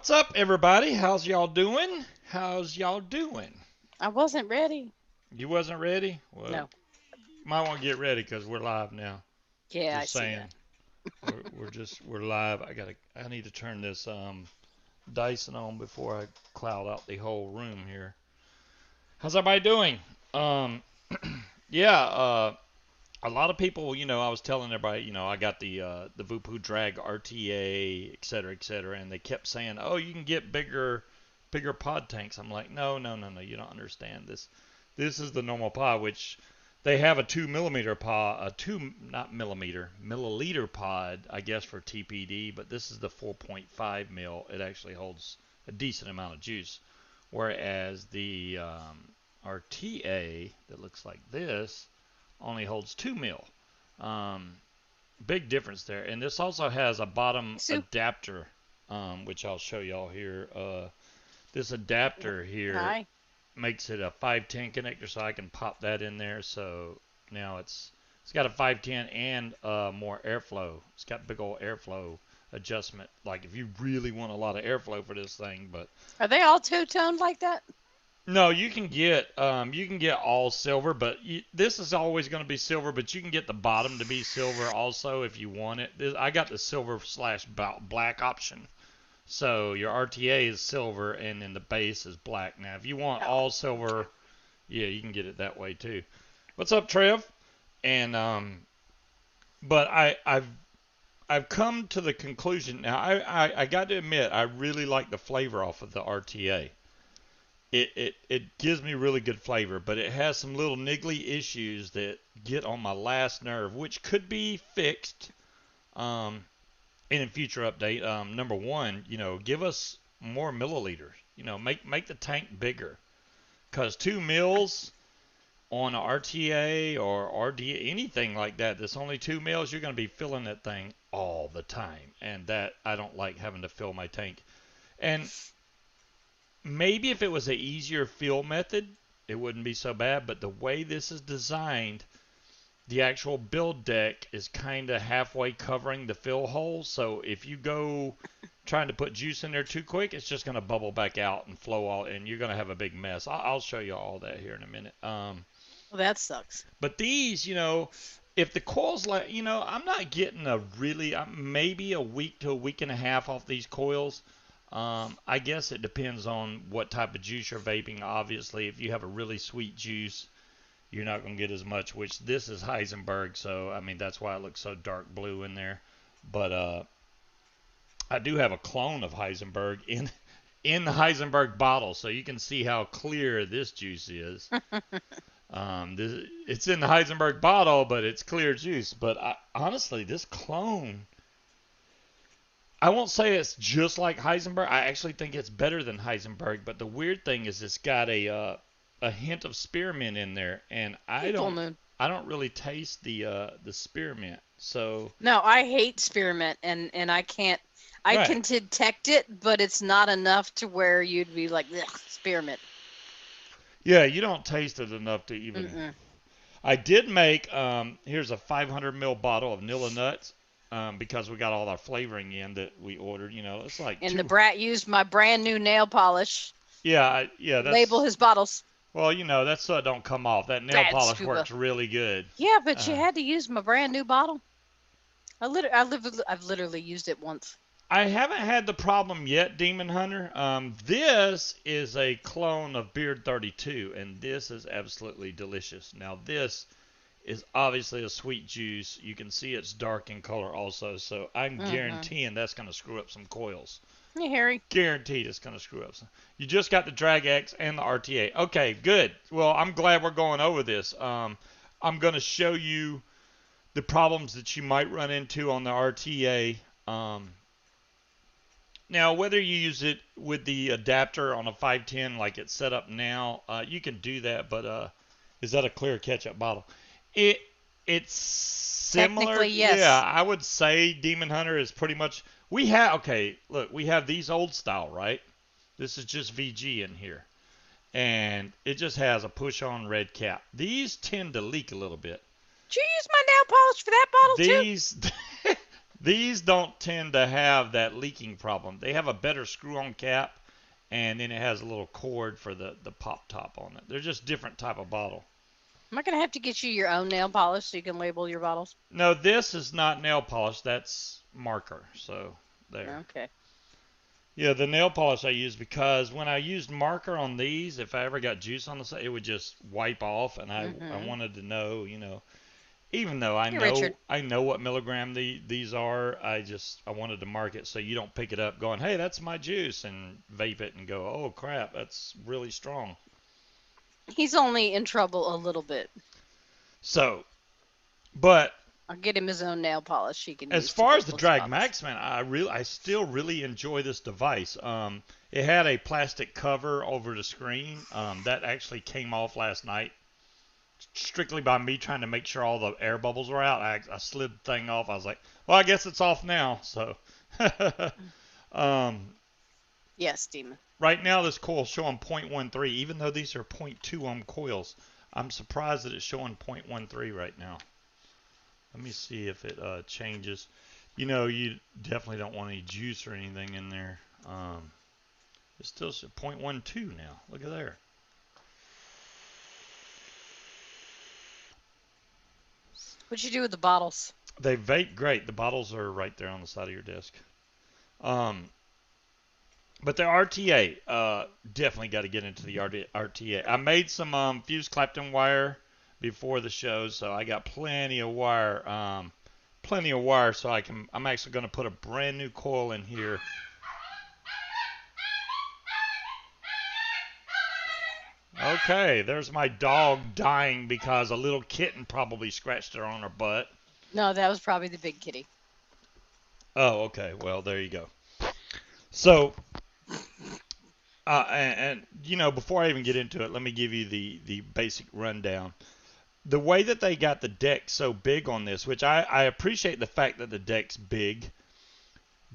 What's up, everybody? How's y'all doing? How's y'all doing? I wasn't ready. You wasn't ready? Well, No. you might want to get ready because we're live now. Yeah, I Just see saying, that. we're live. I need to turn this Dyson on before I cloud out the whole room here. How's everybody doing? Um, yeah, a lot of people, I was telling everybody, I got the VooPoo drag RTA, et cetera, and they kept saying, "Oh, you can get bigger pod tanks." I'm like, "No, no, no, no, you don't understand this. This is the normal pod, which they have a 2 millimeter pod, a two not millimeter milliliter pod, I guess for TPD, but this is the 4.5 mil. It actually holds a decent amount of juice, whereas the RTA that looks like this only holds 2 mil. Um, Big difference there. And this also has a bottom Soup. adapter, which I'll show y'all here. This adapter here Hi. makes it a 510 connector, so I can pop that in there. So now it's got a 510 and more airflow. It's got big old airflow adjustment. Like if you really want a lot of airflow for this thing, but Are they all two-toned like that? no, you can get all silver, but this is always going to be silver. But you can get the bottom to be silver also if you want it. I got the silver slash black option, so your RTA is silver and then the base is black. Now, if you want Oh, all silver, okay. yeah, you can get it that way too. What's up, Trev? And but I've come to the conclusion now. I got to admit I really like the flavor off of the RTA. It gives me really good flavor, but it has some little niggly issues that get on my last nerve, which could be fixed um, in a future update. Number one, give us more milliliters. Make the tank bigger, cause 2 mils on a RTA or RD anything like that that's only 2 mils, you're going to be filling that thing all the time, and that I don't like having to fill my tank. And maybe if it was an easier fill method, it wouldn't be so bad. But the way this is designed, the actual build deck is kind of halfway covering the fill hole. So if you go trying to put juice in there too quick, it's just going to bubble back out and flow all, and you're going to have a big mess. I'll show you all that here in a minute. Well, that sucks. But these, if the coils, I'm not getting a really, maybe a week to a week and a half off these coils. I guess it depends on what type of juice you're vaping. Obviously, if you have a really sweet juice, you're not going to get as much, which this is Heisenberg, so I mean that's why it looks so dark blue in there. But I do have a clone of Heisenberg in the Heisenberg bottle, so you can see how clear this juice is. It's in the Heisenberg bottle, but it's clear juice. But honestly, this clone, I won't say it's just like Heisenberg. I actually think it's better than Heisenberg. But the weird thing is, it's got a hint of spearmint in there, and Hey, full moon. I don't really taste the spearmint. So No, I hate spearmint, and I can't. I right, can detect it, but it's not enough to where you'd be like, ugh, spearmint. yeah, you don't taste it enough to even. Mm-mm. I did make here's a 500 ml bottle of Nilla Nuts. Because we got all our flavoring in that we ordered, it's like And the two. brat used my brand new nail polish Yeah, to label his bottles. well, that's so it don't come off. That nail Bad polish scuba. works really good. Yeah, but you Uh, had to use my brand new bottle. I've literally used it once. I haven't had the problem yet, Demon Hunter. This is a clone of Beard 32, and this is absolutely delicious. Now, this is obviously a sweet juice. You can see it's dark in color also, so I'm Mm-hmm. guaranteeing that's going to screw up some coils. Hey, Harry. Guaranteed it's going to screw up some. You just got the Drag X and the RTA. Okay, good. Well, I'm glad we're going over this. I'm going to show you the problems that you might run into on the RTA. Now, whether you use it with the adapter on a 510 like it's set up now, you can do that, but is that a clear ketchup bottle? It it's similar. Technically, Yeah, yes. I would say Demon Hunter is pretty much. We have okay. Look, we have these old style, right? This is just VG in here, and it just has a push-on red cap. These tend to leak a little bit. Did you use my nail polish for that bottle too? These These don't tend to have that leaking problem. They have a better screw-on cap, and then it has a little cord for the pop top on it. They're just different type of bottle. Am I going to have to get you your own nail polish so you can label your bottles? No, this is not nail polish. That's marker. So there. Okay. Yeah, the nail polish I use because when I used marker on these, if I ever got juice on the side, it would just wipe off, and I wanted to know, even though Hey, Richard. I know what milligram these are, I wanted to mark it so you don't pick it up going, hey, that's my juice, and vape it and go, oh crap, that's really strong. He's only in trouble a little bit. So, but I'll get him his own nail polish he can as use. far as the Drag Max, man, I still really enjoy this device. It had a plastic cover over the screen that actually came off last night, strictly by me trying to make sure all the air bubbles were out. I slid the thing off. I was like, well, I guess it's off now. So, yes, Demon. right now this coil's showing 0.13, even though these are 0.2 ohm coils. I'm surprised that it's showing 0.13 right now. Let me see if it changes. You definitely don't want any juice or anything in there. It's still 0.12 now. Look at there. What'd you do with the bottles? They vape great. The bottles are right there on the side of your desk. But the RTA, definitely got to get into the RTA. I made some fused Clapton wire before the show, so I got plenty of wire. So I'm actually going to put a brand new coil in here. Okay, there's my dog dying because a little kitten probably scratched her on her butt. No, that was probably the big kitty. Oh, okay. Well, there you go. So, before I even get into it, let me give you the basic rundown. The way that they got the deck so big on this, which I appreciate the fact that the deck's big,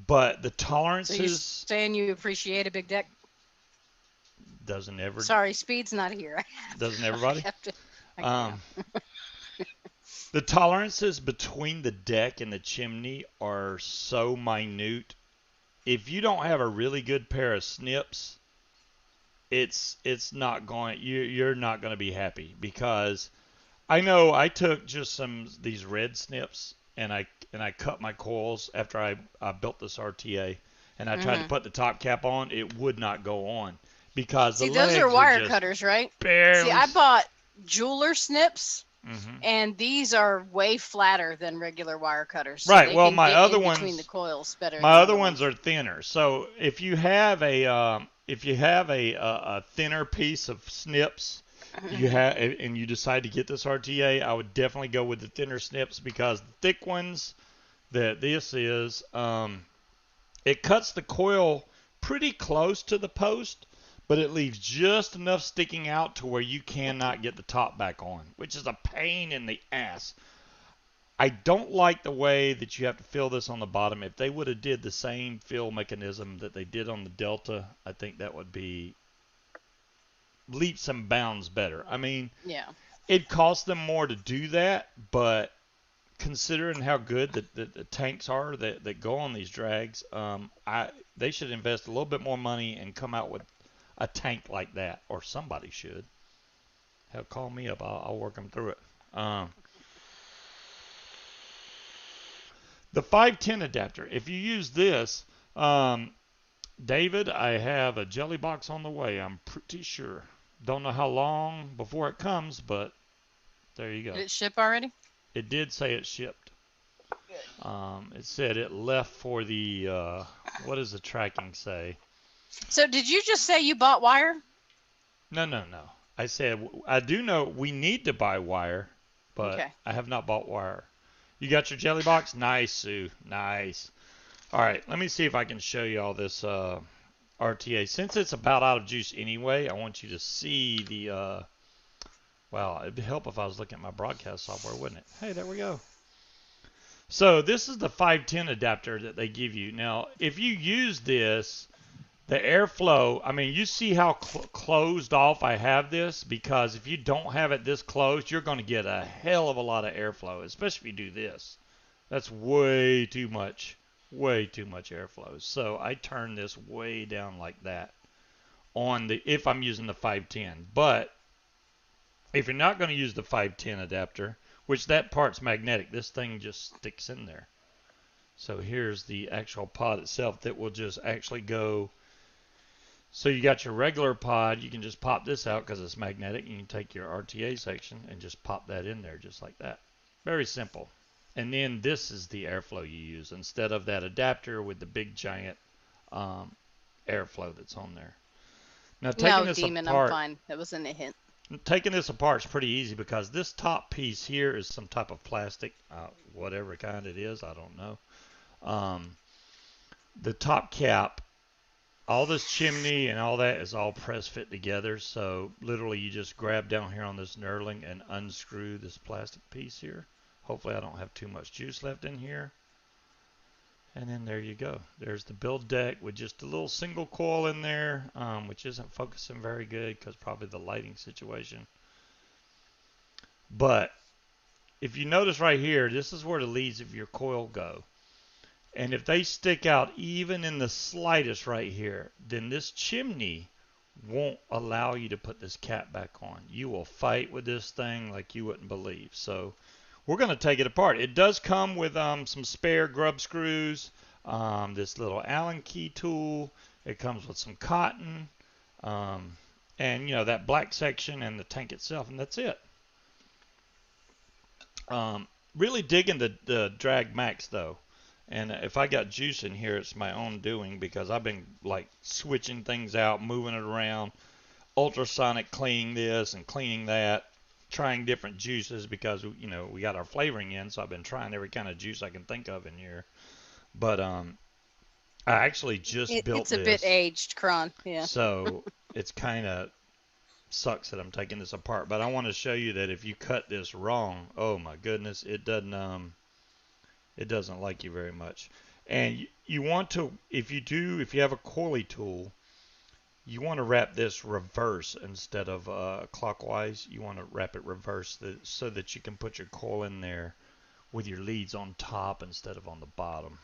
but the tolerances... So you're saying you appreciate a big deck? Doesn't ever... Sorry, Speed's not here. Doesn't everybody? The tolerances between the deck and the chimney are so minute. If you don't have a really good pair of snips, it's not going... You're not going to be happy, because... I know I took just these red snips and I cut my coils after I built this RTA, and I tried to put the top cap on. It would not go on because the legs those are wire just cutters, right? barely... See, I bought jeweler snips, and these are way flatter than regular wire cutters. So right. Well, my other ones between the coils better. My other ones are thinner. So if you have a thinner piece of snips, and you decide to get this RTA, I would definitely go with the thinner snips, because the thick ones that this is, it cuts the coil pretty close to the post, but it leaves just enough sticking out to where you cannot get the top back on, which is a pain in the ass. I don't like the way that you have to fill this on the bottom. If they would have did the same fill mechanism that they did on the Delta, I think that would be leaps and bounds better. I mean, yeah, it costs them more to do that, but considering how good the tanks are that go on these drags, they should invest a little bit more money and come out with a tank like that, or somebody should. Hell, call me up. I'll work them through it. The 510 adapter, if you use this, David, I have a jelly box on the way, I'm pretty sure. Don't know how long before it comes, but there you go. Did it ship already? It did say it shipped. It said it left for the, what does the tracking say? So did you just say you bought wire? No. I said, I do know we need to buy wire, but okay. I have not bought wire. You got your jelly box? Nice, Sue. Nice. All right, let me see if I can show you all this RTA. Since it's about out of juice anyway, I want you to see the, well, it'd help if I was looking at my broadcast software, wouldn't it? Hey, there we go. So this is the 510 adapter that they give you. Now, if you use this, the airflow, I mean, you see how closed off I have this, because if you don't have it this closed, you're going to get a hell of a lot of airflow, especially if you do this. That's way too much. Way too much airflow. So I turn this way down like that on the if I'm using the 510. But if you're not going to use the 510 adapter, which that part's magnetic, this thing just sticks in there. So here's the actual pod itself that will just actually go. So you got your regular pod, you can just pop this out because it's magnetic. You can take your RTA section and just pop that in there just like that. Very simple. And then this is the airflow you use instead of that adapter with the big giant um, airflow that's on there. Now taking No, this Demon, I'm apart, fine. That wasn't a hint. taking this apart is pretty easy because this top piece here is some type of plastic, whatever kind it is, I don't know. Um, the top cap, all this chimney and all that is all press fit together. So literally you just grab down here on this knurling and unscrew this plastic piece here. Hopefully I don't have too much juice left in here. And then there you go. There's the build deck with just a little single coil in there, which isn't focusing very good because probably the lighting situation. But if you notice right here, this is where the leads of your coil go. And if they stick out even in the slightest right here, then this chimney won't allow you to put this cap back on. You will fight with this thing like you wouldn't believe. So we're going to take it apart. It does come with some spare grub screws, this little Allen key tool. It comes with some cotton, and that black section and the tank itself, and that's it. Really digging the Drag Max though. And if I got juice in here, it's my own doing because I've been like switching things out, moving it around, ultrasonic cleaning this and cleaning that, trying different juices because we got our flavoring in, so I've been trying every kind of juice I can think of in here. But I actually just built It's a bit this, aged, Kron. Yeah. so it's kind of sucks that I'm taking this apart. But I want to show you that if you cut this wrong, oh my goodness, it doesn't like you very much. And you want to, if you have a coily tool, you want to wrap this reverse instead of clockwise. You want to wrap it reverse so that you can put your coil in there with your leads on top instead of on the bottom.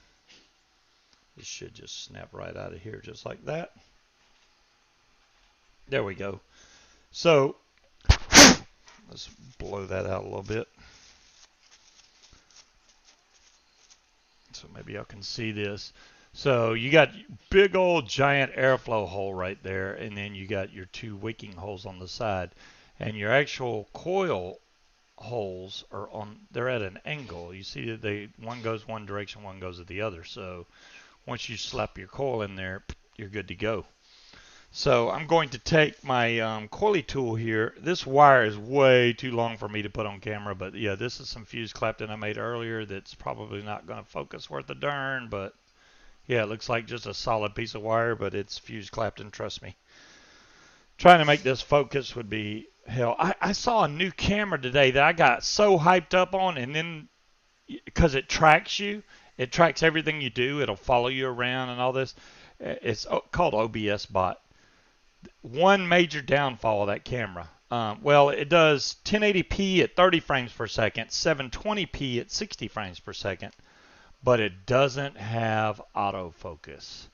This should just snap right out of here just like that. There we go. So let's blow that out a little bit. So maybe y'all can see this. So you got big old giant airflow hole right there, and then you got your two wicking holes on the side. And your actual coil holes they're at an angle. You see that one goes one direction, one goes the other. So once you slap your coil in there, you're good to go. So I'm going to take my coily tool here. This wire is way too long for me to put on camera, but yeah, this is some fuse Clapton I made earlier that's probably not going to focus worth a darn, but yeah, it looks like just a solid piece of wire, but it's fuse Clapton, trust me. Trying to make this focus would be hell. I saw a new camera today that I got so hyped up on, and then because it tracks you, it tracks everything you do. It'll follow you around and all this. It's called OBS Bot. One major downfall of that camera. Well, it does 1080p at 30 frames per second, 720p at 60 frames per second, but it doesn't have autofocus.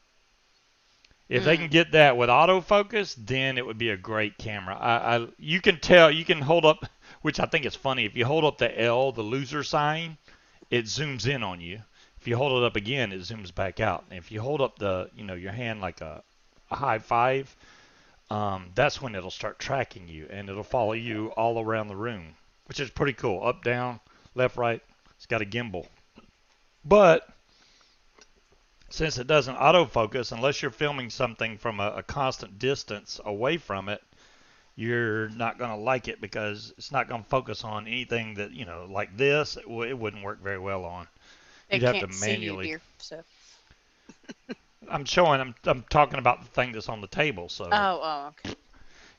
If they can get that with autofocus, then it would be a great camera. You can tell, you can hold up, which I think is funny. If you hold up the L, the loser sign, it zooms in on you. If you hold it up again, it zooms back out. And if you hold up your hand like a high five, that's when it'll start tracking you, and it'll follow you all around the room, which is pretty cool. Up, down, left, right. It's got a gimbal. But since it doesn't autofocus, unless you're filming something from a constant distance away from it, you're not going to like it because it's not going to focus on anything that, like this, it wouldn't work very well on. You'd have to manually. See you, dear, so. I'm talking about the thing that's on the table. So. Oh, okay.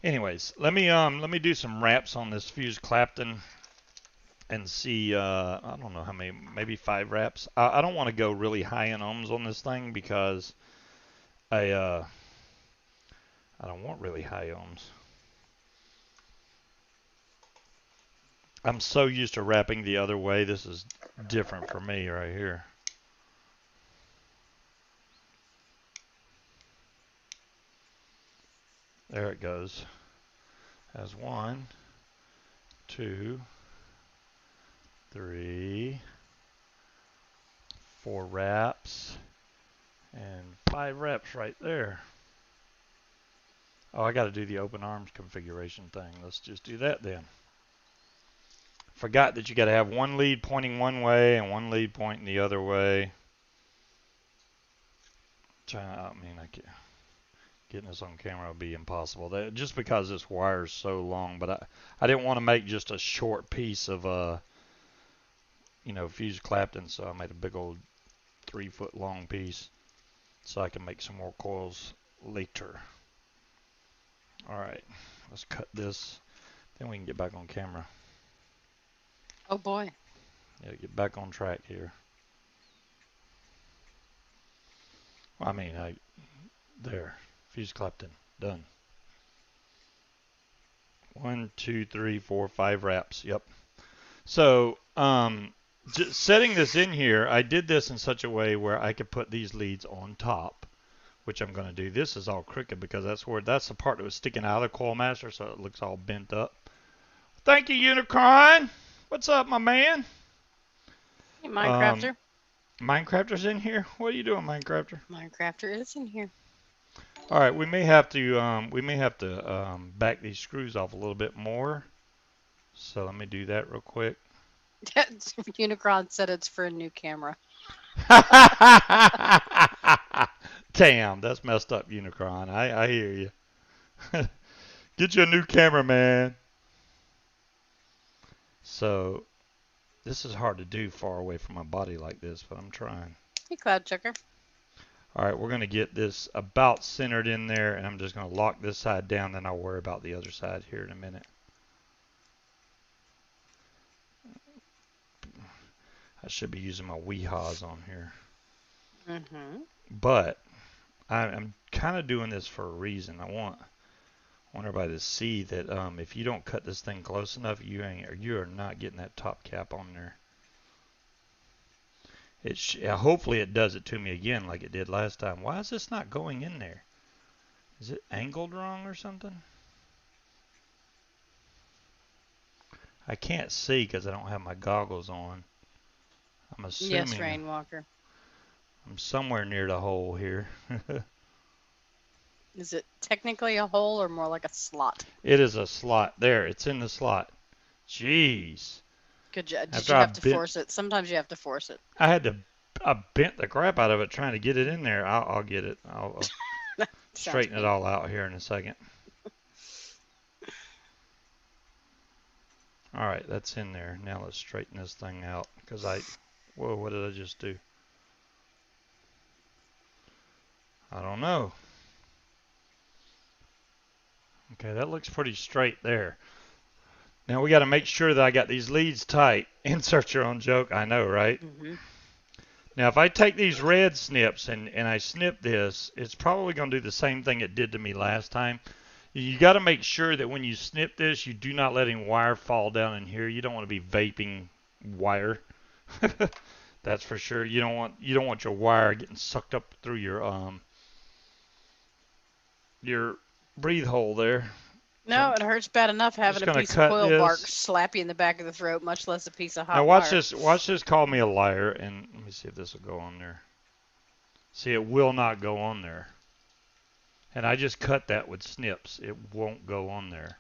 Anyways, let me do some wraps on this fuse Clapton and see. I don't know how many, maybe 5 wraps. I don't want to go really high in ohms on this thing because I don't want really high ohms. I'm so used to wrapping the other way. This is different for me right here. There it goes. That's 1, 2, 3, 4 wraps, and 5 wraps right there. Oh, I got to do the open arms configuration thing. Let's just do that then. Forgot that you got to have one lead pointing one way and one lead pointing the other way. I mean, getting this on camera would be impossible. Just because this wire is so long, but I didn't want to make just a short piece of fused Clapton, so I made a big old 3-foot long piece so I can make some more coils later. All right, let's cut this, then we can get back on camera. Oh boy. Yeah, get back on track here. I mean, there, fused Clapton, done. 1, 2, 3, 4, 5 wraps. Yep. So, just setting this in here, I did this in such a way where I could put these leads on top, which I'm going to do. This is all crooked because that's the part that was sticking out of the coil master, so it looks all bent up. Thank you, Unicron. What's up, my man? Hey, Minecrafter. Minecrafter's in here. What are you doing, Minecrafter? Minecrafter is in here. All right, we may have to back these screws off a little bit more. So let me do that real quick. Unicron said it's for a new camera. Damn, that's messed up, Unicron. I hear you. Get you a new camera, man. So this is hard to do far away from my body like this, but I'm trying. Hey, Cloud Checker. All right, we're going to get this about centered in there, and I'm just going to lock this side down, then I'll worry about the other side here in a minute. I should be using my Weehaws on here. But I'm kind of doing this for a reason. I want everybody to see that if you don't cut this thing close enough, you are not getting that top cap on there. Hopefully it does it to me again like it did last time. Why is this not going in there? Is it angled wrong or something? I can't see because I don't have my goggles on. I'm assuming. Yes, Rainwalker. I'm somewhere near the hole here. Is it technically a hole or more like a slot? It is a slot. There, it's in the slot. Jeez. Good job. Did you have to force it? Sometimes you have to force it. I bent the crap out of it trying to get it in there. I'll get it. I'll straighten it all out here in a second. All right, that's in there. Now let's straighten this thing out because whoa, what did I just do? I don't know. Okay, that looks pretty straight there. Now we got to make sure that I got these leads tight. Insert your own joke. I know, right? Now if I take these red snips and I snip this, it's probably going to do the same thing it did to me last time. You got to make sure that when you snip this, you do not let any wire fall down in here. You don't want to be vaping wire. That's for sure. You don't want your wire getting sucked up through your breathe hole there. No, it hurts bad enough having a piece of coil bark slap you in the back of the throat, much less a piece of hot wire. Now watch this call me a liar, and let me see if this will go on there. See, it will not go on there. And I just cut that with snips. It won't go on there.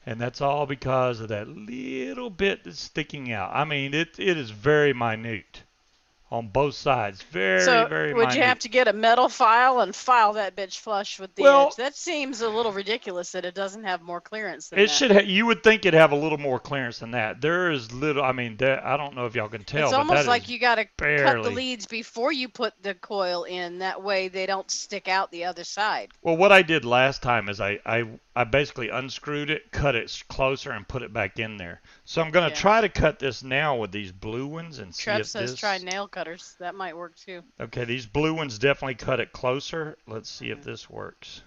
And that's all because of that little bit that's sticking out. I mean, it is very minute on both sides. Very minute. Would you have to get a metal file and file that bitch flush with the edge? That seems a little ridiculous that it doesn't have more clearance than that. You would think it'd have a little more clearance than that. There is little, I mean, I don't know if y'all can tell. It's almost like you got to cut the barely. leads before you put the coil in. That way they don't stick out the other side. Well, what I did last time is I basically unscrewed it, cut it closer, and put it back in there. So I'm going to try to cut this now with these blue ones and see if this... says try nail cutters. That might work too. Okay, these blue ones definitely cut it closer. Let's see if this works.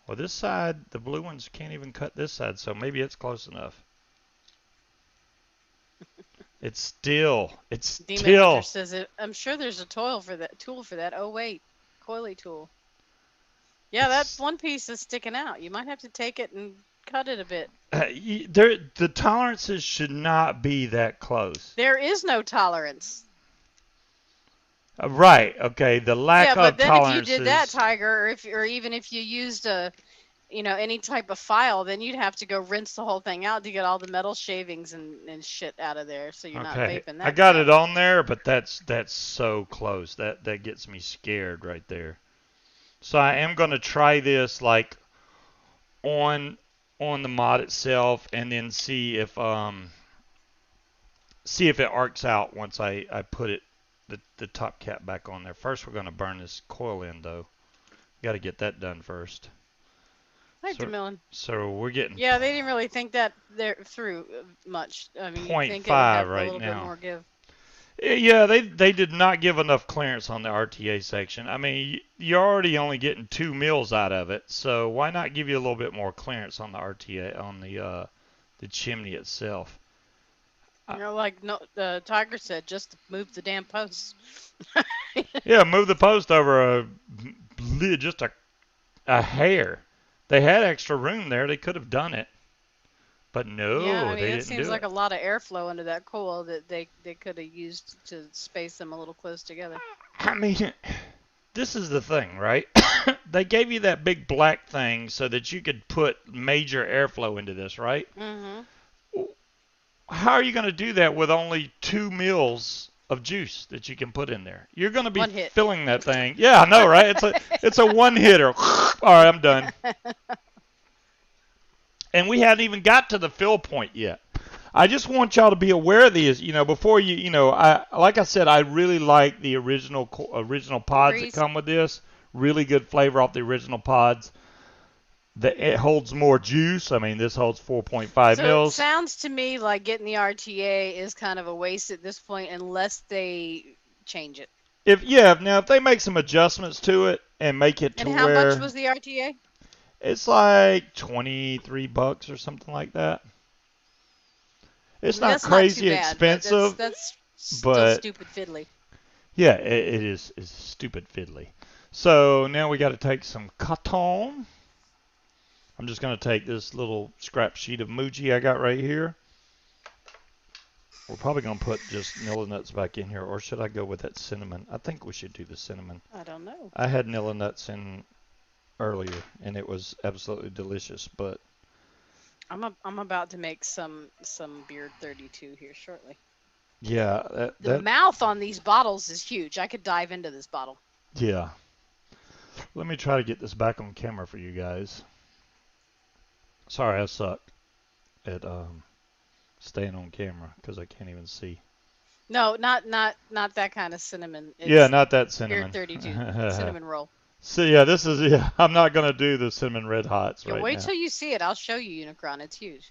Well, this side, the blue ones can't even cut this side, so maybe it's close enough. Demon Hunter says it. I'm sure there's a tool for that. Oh wait, coily tool. Yeah, that one piece is sticking out. You might have to take it and cut it a bit. The tolerances should not be that close. There is no tolerance. Right. Okay. The lack of tolerances. Yeah, but then if you did that, Tiger, or even if you used any type of file, then you'd have to go rinse the whole thing out to get all the metal shavings and shit out of there, so you're not vaping that. I got it on there, but that's so close. That gets me scared right there. So I am going to try this like on the mod itself, and then see if it arcs out once I put the top cap back on there. First, we're going to burn this coil in, though. Got to get that done first. Hi, Jamilin. So we're getting. Yeah, they didn't really think that through much. I mean, 0.5 right a little now. Bit more give. Yeah, they did not give enough clearance on the RTA section. I mean, you're already only getting 2 mils out of it, so why not give you a little bit more clearance on the RTA, on the chimney itself? Like the Tiger said, just move the damn post. Yeah, move the post over just a hair. They had extra room there. They could have done it. But no, they didn't do it. It seems like a lot of airflow into that coil that they could have used to space them a little close together. I mean, this is the thing, right? They gave you that big black thing so that you could put major airflow into this, right? Mm-hmm. How are you going to do that with only 2 mils of juice that you can put in there? You're going to be filling that thing. Yeah, I know, right? It's a one hitter. All right, I'm done. And we hadn't even got to the fill point yet. I just want y'all to be aware of these, before like I said, I really like the original pods that come with this. Really good flavor off the original pods. It holds more juice. I mean, this holds 4.5 mils. It sounds to me like getting the RTA is kind of a waste at this point unless they change it. If they make some adjustments to it and make it to where... And how much was the RTA? It's like $23 or something like that. It's not crazy expensive. That's still stupid fiddly. Yeah, it is. It's stupid fiddly. So now we got to take some cotton. I'm just going to take this little scrap sheet of Muji I got right here. We're probably going to put just Nilla nuts back in here, or should I go with that cinnamon? I think we should do the cinnamon. I don't know. I had Nilla nuts in earlier, and it was absolutely delicious. But I'm about to make some Beard 32 here shortly. Yeah, the mouth on these bottles is huge. I could dive into this bottle. Yeah. Let me try to get this back on camera for you guys. Sorry, I suck at staying on camera because I can't even see. No, not that kind of cinnamon. It's not that cinnamon. Beard 32 cinnamon roll. So yeah, I'm not gonna do the cinnamon red hots right now. Wait till you see it. I'll show you, Unicron. It's huge.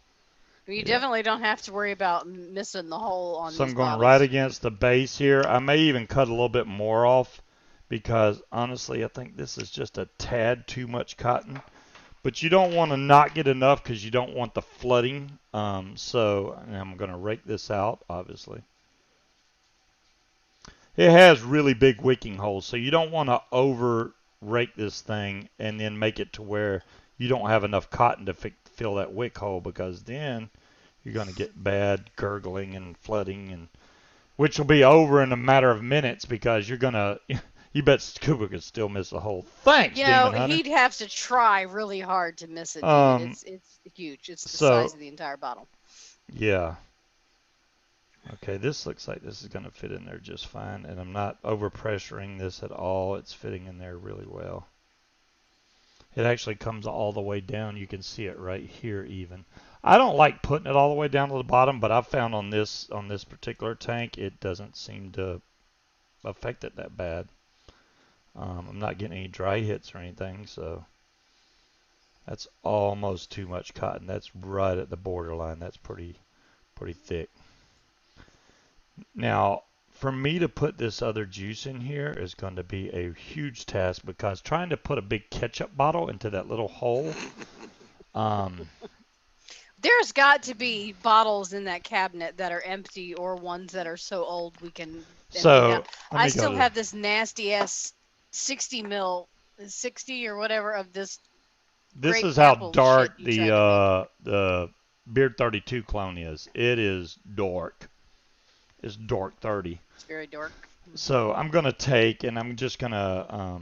You definitely don't have to worry about missing the hole on. So these I'm going bottles. right against the base here. I may even cut a little bit more off because honestly, I think this is just a tad too much cotton. But you don't want to not get enough because you don't want the flooding. So I'm going to rake this out, obviously. It has really big wicking holes, so you don't want to over rake this thing and then make it to where you don't have enough cotton to fill that wick hole, because then you're going to get bad gurgling and flooding, and which will be over in a matter of minutes because you're going to... You bet Scuba could still miss the whole thing. He'd have to try really hard to miss it. It's huge. It's the size of the entire bottle. Yeah. Okay, this looks like this is going to fit in there just fine, and I'm not overpressuring this at all. It's fitting in there really well. It actually comes all the way down. You can see it right here even. I don't like putting it all the way down to the bottom, but I've found on this particular tank, it doesn't seem to affect it that bad. I'm not getting any dry hits or anything, so that's almost too much cotton. That's right at the borderline. That's pretty thick. Now, for me to put this other juice in here is going to be a huge task, because trying to put a big ketchup bottle into that little hole. There's got to be bottles in that cabinet that are empty or ones that are so old we can empty down. So let I me go still to. have this nasty ass 60 mil, 60 or whatever of this This grape is how apple shit dark you tried to make. the Beard 32 clone is. It is dark. It's dark 30. It's very dark. So I'm gonna take and I'm just gonna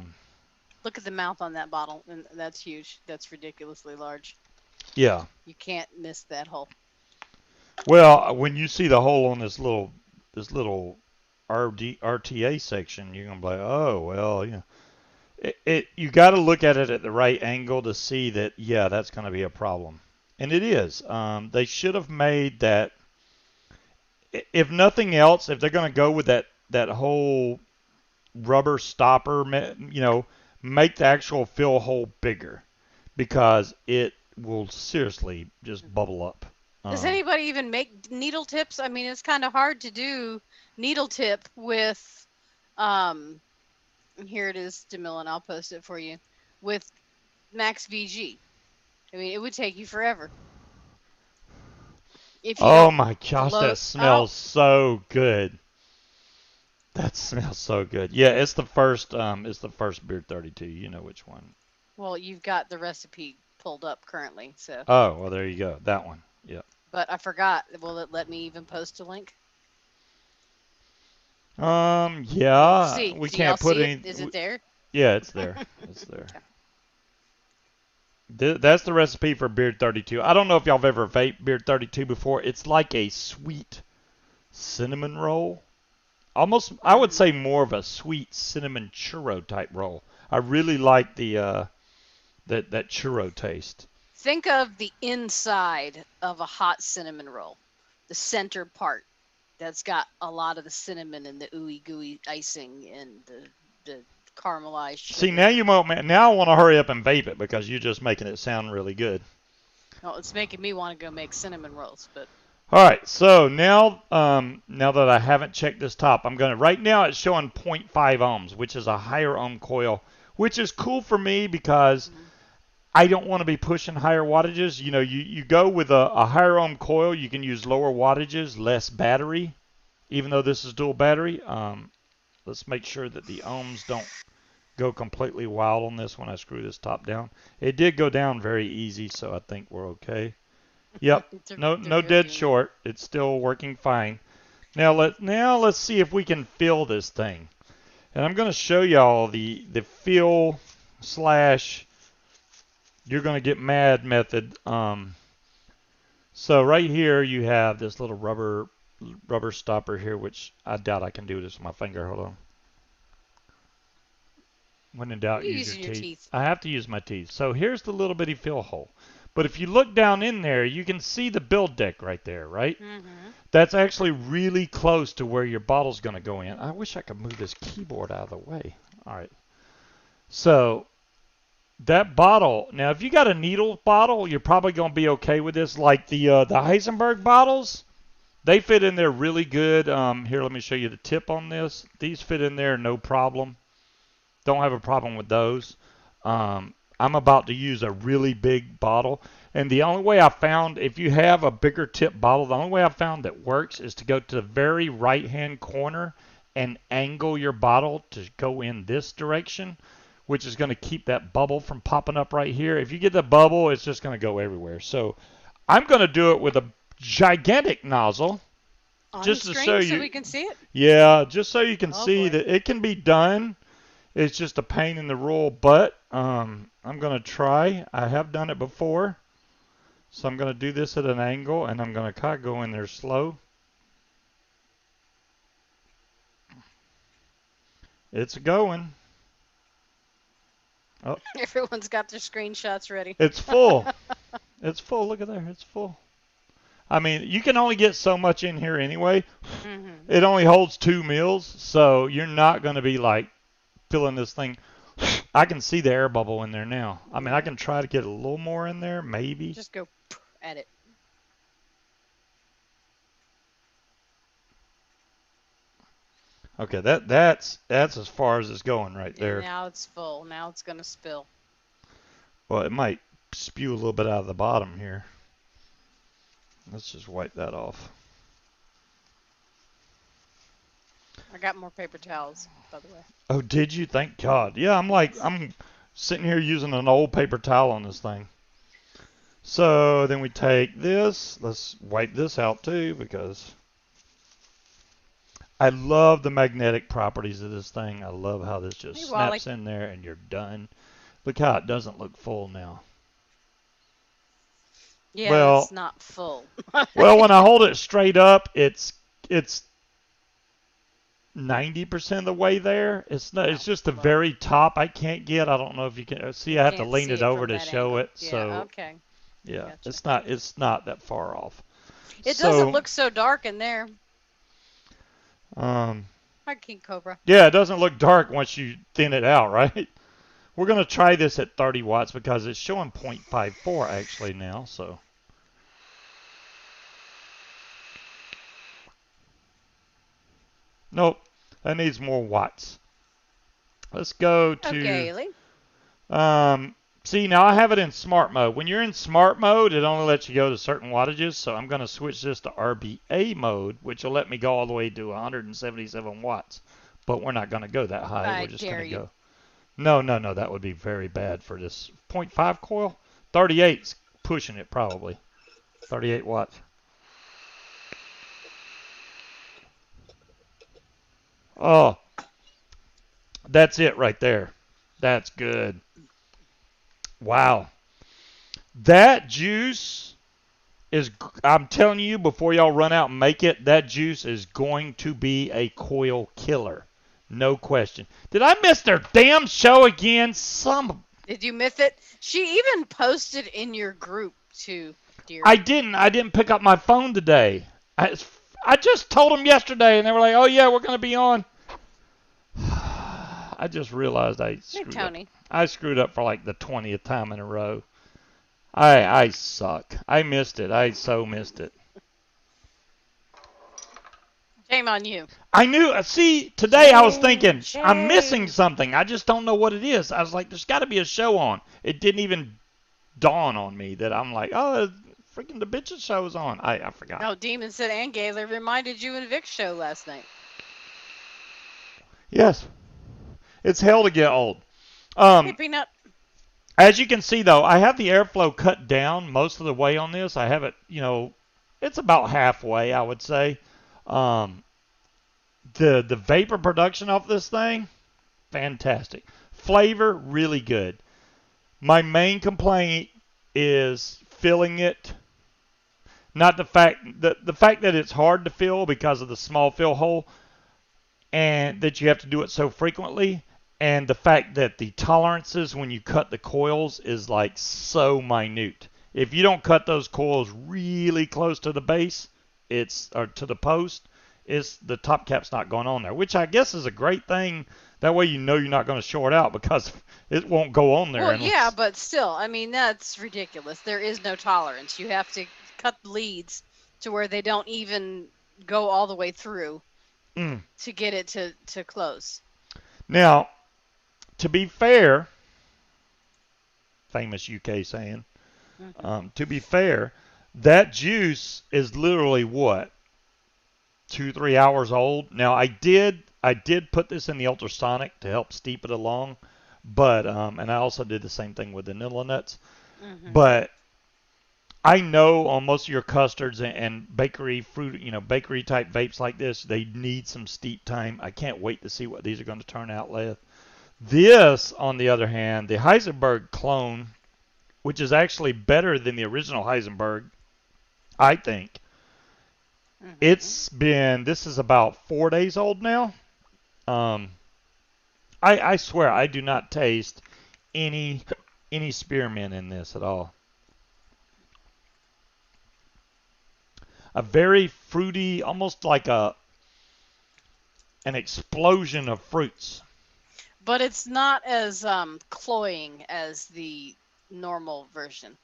Look at the mouth on that bottle, and that's huge. That's ridiculously large. yeah. You can't miss that hole. Well, when you see the hole on this little RTA section, you're gonna be like, oh well, yeah. You got to look at it at the right angle to see that yeah, that's gonna be a problem, and it is. They should have made that. If nothing else, if they're gonna go with that whole rubber stopper, make the actual fill hole bigger because it will seriously just bubble up. Does anybody even make needle tips? I mean, it's kind of hard to do needle tip with, here it is, Jamil, and I'll post it for you, with Max VG. I mean, it would take you forever. If you Oh don't my gosh, load, that smells so good. That smells so good. Yeah, it's the first Beard 32. You know which one. well, you've got the recipe pulled up currently, so. Oh, well there you go. That one. Yeah. But I forgot. Will it let me even post a link? Yeah, See, we do y'all can't put see it? any. Is it there? Yeah, it's there. It's there. Okay. That's the recipe for Beard 32. I don't know if y'all have ever vaped Beard 32 before. It's like a sweet cinnamon roll. Almost, I would say more of a sweet cinnamon churro type roll. I really like the that churro taste. Think of the inside of a hot cinnamon roll, the center part that's got a lot of the cinnamon and the ooey gooey icing and the caramelized sugar. See, now now I want to hurry up and vape it because you're just making it sound really good. No, it's making me want to go make cinnamon rolls, but. All right, so now that I haven't checked this top, right now it's showing 0.5 ohms, which is a higher ohm coil, which is cool for me because I don't want to be pushing higher wattages. You know, you go with a higher ohm coil, you can use lower wattages, less battery, even though this is dual battery. Let's make sure that the ohms don't go completely wild on this when I screw this top down. It did go down very easy, so I think we're okay. Yep, no dead short. It's still working fine. Now let's see if we can fill this thing. And I'm going to show y'all the fill slash you're going to get mad method. So right here you have this little rubber stopper here, which I doubt I can do this with my finger. Hold on. When in doubt, use your teeth. I have to use my teeth. So here's the little bitty fill hole. But if you look down in there, you can see the build deck right there, right? Mm-hmm. That's actually really close to where your bottle's going to go in. I wish I could move this keyboard out of the way. All right. So that bottle, now if you got a needle bottle, you're probably going to be okay with this. Like the Heisenberg bottles, they fit in there really good. Here, let me show you the tip on this. These fit in there no problem. Don't have a problem with those. I'm about to use a really big bottle. And the only way I found, if you have a bigger tip bottle, the only way I found that works is to go to the very right-hand corner and angle your bottle to go in this direction, which is going to keep that bubble from popping up right here. If you get the bubble, it's just going to go everywhere. So I'm going to do it with a gigantic nozzle. On just the to screen show you. So we can see it? Yeah, just so you can see boy. that it can be done. It's just a pain in the royal butt. I'm going to try. I have done it before. So I'm going to do this at an angle, and I'm going to kind of go in there slow. It's going. Oh. Everyone's got their screenshots ready. It's full. It's full. Look at there. It's full. I mean, you can only get so much in here anyway. Mm-hmm. It only holds 2 mils, so you're not going to be like filling this thing. I can see the air bubble in there now. I mean, I can try to get a little more in there, maybe. Just go at it. Okay, that's as far as it's going right there. Now it's full. Now it's going to spill. Well, it might spew a little bit out of the bottom here. Let's just wipe that off. I got more paper towels, by the way. Oh, did you? Thank God. Yeah, I'm sitting here using an old paper towel on this thing. So then we take this. Let's wipe this out too because I love the magnetic properties of this thing. I love how this just snaps in there and you're done. Look how it doesn't look full now. Yeah, well, it's not full. Well, when I hold it straight up, it's 90% of the way there. It's not. It's just the very top I can't get. I don't know if you can see. I have to lean it over to show it. Yeah, so okay. yeah, gotcha. It's not that far off. It doesn't look so dark in there. Hi, King Cobra. Yeah, it doesn't look dark once you thin it out, right? We're gonna try this at 30 watts because it's showing 0.54 actually now. So. Nope, that needs more watts. Let's go to. Okay, See, now I have it in smart mode. When you're in smart mode, it only lets you go to certain wattages. So I'm going to switch this to RBA mode, which will let me go all the way to 177 watts. But we're not going to go that high. We're just going to go. No, that would be very bad for this 0.5 coil. 38's pushing it probably. 38 watts. Oh, that's it right there. That's good. Wow. That juice is, I'm telling you, before y'all run out and make it, that juice is going to be a coil killer. No question. Did I miss their damn show again? Did you miss it? She even posted in your group too, dear. I didn't pick up my phone today. I just told them yesterday, and they were like, "Oh yeah, we're gonna be on." I just realized I screwed up. I screwed up for like the 20th time in a row. I suck. I missed it. I so missed it. Shame on you. I knew. See, today I was thinking I'm missing something. I just don't know what it is. I was like, there's got to be a show on. It didn't even dawn on me that I'm like, oh, freaking the bitches show's on. I forgot. No, Demon said and Gaylor reminded you of Vic's show last night. Yes. It's hell to get old. Hey, Peanut. As you can see, though, I have the airflow cut down most of the way on this. I have it, it's about halfway, I would say. The vapor production off this thing, fantastic. Flavor, really good. My main complaint is filling it. Not the fact that it's hard to fill because of the small fill hole, and that you have to do it so frequently. And the fact that the tolerances when you cut the coils is like so minute. If you don't cut those coils really close to the base, or to the post, the top cap's not going on there, which I guess is a great thing. That way you know you're not going to short out because it won't go on there. Well, yeah, but still, I mean, that's ridiculous. There is no tolerance. You have to cut the leads to where they don't even go all the way through to get it to close. Now, to be fair, famous UK saying, to be fair, that juice is literally what? 2-3 hours old. Now, I did put this in the ultrasonic to help steep it along, but and I also did the same thing with the vanilla nuts. But I know on most of your custards and bakery fruit, bakery type vapes like this, they need some steep time. I can't wait to see what these are going to turn out with. This, on the other hand, the Heisenberg clone, which is actually better than the original Heisenberg, I think. This is about 4 days old now. I swear I do not taste any spearmint in this at all. A very fruity, almost like an explosion of fruits. But it's not as cloying as the normal version.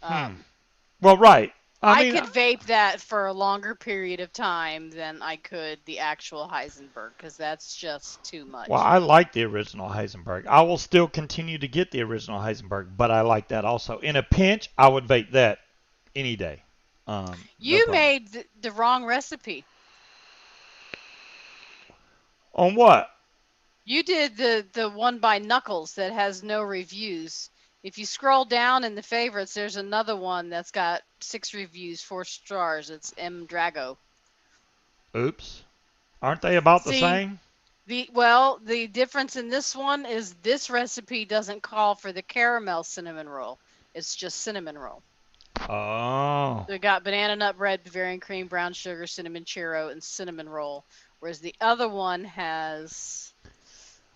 Well, right. I could vape that for a longer period of time than I could the actual Heisenberg, because that's just too much. Well, I like the original Heisenberg. I will still continue to get the original Heisenberg, but I like that also. In a pinch, I would vape that any day. No You problem. made the wrong recipe. On what? You did the one by Knuckles that has no reviews. If you scroll down in the favorites, there's another one that's got 6 reviews, 4 stars. It's M Drago. Oops. Aren't they about the See, same? the difference in this one is this recipe doesn't call for the caramel cinnamon roll. It's just cinnamon roll. Oh. They got banana nut bread, Bavarian cream, brown sugar, cinnamon churro, and cinnamon roll. Whereas the other one has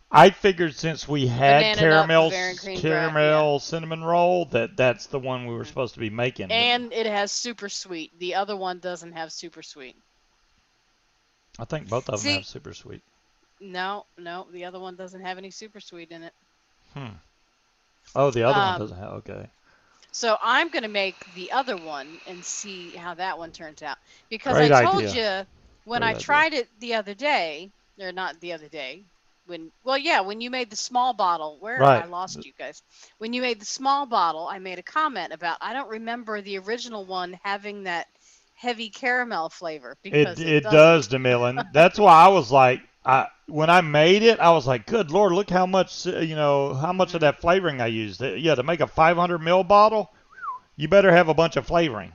I figured since we had banana nut, caramel Bavarian cream, yeah. caramel cinnamon roll that's the one we were supposed to be making. And it has super sweet. The other one doesn't have super sweet. I think both of them have See, super sweet. no, the other one doesn't have any super sweet in it. Oh, the other one doesn't have. Okay. So I'm going to make the other one and see how that one turns out. Because Great I told idea. you when Great I idea. tried it the other day, or not the other day, when you made the small bottle, Right. I lost you guys. When you made the small bottle, I made a comment about I don't remember the original one having that heavy caramel flavor because it does, doesn't. DeMillan. That's why I was like, when I made it, I was like, good Lord, look how much how much of that flavoring I used. Yeah, to make a 500 ml bottle, you better have a bunch of flavoring.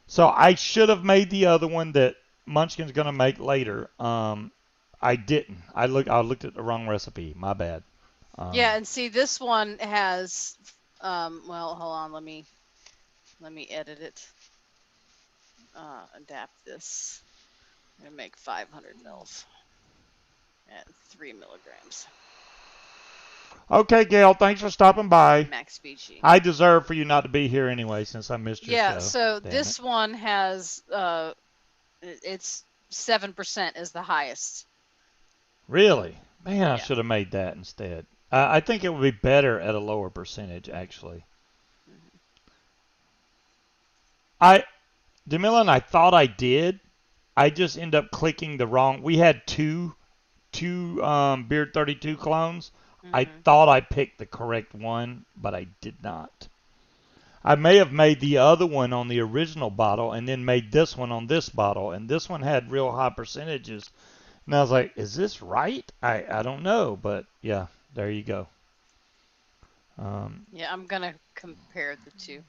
So I should have made the other one that Munchkin's gonna make later. I didn't. I looked at the wrong recipe. My bad. Yeah, and see, this one has. Well, hold on. Let me edit it. Adapt this. I'm gonna make 500 mils at 3 milligrams. Okay, Gail, thanks for stopping by. Max VG. I deserve for you not to be here anyway since I missed your show. Yeah, so Damn this it. one has it's 7% is the highest. Really? Man, I Yeah. should have made that instead. I think it would be better at a lower percentage, actually. DeMillan, I thought I did. I just end up clicking the wrong. We had two Beard 32 clones. I thought I picked the correct one, but I did not. I may have made the other one on the original bottle and then made this one on this bottle, and this one had real high percentages. And I was like, is this right? I don't know, but yeah, there you go. Yeah, I'm gonna compare the two.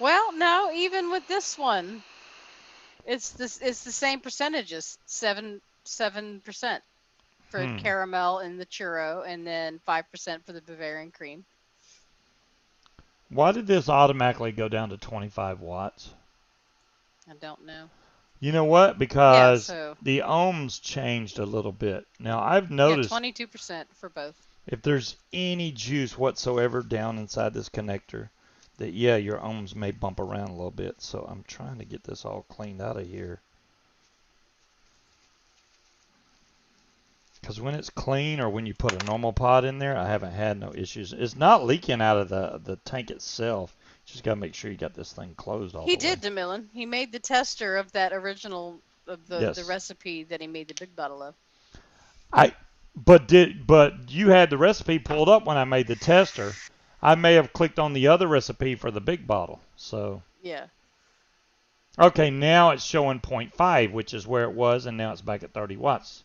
Well, no, even with this one, it's the same percentages, 7% for caramel and the churro, and then 5% for the Bavarian cream. Why did this automatically go down to 25 watts? I don't know. You know what? Because so the ohms changed a little bit. Now, I've yeah, noticed 22% for both. if there's any juice whatsoever down inside this connector, that, yeah, your ohms may bump around a little bit. So I'm trying to get this all cleaned out of here. Because when it's clean or when you put a normal pod in there, I haven't had no issues. It's not leaking out of the tank itself. You just got to make sure you got this thing closed all He the way. did, DeMillan. He made the tester of that original of the Yes. recipe that he made the big bottle of. But you had the recipe pulled up when I made the tester. I may have clicked on the other recipe for the big bottle. So Yeah. okay, now it's showing 0.5, which is where it was, and now it's back at 30 watts.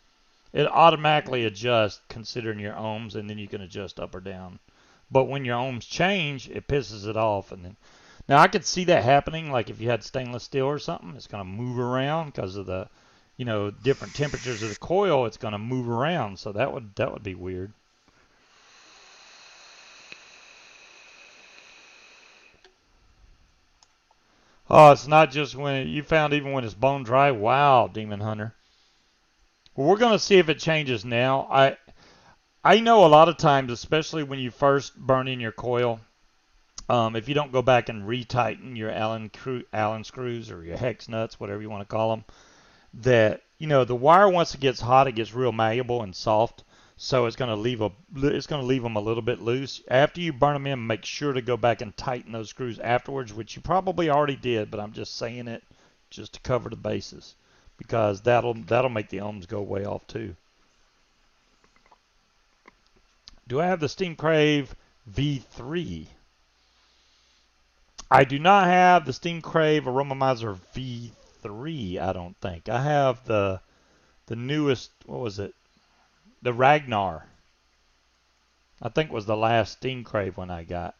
It automatically adjusts considering your ohms, and then you can adjust up or down. But when your ohms change, it pisses it off. And then now I could see that happening, like if you had stainless steel or something, it's going to move around because of the, different temperatures of the coil. It's going to move around, so that would be weird. Oh, it's not just when you found even when it's bone dry. Wow, Demon Hunter. Well, we're going to see if it changes now. I know a lot of times, especially when you first burn in your coil, if you don't go back and retighten your Allen screws or your hex nuts, whatever you want to call them, that the wire once it gets hot, it gets real malleable and soft, so it's going to leave them a little bit loose. After you burn them in, make sure to go back and tighten those screws afterwards, which you probably already did, but I'm just saying it just to cover the bases because that'll make the ohms go way off too. Do I have the Steam Crave V3? I do not have the Steam Crave Aromomizer V3, I don't think. I have the newest, what was it? The Ragnar. I think was the last Steam Crave one I got.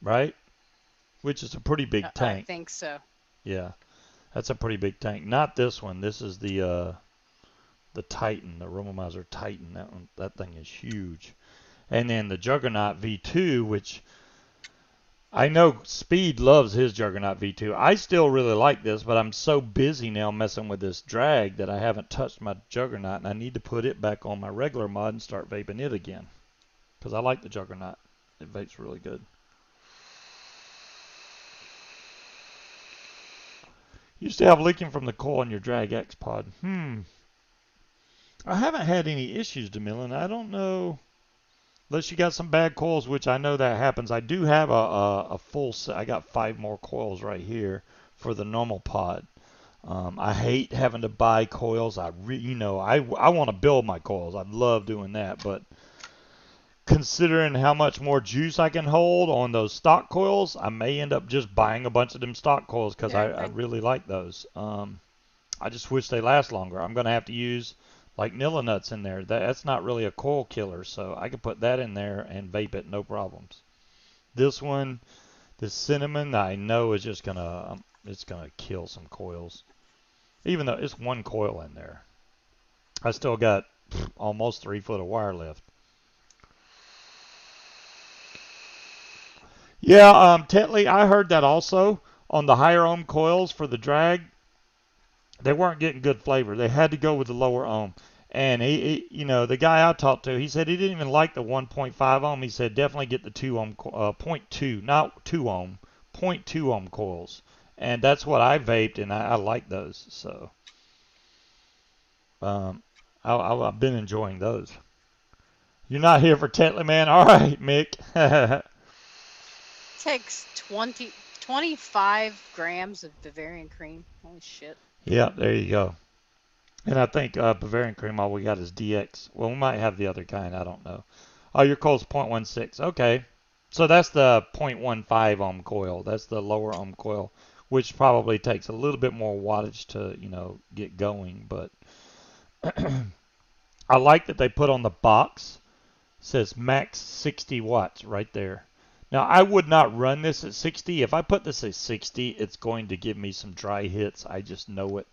Right? Which is a pretty big I tank. think so. Yeah. That's a pretty big tank. Not this one. This is the Titan, the Aromomizer Titan. That thing is huge. And then the Juggernaut V2, which I know Speed loves his Juggernaut V2. I still really like this, but I'm so busy now messing with this drag that I haven't touched my Juggernaut, and I need to put it back on my regular mod and start vaping it again. Because I like the Juggernaut. It vapes really good. You used to have leaking from the coil in your Drag X pod. I haven't had any issues, DeMillan. I don't know. Unless you got some bad coils, which I know that happens. I do have a full set. I got 5 more coils right here for the normal pod. I hate having to buy coils. I want to build my coils. I love doing that, but considering how much more juice I can hold on those stock coils, I may end up just buying a bunch of them stock coils because I really like those. I just wish they last longer. I'm going to have to use like Nilla nuts in there. That's not really a coil killer, so I could put that in there and vape it no problems. This one, this cinnamon, I know is just it's gonna kill some coils. Even though it's one coil in there, I still got almost 3 foot of wire left. Yeah, Tetley, I heard that also on the higher ohm coils for the drag. They weren't getting good flavor. They had to go with the lower ohm. And the guy I talked to, he said he didn't even like the 1.5 ohm. He said definitely get the 2 ohm, 0.2, not 2 ohm, 0.2 ohm coils. And that's what I vaped, and I like those. So I've been enjoying those. You're not here for Tetley, man? All right, Mick. Takes 25 grams of Bavarian cream. Holy shit. Yeah, there you go. And I think Bavarian cream, all we got is DX. Well, we might have the other kind. I don't know. Oh, your coil's 0.16. Okay. So that's the 0.15 ohm coil. That's the lower ohm coil, which probably takes a little bit more wattage to, get going. But I like that they put on the box, says max 60 watts right there. Now, I would not run this at 60. If I put this at 60, it's going to give me some dry hits. I just know it.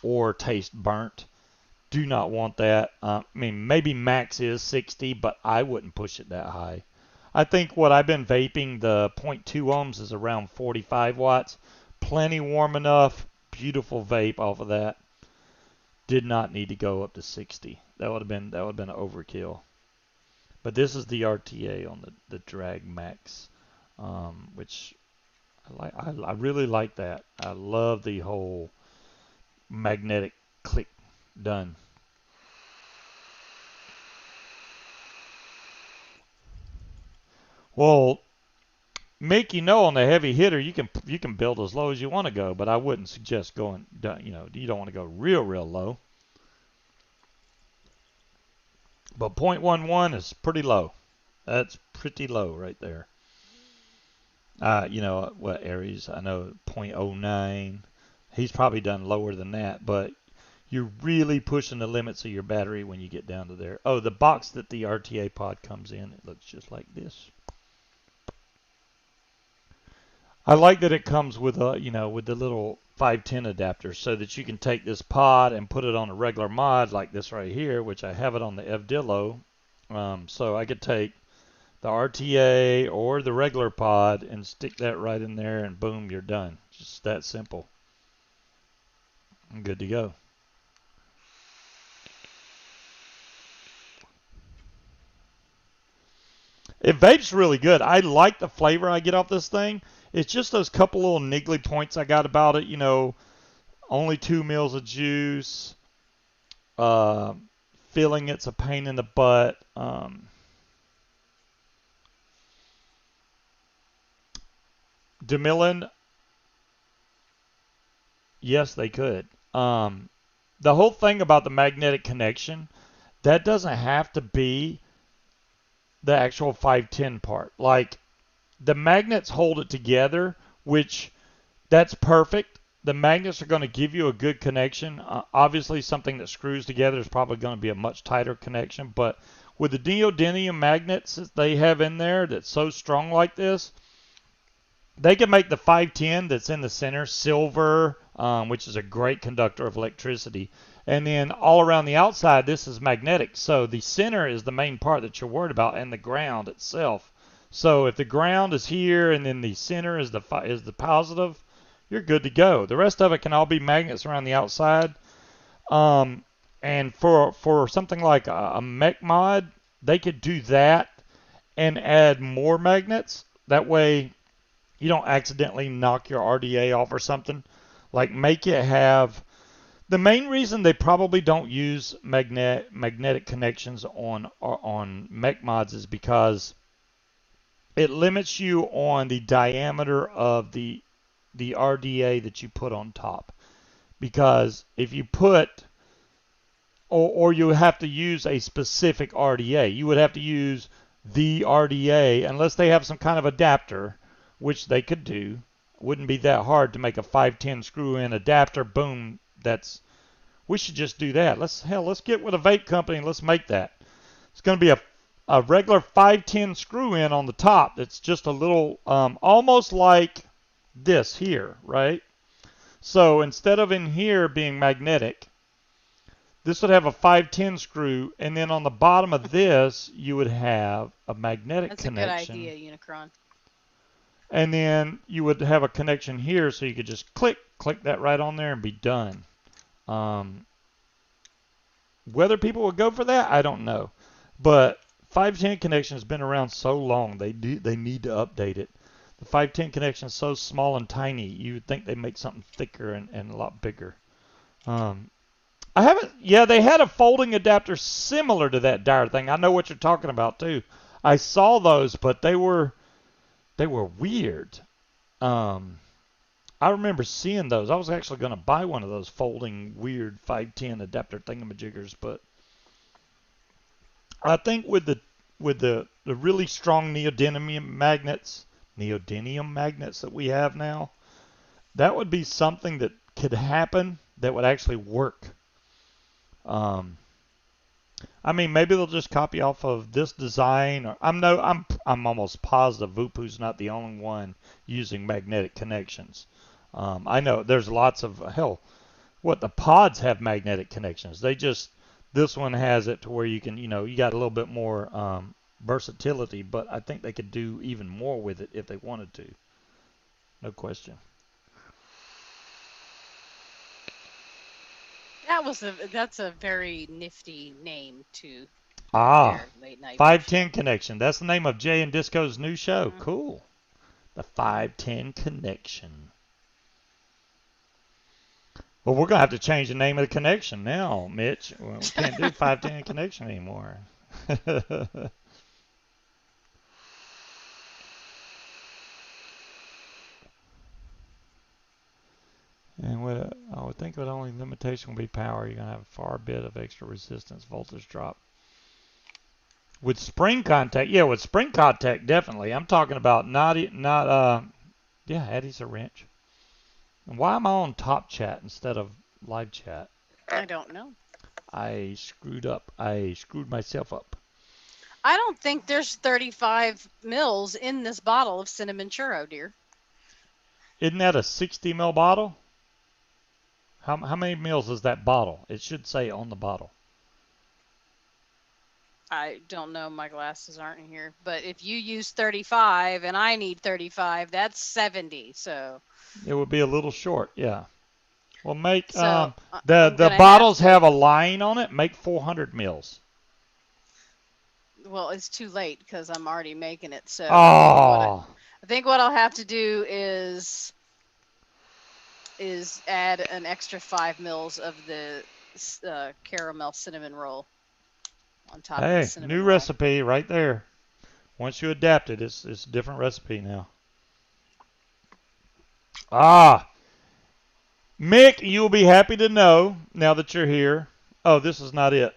Or taste burnt. Do not want that. Maybe max is 60, but I wouldn't push it that high. I think what I've been vaping, the 0.2 ohms, is around 45 watts. Plenty warm enough. Beautiful vape off of that. Did not need to go up to 60. That would have been an overkill. But this is the RTA on the Drag Max, which I like. I really like that. I love the whole magnetic click done. Well, make on the heavy hitter, you can build as low as you want to go, but I wouldn't suggest going. You don't want to go real low. But 0.11 is pretty low. That's pretty low right there. What Aries? I know 0.09. He's probably done lower than that, but you're really pushing the limits of your battery when you get down to there. Oh, the box that the RTA pod comes in, it looks just like this. I like that it comes with with the little 510 adapter so that you can take this pod and put it on a regular mod like this right here, which I have it on the Evdillo. So I could take the RTA or the regular pod and stick that right in there, and boom, you're done. Just that simple. I'm good to go. It vapes really good. I like the flavor I get off this thing. It's just those couple little niggly points I got about it. Only 2 mils of juice. Feeling it's a pain in the butt. DeMillan, yes, they could. The whole thing about the magnetic connection, that doesn't have to be the actual 510 part. Like, the magnets hold it together, which that's perfect. The magnets are going to give you a good connection. Obviously, something that screws together is probably going to be a much tighter connection, but with the neodymium magnets that they have in there that's so strong like this, they can make the 510 that's in the center silver, which is a great conductor of electricity. And then all around the outside, this is magnetic. So the center is the main part that you're worried about, and the ground itself. So if the ground is here and then the center is the positive, you're good to go. The rest of it can all be magnets around the outside. And for something like a mech mod, they could do that and add more magnets. That way you don't accidentally knock your RDA off or something. Like make it have. The main reason they probably don't use magnetic connections on mech mods is because it limits you on the diameter of the RDA that you put on top. Because if you put, or you have to use a specific RDA, you would have to use the RDA unless they have some kind of adapter, which they could do. It wouldn't be that hard to make a 510 screw-in adapter. Boom. We should just do that. Let's get with a vape company and let's make that. It's going to be a regular 510 screw-in on the top. That's just a little, almost like this here, right? So instead of in here being magnetic, this would have a 510 screw, and then on the bottom of this, you would have a magnetic connection. That's a good idea, Unicron. And then you would have a connection here, so you could just click that right on there and be done. Whether people would go for that, I don't know. But 510 connection has been around so long, they need to update it. The 510 connection is so small and tiny, you would think they'd make something thicker and a lot bigger. They had a folding adapter similar to that Dyer thing. I know what you're talking about too. I saw those, but they were weird. I remember seeing those. I was actually going to buy one of those folding weird 510 adapter thingamajiggers, but I think with the really strong neodymium magnets that we have now, that would be something that could happen that would actually work. I mean, maybe they'll just copy off of this design. Or I'm almost positive VooPoo's not the only one using magnetic connections. I know there's lots of the pods have magnetic connections. This one has it to where you can, you got a little bit more versatility, but I think they could do even more with it if they wanted to. No question. That's a very nifty name to late night 510 connection. That's the name of Jay and Disco's new show. Mm-hmm. Cool. The 510 connection. Well, we're gonna have to change the name of the connection now, Mitch. Well, we can't do 510 connection anymore. And I would think the only limitation will be power. You're gonna have a far bit of extra resistance, voltage drop. With spring contact, with spring contact, definitely. I'm talking about Eddie's a wrench. And why am I on top chat instead of live chat? I don't know. I screwed up. I screwed myself up. I don't think there's 35 mils in this bottle of cinnamon churro, dear. Isn't that a 60 ml bottle? How many mils is that bottle? It should say on the bottle. I don't know. My glasses aren't in here. But if you use 35 and I need 35, that's 70. So it would be a little short, yeah. Well, make so, the bottles have a line on it. Make 400 mils. Well, it's too late because I'm already making it. So I think what I'll have to do is add an extra 5 mils of the caramel cinnamon roll on top of the cinnamon new roll. recipe right there. Once you adapt it, it's a different recipe now. Mick, you'll be happy to know now that you're here. Oh, this is not it.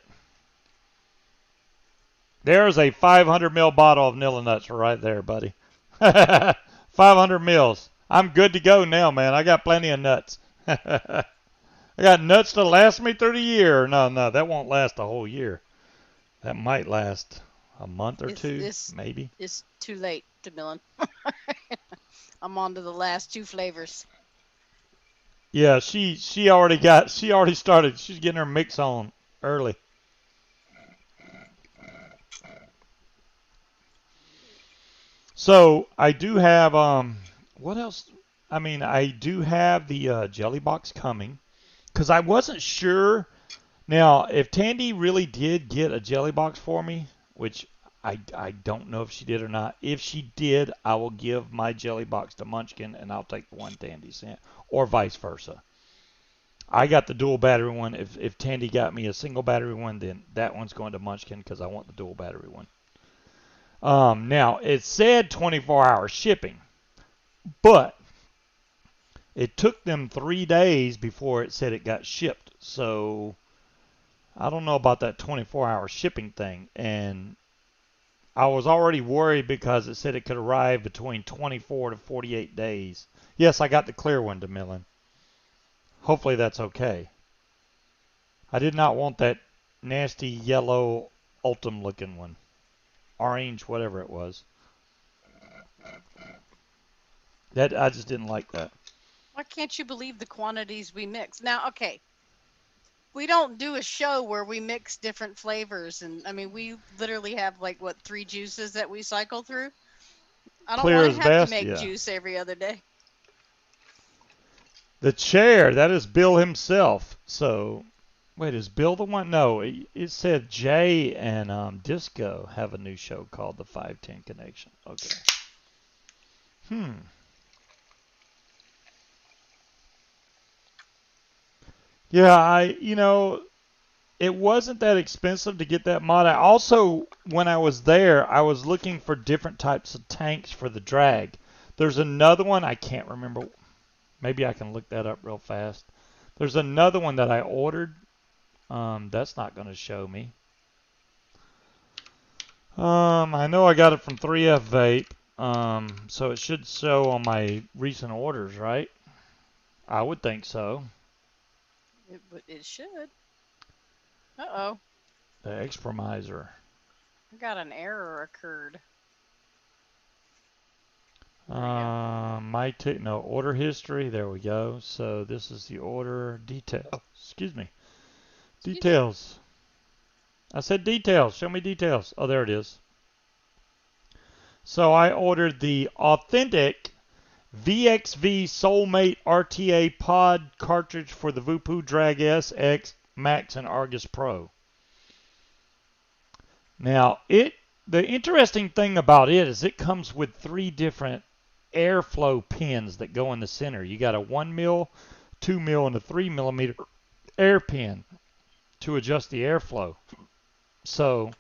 There's a 500 ml bottle of Vanilla Nuts right there, buddy. 500 mils. I'm good to go now, man. I got plenty of nuts. I got nuts to last me through the year. No, that won't last a whole year. That might last a month or It's two, it's maybe. it's too late, DeMillan. I'm on to the last two flavors. Yeah, she already started. She's getting her mix on early. So I do have what else? I mean, I do have the jelly box coming because I wasn't sure. Now, if Tandy really did get a jelly box for me, which I don't know if she did or not. If she did, I will give my jelly box to Munchkin and I'll take the one Tandy sent, or vice versa. I got the dual battery one. If Tandy got me a single battery one, then that one's going to Munchkin because I want the dual battery one. Now, it said 24-hour shipping, but it took them 3 days before it said it got shipped. So I don't know about that 24-hour shipping thing. And I was already worried because it said it could arrive between 24 to 48 days. Yes, I got the clear one to Millen. Hopefully that's okay. I did not want that nasty yellow Ultim looking one. Orange, whatever it was. That I just didn't like that. Why can't you believe the quantities we mix? Now, okay, we don't do a show where we mix different flavors, and I mean, we literally have like what 3 juices that we cycle through. I don't Clear want is to have to best, make yeah. juice every other day. The chair, that is Bill himself. So, wait, is Bill the one? No, it said Jay and Disco have a new show called The 510 Connection. Okay. Hmm. Yeah, it wasn't that expensive to get that mod. I also, when I was there, I was looking for different types of tanks for the drag. There's another one, I can't remember. Maybe I can look that up real fast. There's another one that I ordered. That's not going to show me. I know I got it from 3F Vape. So it should show on my recent orders, right? I would think so. It should. Uh-oh. The Expromiser. I got an error occurred. No, order history. There we go. So this is the order detail. Oh, excuse me. Details. I said details. Show me details. Oh, there it is. So I ordered the authentic VXV Soulmate RTA pod cartridge for the VooPoo Drag S, X, Max, and Argus Pro. Now, the interesting thing about it is it comes with 3 different airflow pins that go in the center. You got a 1 mil, 2 mil, and a 3 millimeter air pin to adjust the airflow. So,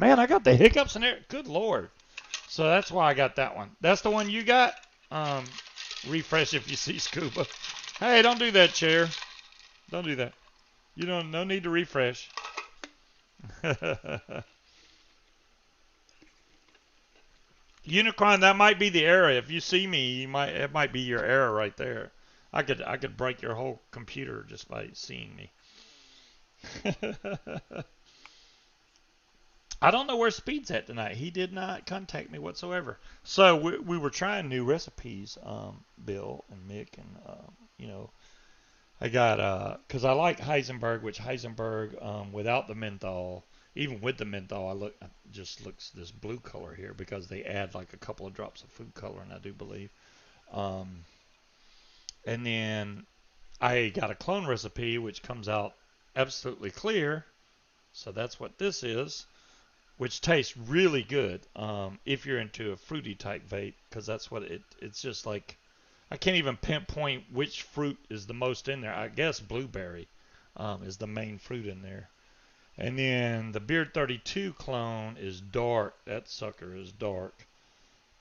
man, I got the hiccups in there. Good Lord. So that's why I got that one. That's the one you got? Refresh if you see Scuba. Hey, don't do that, chair. Don't do that. No need to refresh. Unicron, that might be the error. If you see me, it might be your error right there. I could break your whole computer just by seeing me. I don't know where Speed's at tonight. He did not contact me whatsoever. So we were trying new recipes, Bill and Mick, and I got because I like Heisenberg, which Heisenberg without the menthol, even with the menthol, just looks this blue color here because they add like a couple of drops of food coloring, I do believe. Um, and then I got a clone recipe which comes out absolutely clear. So that's what this is, which tastes really good if you're into a fruity type vape, because that's what it's just like. I can't even pinpoint which fruit is the most in there. I guess blueberry is the main fruit in there. And then the Beard 32 clone is dark. That sucker is dark.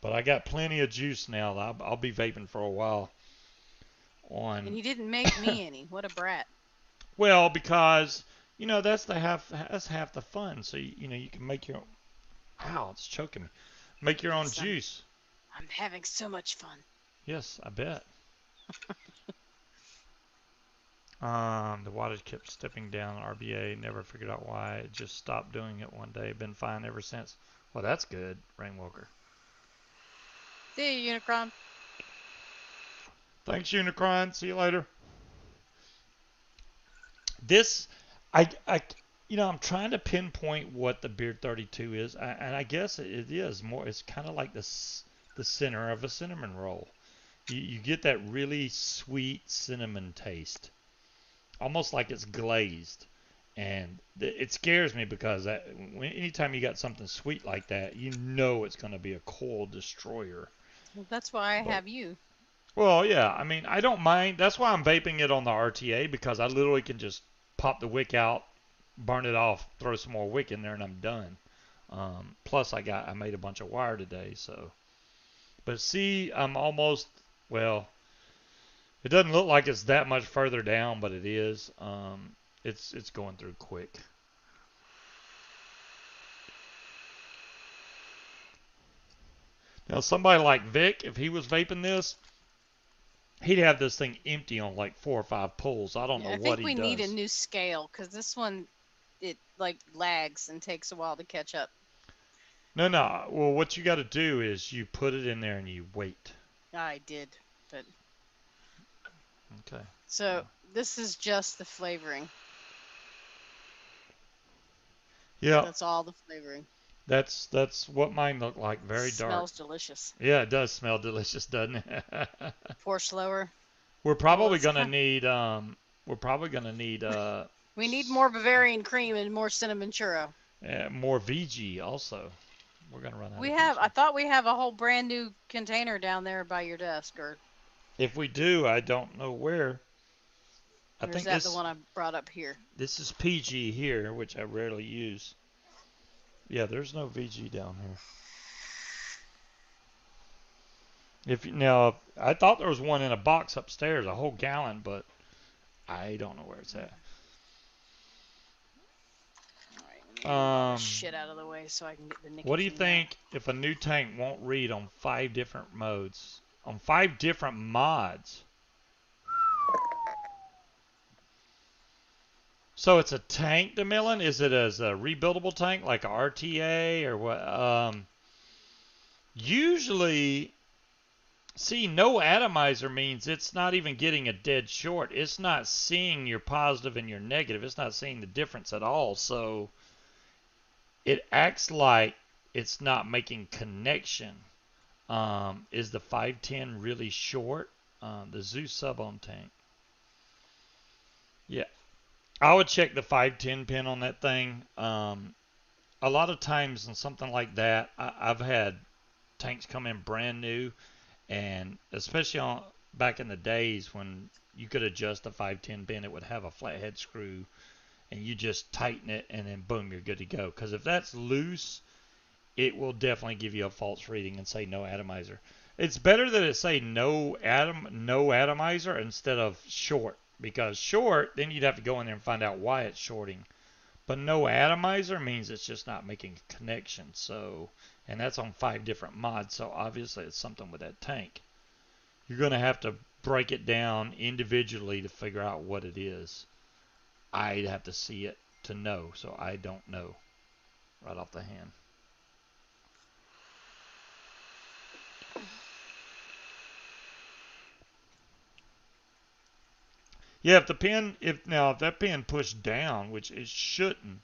But I got plenty of juice now. I'll be vaping for a while. And you didn't make me any. What a brat. Well, because that's half the fun. So you can make your own. Ow, it's choking me. Make your own Yes, juice. I'm having so much fun. Yes, I bet. The wattage kept stepping down. RBA never figured out why. It just stopped doing it one day. Been fine ever since. Well, that's good, Rainwalker. See you, Unicron. Thanks, Unicron. See you later. This, I, I'm trying to pinpoint what the Beard 32 is, and I guess it is more. It's kind of like the center of a cinnamon roll. You get that really sweet cinnamon taste, almost like it's glazed. And it scares me because anytime you got something sweet like that, you know it's going to be a coil destroyer. Well, that's why I But have you. well, yeah, I mean, I don't mind. That's why I'm vaping it on the RTA because I literally can just pop the wick out, burn it off, throw some more wick in there, and I'm done. Plus, I made a bunch of wire today, so. But see, I'm almost well. It doesn't look like it's that much further down, but it is. It's going through quick. Now, somebody like Vic, if he was vaping this, he'd have this thing empty on like 4 or 5 pulls. I don't know I what think he we need a does. new scale because this one, it like lags and takes a while to catch up. No, no. Well, what you got to do is you put it in there and you wait. I did, but Okay. so this is just the flavoring. Yeah, That's all the flavoring. that's what mine looked like. Very dark. Smells delicious. Yeah, it does smell delicious, doesn't it? Pour slower. we're Well, probably it's gonna kind. need we're probably gonna need We need more Bavarian cream and more cinnamon churro. more VG also. We're gonna run out We of have. I VG. thought we have a whole brand new container down there by your desk, If we do, I don't know where. I or is think that the one I brought up here? this is PG here, which I rarely use. Yeah, there's no VG down here. Now, I thought there was one in a box upstairs, a whole gallon, but I don't know where it's at. All right, let me move all this shit out of the way so I can get the nicotine What do you out. think if a new tank won't read on 5 different modes? On 5 different mods? So it's a tank, DeMillan? Is it as a rebuildable tank like a RTA or what? Usually, see, no atomizer means it's not even getting a dead short. It's not seeing your positive and your negative. It's not seeing the difference at all. So it acts like it's not making connection. Is the 510 really short? The Zeus sub-ohm tank. Yeah, I would check the 510 pin on that thing. A lot of times in something like that, I've had tanks come in brand new, and especially back in the days when you could adjust the 510 pin, it would have a flathead screw, and you just tighten it, and then boom, you're good to go. Because if that's loose, it will definitely give you a false reading and say no atomizer. It's better that it say no atomizer instead of short, because short, then you'd have to go in there and find out why it's shorting. But no atomizer means it's just not making a connection. So, and that's on 5 different mods. So obviously it's something with that tank. You're going to have to break it down individually to figure out what it is. I'd have to see it to know. So I don't know right off the hand. Yeah, if that pin pushed down, which it shouldn't,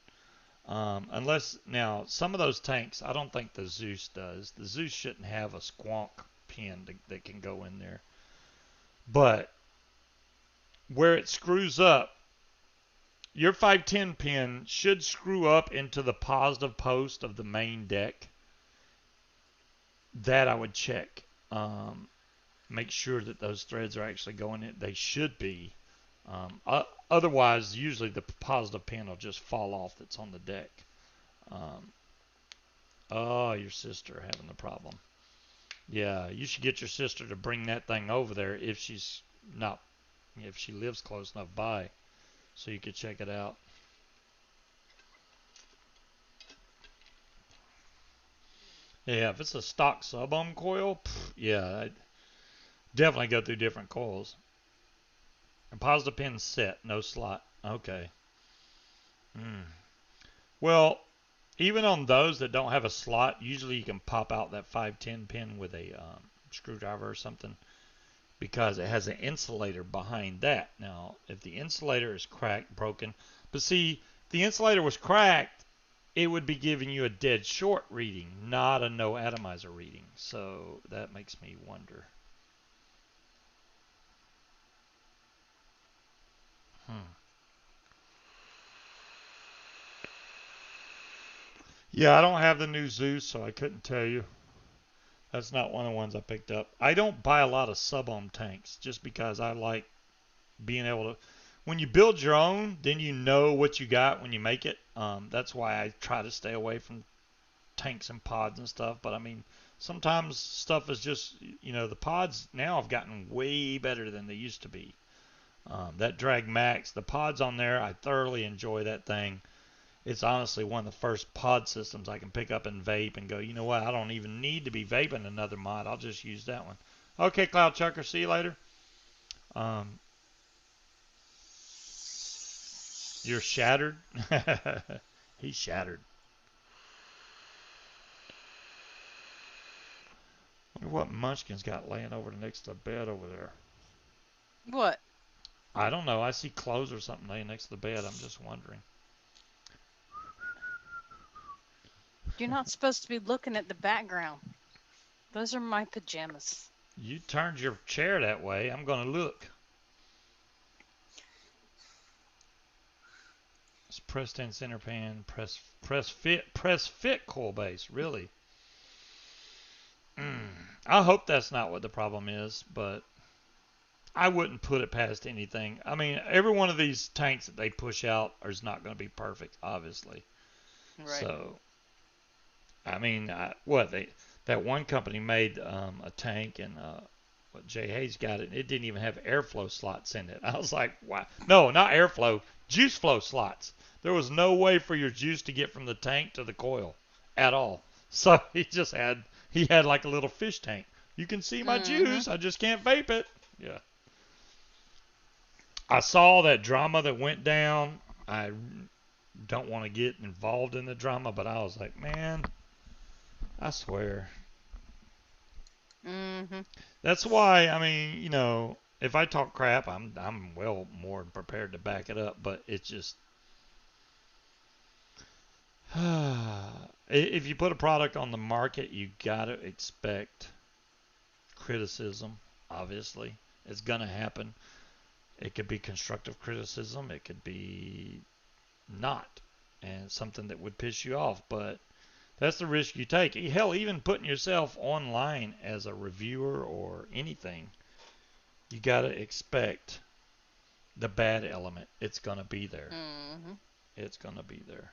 unless now some of those tanks, I don't think the Zeus does. The Zeus shouldn't have a squonk pin that can go in there. But where it screws up, your 510 pin should screw up into the positive post of the main deck. That I would check. Make sure that those threads are actually going in. They should be. Otherwise, usually the positive pin will just fall off that's on the deck. Oh, your sister having the problem. Yeah, you should get your sister to bring that thing over there if she lives close enough by, so you could check it out. Yeah, if it's a stock sub-ohm coil, yeah, I'd definitely go through different coils. And positive pin set, no slot. Okay. Hmm. Well, even on those that don't have a slot, usually you can pop out that 510 pin with a screwdriver or something because it has an insulator behind that. Now, if the insulator is cracked, broken, but see, if the insulator was cracked, it would be giving you a dead short reading, not a no atomizer reading. So that makes me wonder. Hmm. Yeah, I don't have the new Zeus, so I couldn't tell you. That's not one of the ones I picked up. I don't buy a lot of sub-ohm tanks just because I like being able to. When you build your own, then you know what you got when you make it. That's why I try to stay away from tanks and pods and stuff. But I mean, sometimes stuff is just, the pods now have gotten way better than they used to be. That Drag Max, the pods on there, I thoroughly enjoy that thing. It's honestly one of the first pod systems I can pick up and vape and go, you know what, I don't even need to be vaping another mod. I'll just use that one. Okay, Cloud Chucker, see you later. Um, you're shattered. He's shattered. Wonder what Munchkin's got laying over next to the bed over there. What? I don't know. I see clothes or something laying next to the bed. I'm just wondering. You're not supposed to be looking at the background. Those are my pajamas. You turned your chair that way. I'm gonna look. It's pressed in center pan, press fit coil base. Really? I hope that's not what the problem is, but I wouldn't put it past anything. I mean, every one of these tanks that they push out is not going to be perfect, obviously. Right. So, I mean, what they that one company made a tank, and what Jay Hayes got it. It didn't even have airflow slots in it. I was like, wow, no, not airflow, juice flow slots. There was no way for your juice to get from the tank to the coil at all. So he had like a little fish tank. You can see my Mm-hmm. juice. I just can't vape it. Yeah. I saw that drama that went down. I don't want to get involved in the drama, but I was like, man, I swear. Mm-hmm. That's why, I mean, if I talk crap, I'm well more prepared to back it up, but it's just if you put a product on the market, you got to expect criticism, obviously. It's going to happen. It could be constructive criticism, it could be not, and something that would piss you off, but that's the risk you take. Hell, even putting yourself online as a reviewer or anything, you got to expect the bad element. It's going to be there. Mm-hmm. It's going to be there.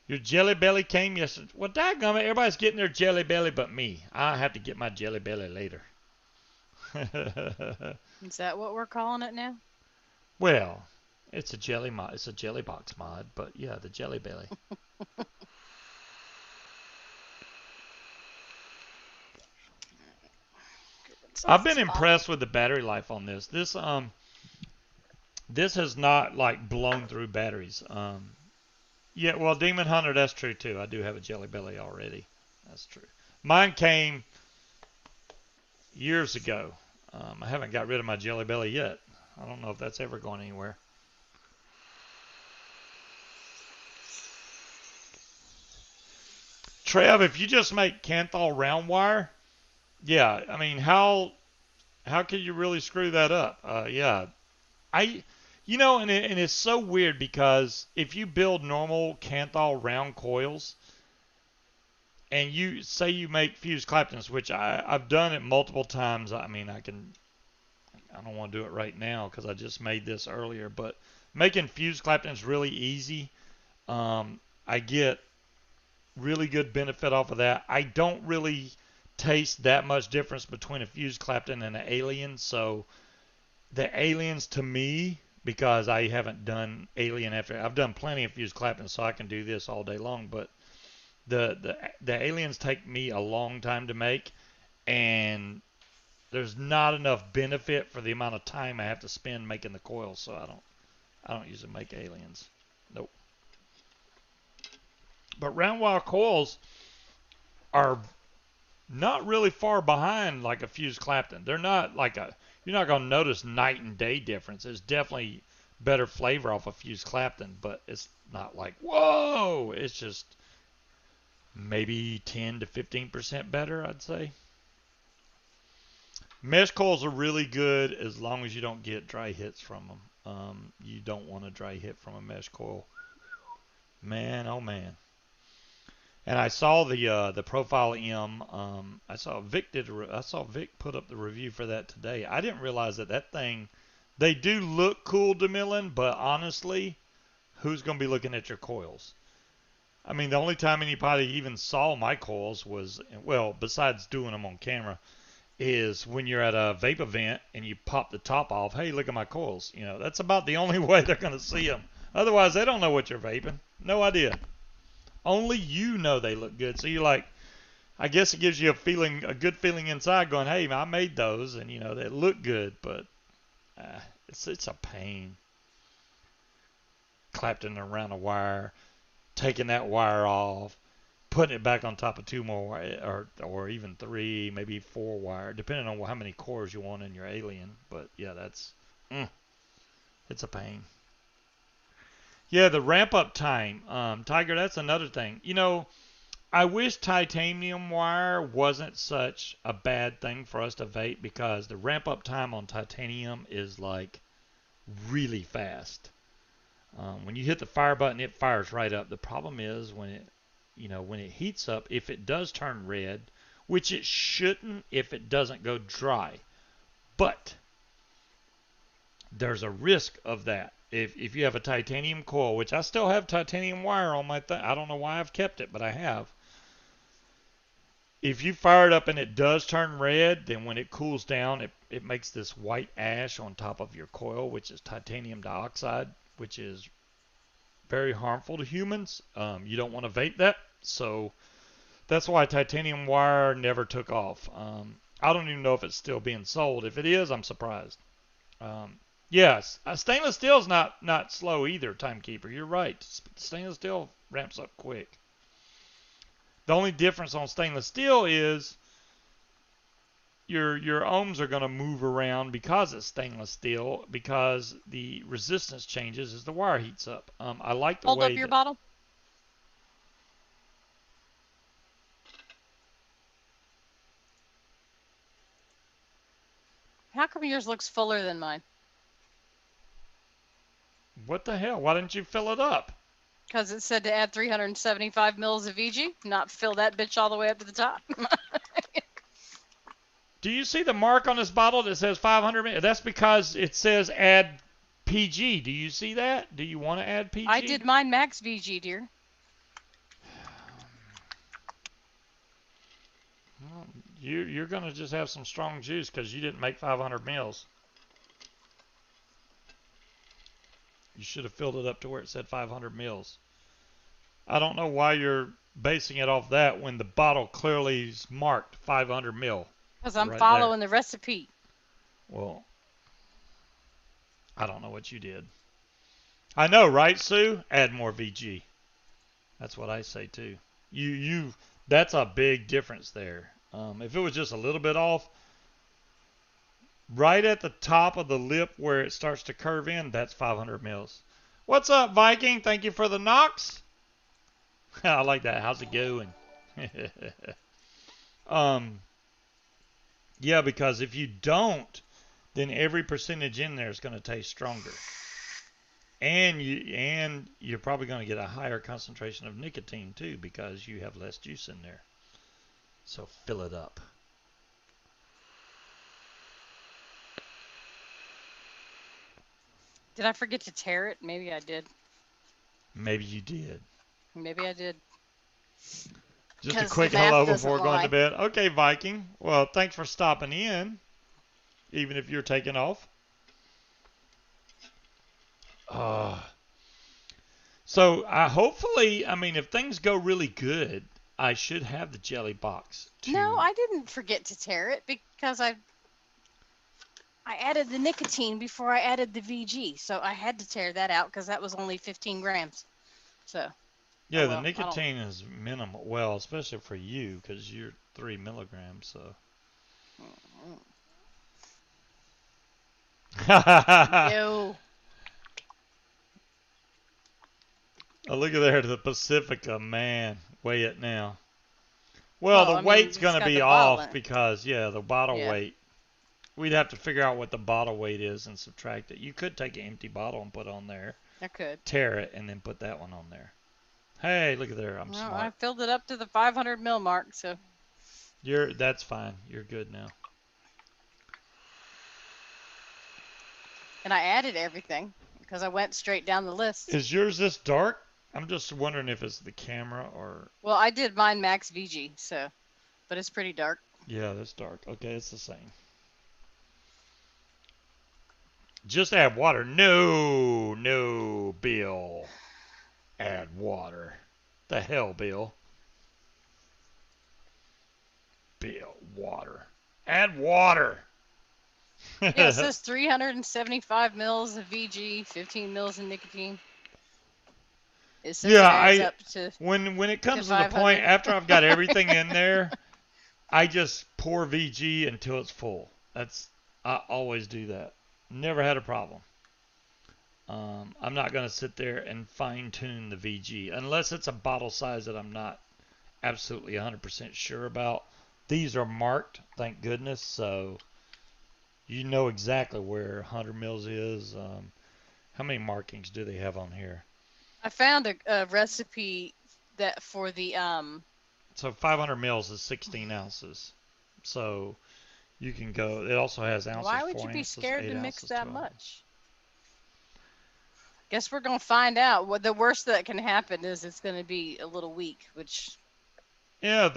Your Jelly Belly came yesterday. Well, dadgummit, everybody's getting their Jelly Belly but me. I have to get my Jelly Belly later. Is that what we're calling it now? Well, it's a jelly mod. It's a jelly box mod, but yeah, the Jelly Belly. I've been impressed with the battery life on this. This has not like blown through batteries. Yeah, well, Demon Hunter, that's true too. I do have a Jelly Belly already. That's true. Mine came years ago. I haven't got rid of my Jelly Belly yet. I don't know if that's ever going anywhere. Trev, if you just make Kanthal round wire, yeah, I mean, how can you really screw that up? Yeah, I, and it's so weird because if you build normal Kanthal round coils and you say you make fused Claptons, which I've done it multiple times. I mean, I don't want to do it right now because I just made this earlier, but making fused Claptons really easy. I get really good benefit off of that. I don't really taste that much difference between a fused Clapton and an Alien, so the Aliens to me, because I haven't done Alien after I've done plenty of fused Clapton, so I can do this all day long. But The aliens take me a long time to make, and there's not enough benefit for the amount of time I have to spend making the coils, so I don't usually make aliens. Nope. But round wire coils are not really far behind like a fused Clapton. They're not like a you're not gonna notice night and day difference. It's definitely better flavor off a fused Clapton, but it's not like whoa. It's just maybe 10 to 15% better, I'd say. Mesh coils are really good as long as you don't get dry hits from them. You don't want a dry hit from a mesh coil. Man, oh man. And I saw the Profile M. I saw Vic put up the review for that today. I didn't realize that thing. They do look cool, DeMillan, but honestly, who's going to be looking at your coils? I mean, the only time anybody even saw my coils was, well, besides doing them on camera, is when you're at a vape event and you pop the top off. Hey, look at my coils. You know, that's about the only way they're going to see them. Otherwise, they don't know what you're vaping. No idea. Only you know they look good. So you're like, I guess it gives you a good feeling inside going, hey, I made those and, you know, they look good, but it's a pain. Clapton around a wire, taking that wire off, putting it back on top of two more wire, or even three, maybe four wire, depending on how many cores you want in your alien. But yeah, it's a pain. Yeah, the ramp up time, Tiger. That's another thing. You know, I wish titanium wire wasn't such a bad thing for us to vape because the ramp up time on titanium is like really fast. When you hit the fire button, it fires right up. The problem is when it heats up, if it does turn red, which it shouldn't if it doesn't go dry, but there's a risk of that. If you have a titanium coil, which I still have titanium wire on my thing, I don't know why I've kept it, but I have. If you fire it up and it does turn red, then when it cools down, it makes this white ash on top of your coil, which is titanium dioxide, which is very harmful to humans. You don't want to vape that, so that's why titanium wire never took off. I don't even know if it's still being sold. If it is, I'm surprised. Yes, stainless steel is not slow either, Timekeeper. You're right. Stainless steel ramps up quick. The only difference on stainless steel is your ohms are going to move around because it's stainless steel because the resistance changes as the wire heats up. I like the Hold way up your bottle. How come yours looks fuller than mine? What the hell? Why didn't you fill it up? Because it said to add 375 mils of VG, not fill that bitch all the way up to the top. Do you see the mark on this bottle that says 500 ml? That's because it says add PG. Do you see that? Do you want to add PG? I did mine max VG, dear. Well, you're going to just have some strong juice because you didn't make 500 mils. You should have filled it up to where it said 500 mils. I don't know why you're basing it off that when the bottle clearly is marked 500 mil. Because I'm following the recipe. Well, I don't know what you did. I know, right, Sue? Add more VG. That's what I say too. That's a big difference there. If it was just a little bit off, right at the top of the lip where it starts to curve in, that's 500 mils. What's up, Viking? Thank you for the knocks. I like that. How's it going? Yeah, because if you don't, then every percentage in there is going to taste stronger. And you're probably going to get a higher concentration of nicotine too because you have less juice in there. So fill it up. Did I forget to tear it? Maybe I did. Maybe you did. Maybe I did. Just a quick hello before going to bed. Okay, Viking. Well, thanks for stopping in, even if you're taking off. So hopefully, I mean, if things go really good, I should have the jelly box. No, I didn't forget to tear it because I added the nicotine before I added the VG, so I had to tear that out because that was only 15 grams. So, Yeah, oh the well, I don't. nicotine is minimal. Well, especially for you, because you're 3 milligrams. So. No. Oh, look at there, the Pacifica, man. Weigh it now. Well, Well, the I mean, weight's it's going to got be the bottle in off it. because, yeah, the bottle Yeah. weight. We'd have to figure out what the bottle weight is and subtract it. You could take an empty bottle and put on there, I could. tear it, and then put that one on there. Hey, look at there. I'm Well, I smart. filled it up to the 500 mil mark, so. That's fine. You're good now. And I added everything because I went straight down the list. Is yours this dark? I'm just wondering if it's the camera or. Well, I did mine max VG, so, but it's pretty dark. Yeah, that's dark. Okay, it's the same. Just add water. No, Bill. Add water. The hell, Bill. Bill, water. Add water. Yeah, it says 375 mils of VG, 15 mils of nicotine. It says Yeah, it adds up to when it comes to the 500. point after I've got everything in there, I just pour VG until it's full. I always do that. Never had a problem. I'm not going to sit there and fine tune the VG unless it's a bottle size that I'm not absolutely 100% sure about. These are marked, thank goodness, so you know exactly where 100 mils is. How many markings do they have on here? I found a recipe that for the So 500 mils is 16 ounces. So you can go. It also has ounces. Why would 4 you be ounces, scared 8 to mix ounces, that 12 much? Guess we're gonna find out. What the worst that can happen is it's gonna be a little weak, which. Yeah, if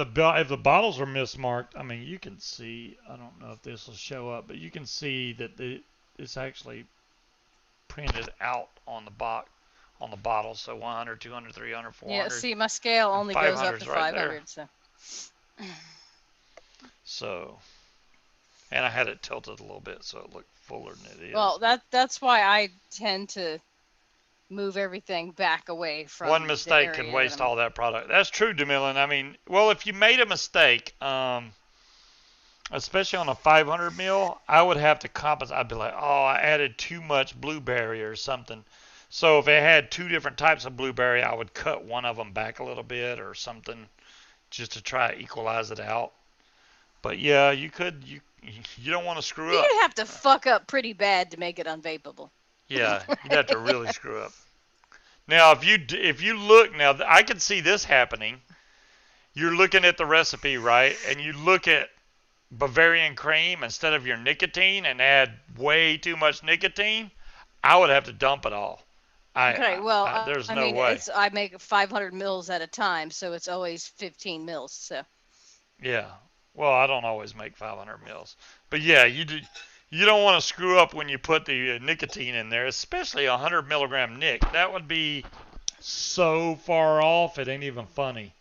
the bottles are mismarked, I mean, you can see. I don't know if this will show up, but you can see that it's actually printed out on the box, on the bottle. So 100, 200, 300, 400. Yeah, see, my scale only goes up to 500's right 500, there. so. So, and I had it tilted a little bit so it looked fuller than it is. Well, that's why I tend to move everything back away from. One mistake can waste all that product. That's true, DeMillan. I mean, well, if you made a mistake, especially on a 500 mil, I would have to compensate. I'd be like, oh, I added too much blueberry or something. So if it had two different types of blueberry, I would cut one of them back a little bit or something just to try to equalize it out. But yeah, you don't want to screw up. You'd have to fuck up pretty bad to make it unvapable. Yeah, you'd have to really screw up. Now, if you look now, I can see this happening. You're looking at the recipe, right? And you look at Bavarian cream instead of your nicotine and add way too much nicotine. I would have to dump it all. There's no way. I make 500 mils at a time, so it's always 15 mils. So. Yeah. Well, I don't always make 500 mils, but yeah, you do. You don't want to screw up when you put the nicotine in there, especially 100 milligram nic. That would be so far off, it ain't even funny.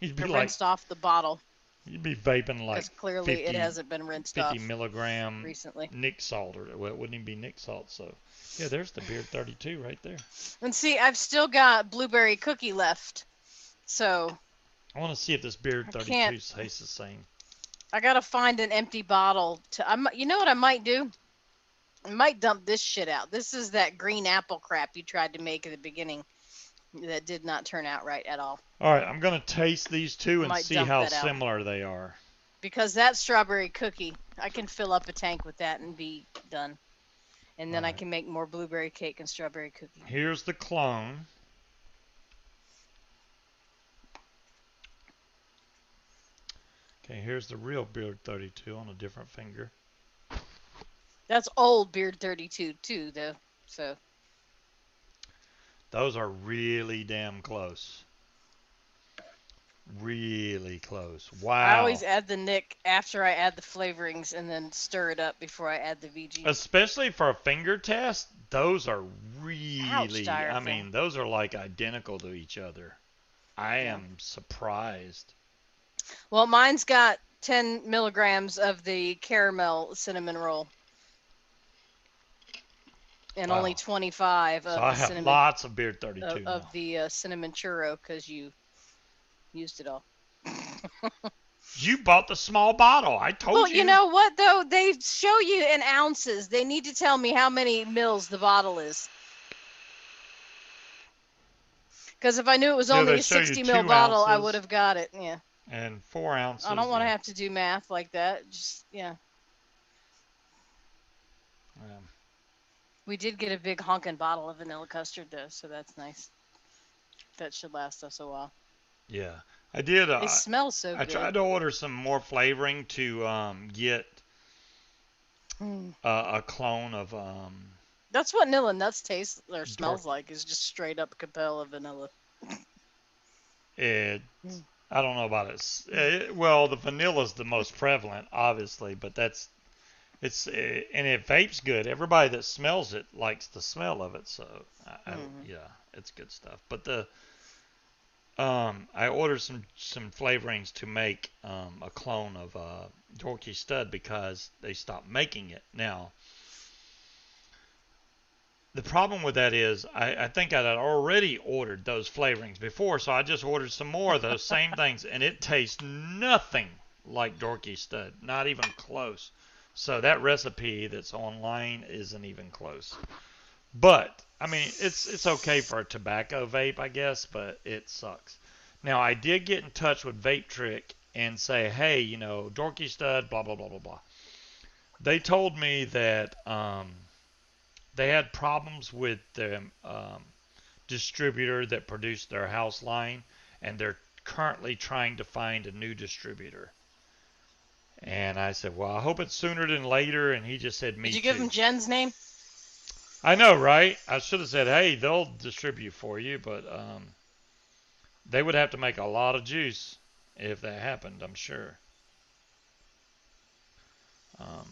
You'd be rinsed off the bottle. You'd be vaping like clearly 50, it hasn't been rinsed 50 off milligram recently. nic salt, or well, it wouldn't even be nic salt. So, yeah, there's the Beard 32 right there. And see, I've still got blueberry cookie left, so I want to see if this Beard 32 tastes the same. I gotta find an empty bottle you know what I might do? I might dump this shit out. This is that green apple crap you tried to make at the beginning that did not turn out right at all. All right, I'm going to taste these two and see how similar they are. Because that strawberry cookie, I can fill up a tank with that and be done. And then I can make more blueberry cake and strawberry cookie. Here's the clone. Okay, here's the real Beard 32 on a different finger. That's old Beard 32 too, though. So. Those are really damn close. Really close. Wow. I always add the nic after I add the flavorings and then stir it up before I add the VG. Especially for a finger test, those are really, I mean, those are like identical to each other. I am surprised. Well, mine's got 10 milligrams of the caramel cinnamon roll and Wow. only 25 So of I the have cinnamon lots of Beard 32 now. of the cinnamon churro because you used it all. You bought the small bottle. I told Well, you. you know what though? They show you in ounces. They need to tell me how many mils the bottle is. Because if I knew it was Yeah, only they a show you 60 ml 2 bottle, I would ounces have got it. Yeah. and 4 ounces. I don't want to yeah. have to do math like that. Just yeah. Yeah. We did get a big honkin' bottle of vanilla custard though, so that's nice. That should last us a while. Yeah. I did. It smells so I good. tried to order some more flavoring to get a clone of. That's what Nilla Nuts tastes or Dork. smells like, is just straight up Capella vanilla. It. I don't know about it. Well, the vanilla's the most prevalent, obviously, but that's it's and it vapes good. Everybody that smells it likes the smell of it, so yeah, it's good stuff. But I ordered some flavorings to make a clone of Dorky Stud because they stopped making it. Now, the problem with that is I think I had already ordered those flavorings before, so I just ordered some more of those same things, and it tastes nothing like Dorky Stud, not even close. So that recipe that's online isn't even close. But I mean, it's okay for a tobacco vape, I guess, but it sucks. Now I did get in touch with Vape Trick and say, hey, Dorky Stud, blah blah blah blah blah. They told me that they had problems with the distributor that produced their house line, and they're currently trying to find a new distributor. And I said, well, I hope it's sooner than later. And he just said, me Did you too. give him Jen's name? I know, right? I should have said, hey, they'll distribute for you, but they would have to make a lot of juice if that happened, I'm sure. Um,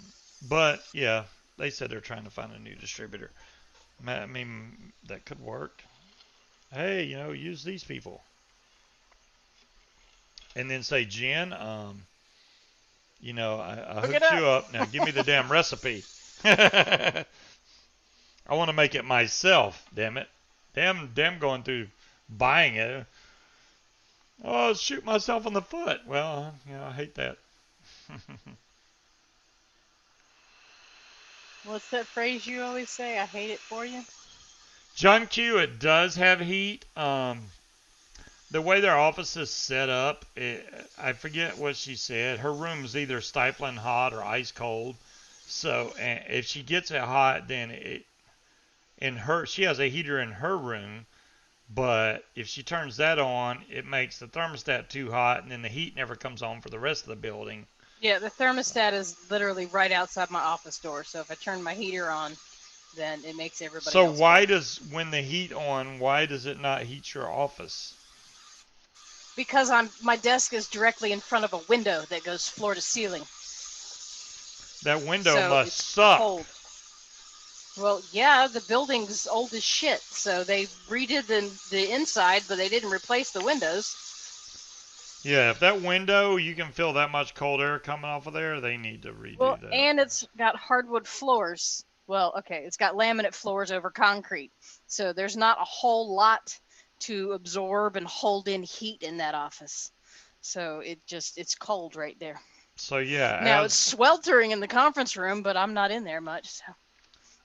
but yeah, they said they're trying to find a new distributor. I mean, that could work. Hey, use these people. And then say, Jen, I Look it hooked up. you up. Now give me the damn recipe. I want to make it myself, damn it. Damn going through buying it. Oh, I'll shoot myself in the foot. Well, I hate that. What's that phrase you always say? I hate it for you. John Q, it does have heat. The way their office is set up, I forget what she said. Her room's either stifling hot or ice cold. So if she gets it hot, then she has a heater in her room. But if she turns that on, it makes the thermostat too hot, and then the heat never comes on for the rest of the building. Yeah, the thermostat is literally right outside my office door. So if I turn my heater on, then it makes everybody So else cold. when the heat on, why does it not heat your office? Because my desk is directly in front of a window that goes floor to ceiling. That window So must it's suck. cold. Well, yeah, the building's old as shit, so they redid the inside, but they didn't replace the windows. Yeah, if that window, you can feel that much cold air coming off of there, they need to redo that. And it's got hardwood floors. Well, okay, it's got laminate floors over concrete, so there's not a whole lot to absorb and hold in heat in that office. So it's cold right there. So yeah, Now it's sweltering in the conference room, but I'm not in there much. So.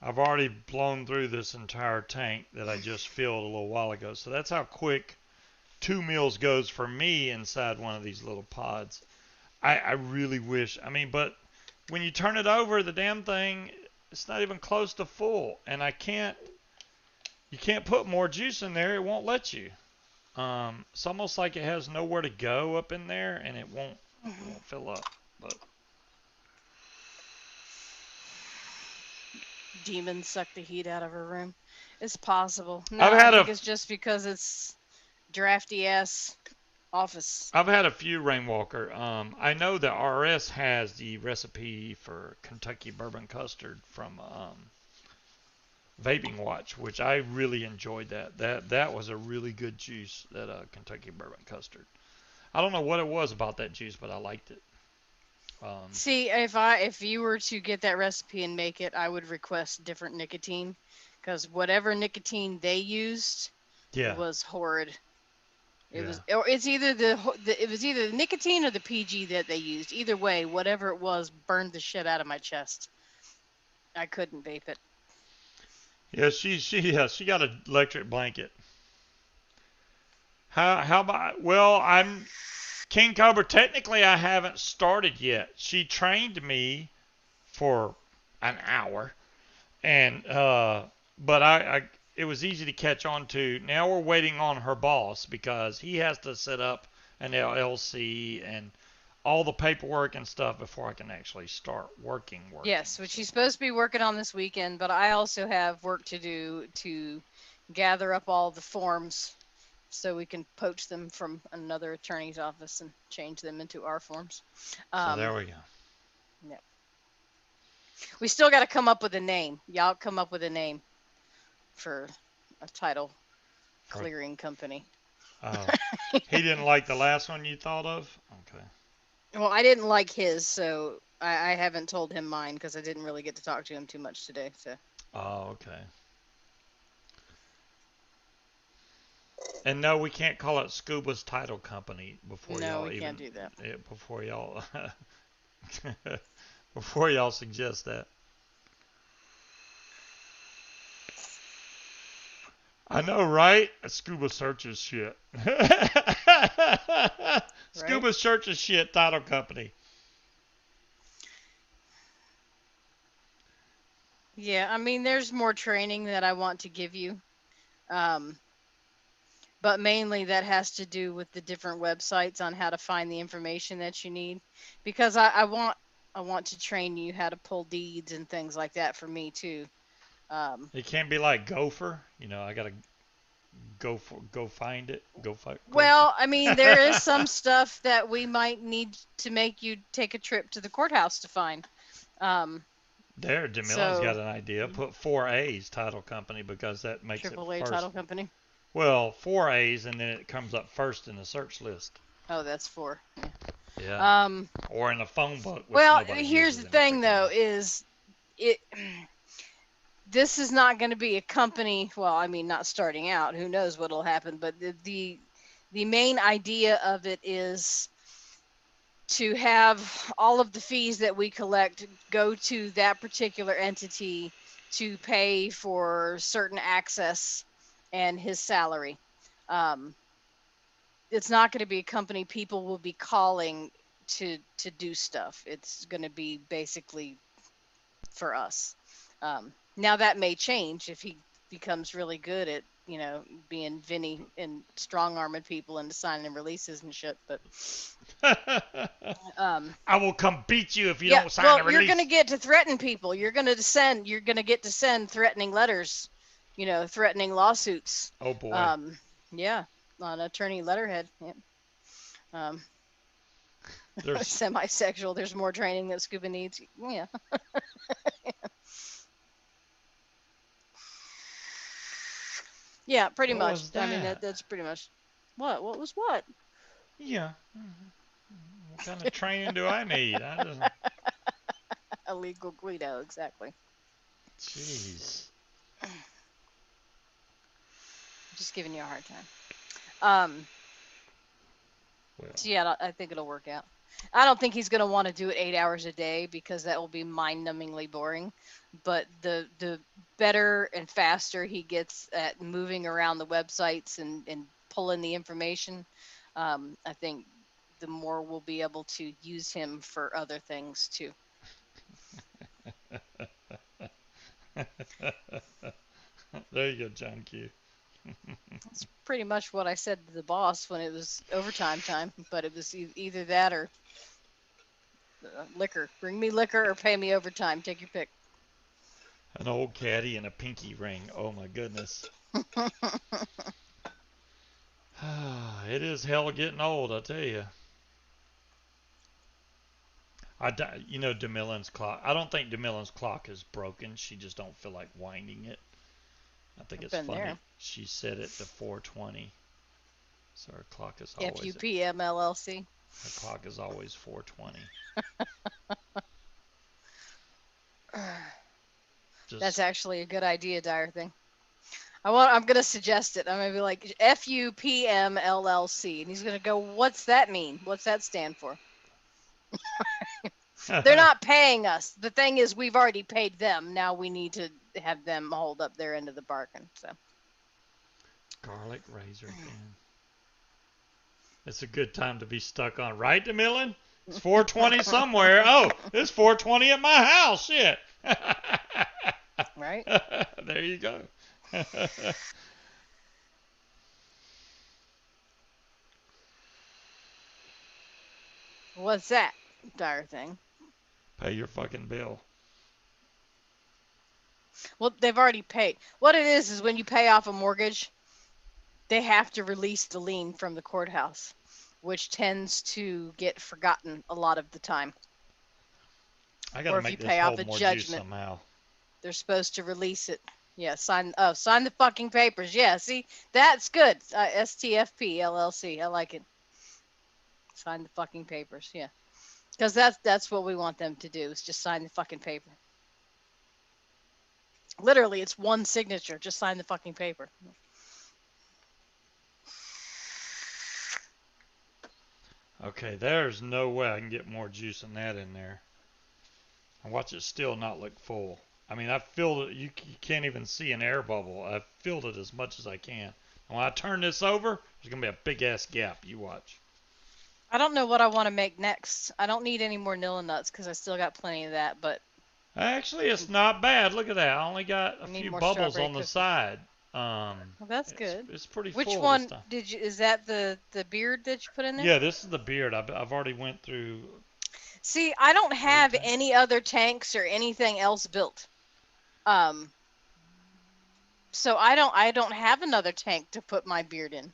I've already blown through this entire tank that I just filled a little while ago. So that's how quick 2 meals goes for me inside one of these little pods. I really wish. I mean, but when you turn it over, the damn thing, it's not even close to full, and you can't put more juice in there. It won't let you. It's almost like it has nowhere to go up in there, and it won't fill up. But Demons suck the heat out of her room. It's possible. No, I think it's just because it's drafty ass office. I've had a few Rainwalker. I know that RS has the recipe for Kentucky bourbon custard from Vaping Watch, which I really enjoyed that. That was a really good juice, that Kentucky bourbon custard. I don't know what it was about that juice, but I liked it. See, if you were to get that recipe and make it, I would request different nicotine, because whatever nicotine they used Yeah, was horrid. It yeah. was, or it's either it was either the nicotine or the PG that they used. Either way, whatever it was, burned the shit out of my chest. I couldn't vape it. Yeah, she got an electric blanket. How about? Well, I'm King Cobra. Technically, I haven't started yet. She trained me for an hour, and but I it was easy to catch on to. Now we're waiting on her boss because he has to set up an LLC and all the paperwork and stuff before I can actually start working. Yes, which So, she's supposed to be working on this weekend, but I also have work to do to gather up all the forms so we can poach them from another attorney's office and change them into our forms. so there we go. Yeah. We still got to come up with a name. Y'all come up with a name for a title clearing company. Oh, he didn't like the last one you thought of? Okay. Well, I didn't like his, so I haven't told him mine because I didn't really get to talk to him too much today. So. Oh, okay. And no, we can't call it Scuba's title company before No, y'all we even can't do that. before y'all before y'all suggest that. I know, right? Scuba searches shit. Right? Scuba searches shit title company. Yeah, I mean, there's more training that I want to give you. Um, but mainly that has to do with the different websites on how to find the information that you need, because I want to train you how to pull deeds and things like that for me too. Um, It can't be like Gopher. I gotta go find it. Gopher. well, I mean, there is some stuff that we might need to make you take a trip to the courthouse to find. Um, There, DeMillen's got so an idea. Put four A's title company because that makes it AAA first. title company. Well, four A's and then it comes up first in the search list. Oh, that's four. Yeah. Yeah. Or in a phone book, which Well, nobody here's the uses in a thing freaking though, way. is it this is not going to be a company, well, I mean, not starting out, who knows what'll happen, but the main idea of it is to have all of the fees that we collect go to that particular entity to pay for certain access and his salary. Um, it's not going to be a company people will be calling to do stuff. It's going to be basically for us. Now that may change if he becomes really good at being Vinny and strong arming people into signing releases and shit. But I will come beat you if you yeah, don't sign well, a you're gonna release. get to threaten people. You're gonna send. You're gonna get to send threatening letters. Threatening lawsuits. Oh boy. Um, yeah, on attorney letterhead. Yeah. Um, There's semi-sexual. There's more training that Scuba needs. Yeah. Yeah, pretty what much. was I mean, that? that's pretty much. What was what? Yeah. What kind of training do I need? I just Illegal Guido, exactly. jeez. Just giving you a hard time. Well, So yeah, I think it'll work out. I don't think he's gonna want to do it 8 hours a day because that will be mind-numbingly boring. But the better and faster he gets at moving around the websites and pulling the information, I think the more we'll be able to use him for other things too. there you go, John Q. That's pretty much what I said to the boss when it was overtime time, but it was either that or liquor. Bring me liquor or pay me overtime. Take your pick. An old caddy and a pinky ring. Oh my goodness. It is hell getting old, I tell you. DeMillen's clock. I don't think DeMillen's clock is broken. She just don't feel like winding it. I think I've it's been funny. there. She set it to 4:20. So our clock is always FUPM LLC. our clock is always 4:20. That's Just actually a good idea, Dire Thing. I'm gonna suggest it. I'm gonna be like FUPM LLC, and he's gonna go, "What's that mean? What's that stand for?" They're not paying us. The thing is, we've already paid them. Now we need to have them hold up their end of the bargain. So. garlic razor thin. It's a good time to be stuck on, right, DeMillan? It's 4:20 somewhere. Oh, it's 4:20 at my house. Shit. Right. There you go. What's that, Dire Thing? Pay your fucking bill. Well, they've already paid. What it is when you pay off a mortgage, they have to release the lien from the courthouse, which tends to get forgotten a lot of the time. I gotta Or if you make this pay off hold a more juice judgment, somehow. they're supposed to release it. Yeah, sign the fucking papers. Yeah, see, that's good. STFP LLC. I like it. Sign the fucking papers. Yeah, because that's what we want them to do. Is just sign the fucking paper. Literally, it's one signature. Just sign the fucking paper. Okay, there's no way I can get more juice than that in there. And watch it still not look full. I mean, I filled it. You can't even see an air bubble. I've filled it as much as I can. And when I turn this over, there's going to be a big ass gap. You watch. I don't know what I want to make next. I don't need any more Nilla nuts because I still got plenty of that. But Actually, it's not bad. Look at that. I only got a I need few more bubbles strawberry on the cookies. side. Well, that's good. It's pretty Which full this one time. did you? Is that the beard that you put in there? Yeah, this is the beard. I've already went through. See, I don't have tank. any other tanks or anything else built. So I don't have another tank to put my beard in.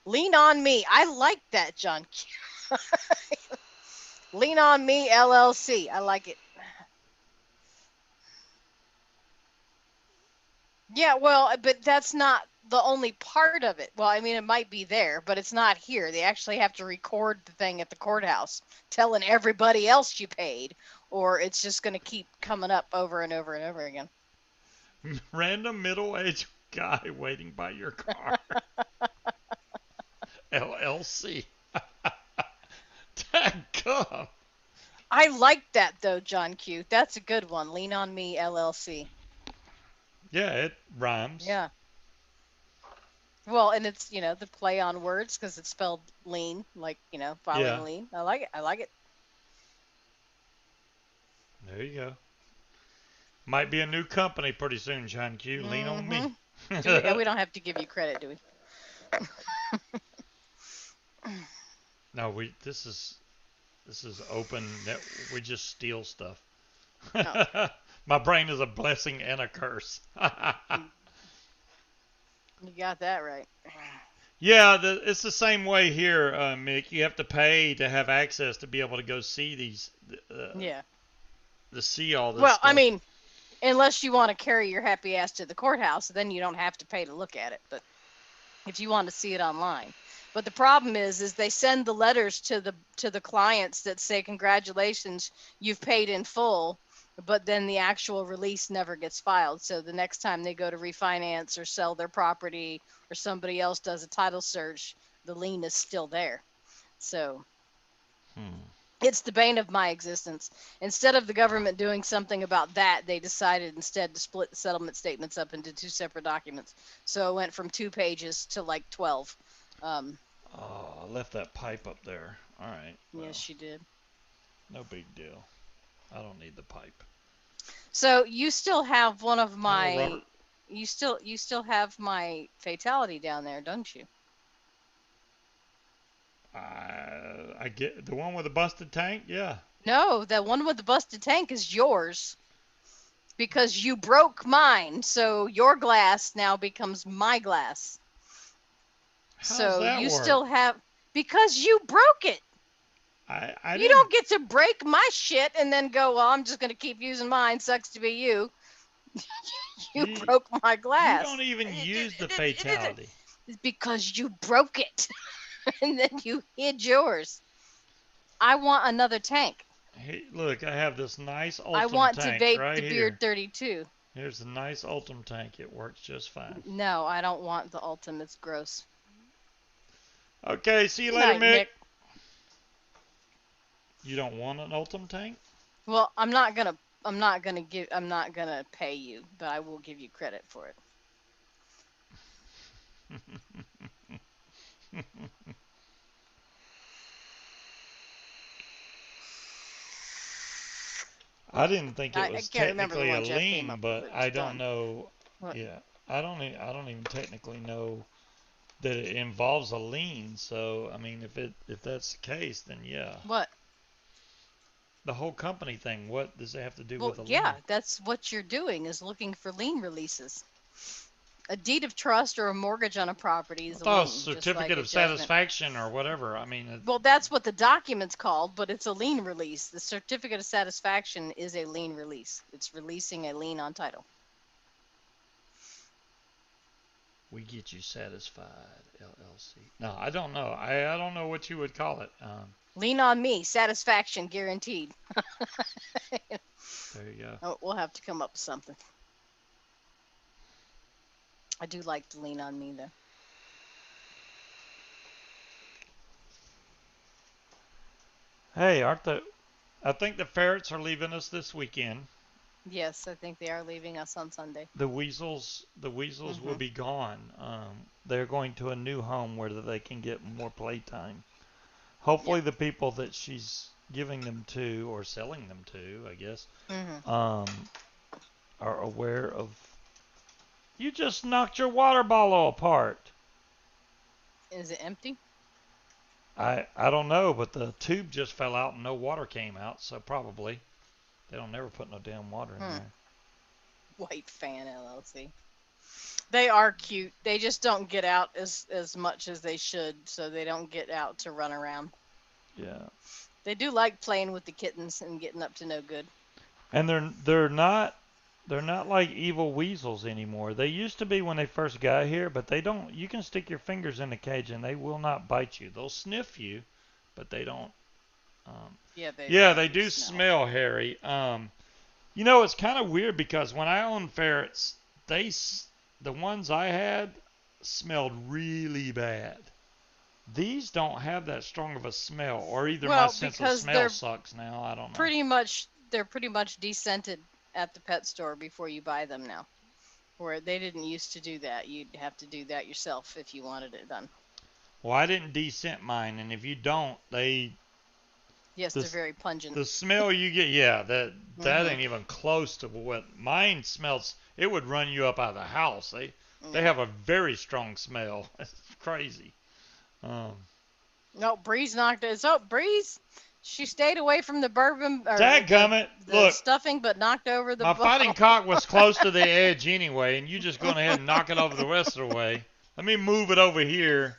Lean on me. I like that, John. Lean on me, LLC. I like it. Yeah, well, but that's not the only part of it. Well, I mean, it might be there, but it's not here. They actually have to record the thing at the courthouse, telling everybody else you paid, or it's just going to keep coming up over and over and over again. Random middle-aged guy waiting by your car. LLC. Dadgum. I like that though, John Q. That's a good one. Lean on me, LLC. Yeah, it rhymes. Yeah. Well, and it's the play on words because it's spelled lean, like filing Yeah. lean. I like it. I like it. There you go. Might be a new company pretty soon, John Q. Lean on me. We don't have to give you credit, do we? No, this is open. We just steal stuff. Oh. My brain is a blessing and a curse. You got that right. Yeah, it's the same way here, Mick. You have to pay to have access to be able to go see these. Yeah. To see all this. Well, stuff. I mean, unless you want to carry your happy ass to the courthouse, then you don't have to pay to look at it. But if you want to see it online. But the problem is they send the letters to the clients that say congratulations, you've paid in full, but then the actual release never gets filed. So the next time they go to refinance or sell their property or somebody else does a title search, the lien is still there. So it's the bane of my existence. Instead of the government doing something about that, they decided instead to split the settlement statements up into two separate documents. So it went from 2 pages to like 12. I left that pipe up there. All right. Well, yes, you did. No big deal. I don't need the pipe. So you still have one of my. You still have my fatality down there, don't you? I get the one with the busted tank. Yeah. No, the one with the busted tank is yours. Because you broke mine, so your glass now becomes my glass. How so does that you work? Still have because you broke it. You don't get to break my shit and then go, well, I'm just going to keep using mine. Sucks to be you. You broke my glass. You don't even use the fatality. It's because you broke it and then you hid yours. I want another tank. Hey, look, I have this nice I Ultim want to tank vape right the Beard here. 32. Here's a nice Ultim tank. It works just fine. No, I don't want the Ultim. It's gross. Okay, see you Good later, night, Mick. Nick. You don't want an Ultim tank? Well, I'm not gonna pay you, but I will give you credit for it. I didn't think it I was can't remember the technically a one Jeff came lean, up with, but but it was I don't dumb. know. What? Yeah, I don't even technically know that it involves a lean. So I mean, if that's the case, then yeah, What? the whole company thing. What does it have to do Well, with a yeah, lean? that's what you're doing is looking for lien releases. A deed of trust or a mortgage on a property I is a thought it was lien, just like certificate a of judgment. satisfaction or whatever. I mean, Well, that's what the document's called, but it's a lien release. The certificate of satisfaction is a lien release. It's releasing a lien on title. we get you satisfied, LLC. No, I don't know. I don't know what you would call it. Lien on me, satisfaction guaranteed. There you go. Oh, we'll have to come up with something. I do like to lean on me though. Hey, aren't the? I think the ferrets are leaving us this weekend. Yes, I think they are leaving us on Sunday. The weasels will Hmm. be gone. They're going to a new home where they can get more playtime. Hopefully, Yep. the people that she's giving them to or selling them to, I guess, Hmm. um, are aware of. You just knocked your water bottle apart. Is it empty? I don't know, but the tube just fell out and no water came out, so probably they don't never put no damn water in Hmm. there. White Fan LLC. They are cute. They just don't get out as much as they should, so they don't get out to run around. Yeah, They do like playing with the kittens and getting up to no good. and they're not like evil weasels anymore. They used to be when they first got here, but they don't. You can stick your fingers in the cage and they will not bite you. They'll sniff you, but they don't. Um, Yeah, yeah, they they do do smell. smell, Harry. It's kind of weird because when I owned ferrets, the ones I had smelled really bad. These don't have that strong of a smell, or either my Well, sense of because smell sucks now. I don't know. they're pretty much descented at the pet store before you buy them now. Where they didn't used to do that. You'd have to do that yourself if you wanted it done. Well, I didn't descent mine, and if you don't, Yes, they're the very pungent. the smell you get, yeah, that Hmm. ain't even close to what mine smells. It would run you up out of the house. They Yeah. have a very strong smell. It's crazy. Um, No, Breeze knocked it. So Breeze, she stayed away from the bourbon or Dadgummit, the look, stuffing, but knocked over the my fighting bottle. cock was close to the edge anyway, and you just going ahead and knock it over the rest of the way. Let me move it over here.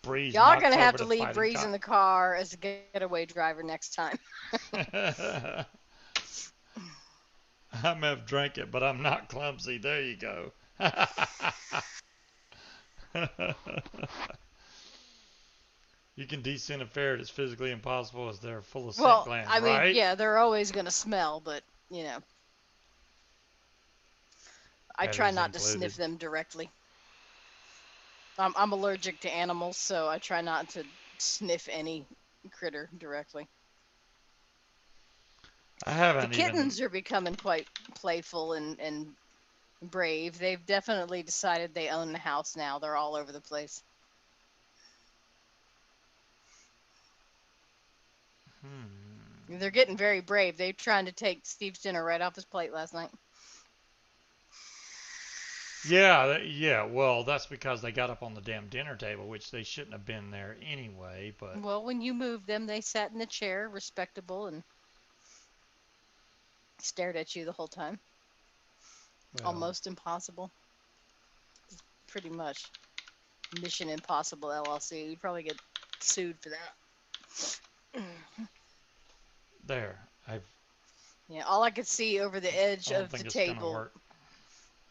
Breeze Y'all gonna knocks have over to the leave fighting Breeze in cock. the car as a getaway driver next time. I may have drank it, but I'm not clumsy. There you go. You can descend a ferret as physically impossible as they're full of scent Well, glands, I mean, right? yeah, they're always gonna smell, but you know, I try Batteries not to included. sniff them directly. I'm allergic to animals, so I try not to sniff any critter directly. I The haven't even. kittens are becoming quite playful and brave. They've definitely decided they own the house now. They're all over the place. Hmm. They're getting very brave. They're trying to take Steve's dinner right off his plate last night. Yeah, yeah. Well, that's because they got up on the damn dinner table, which they shouldn't have been there anyway. But Well, when you moved them, they sat in the chair, respectable, and stared at you the whole time. well, Almost impossible. Pretty much. Mission Impossible LLC. You'd probably get sued for that. there. I've Yeah, all I could see over the edge I don't of the think it's gonna table work.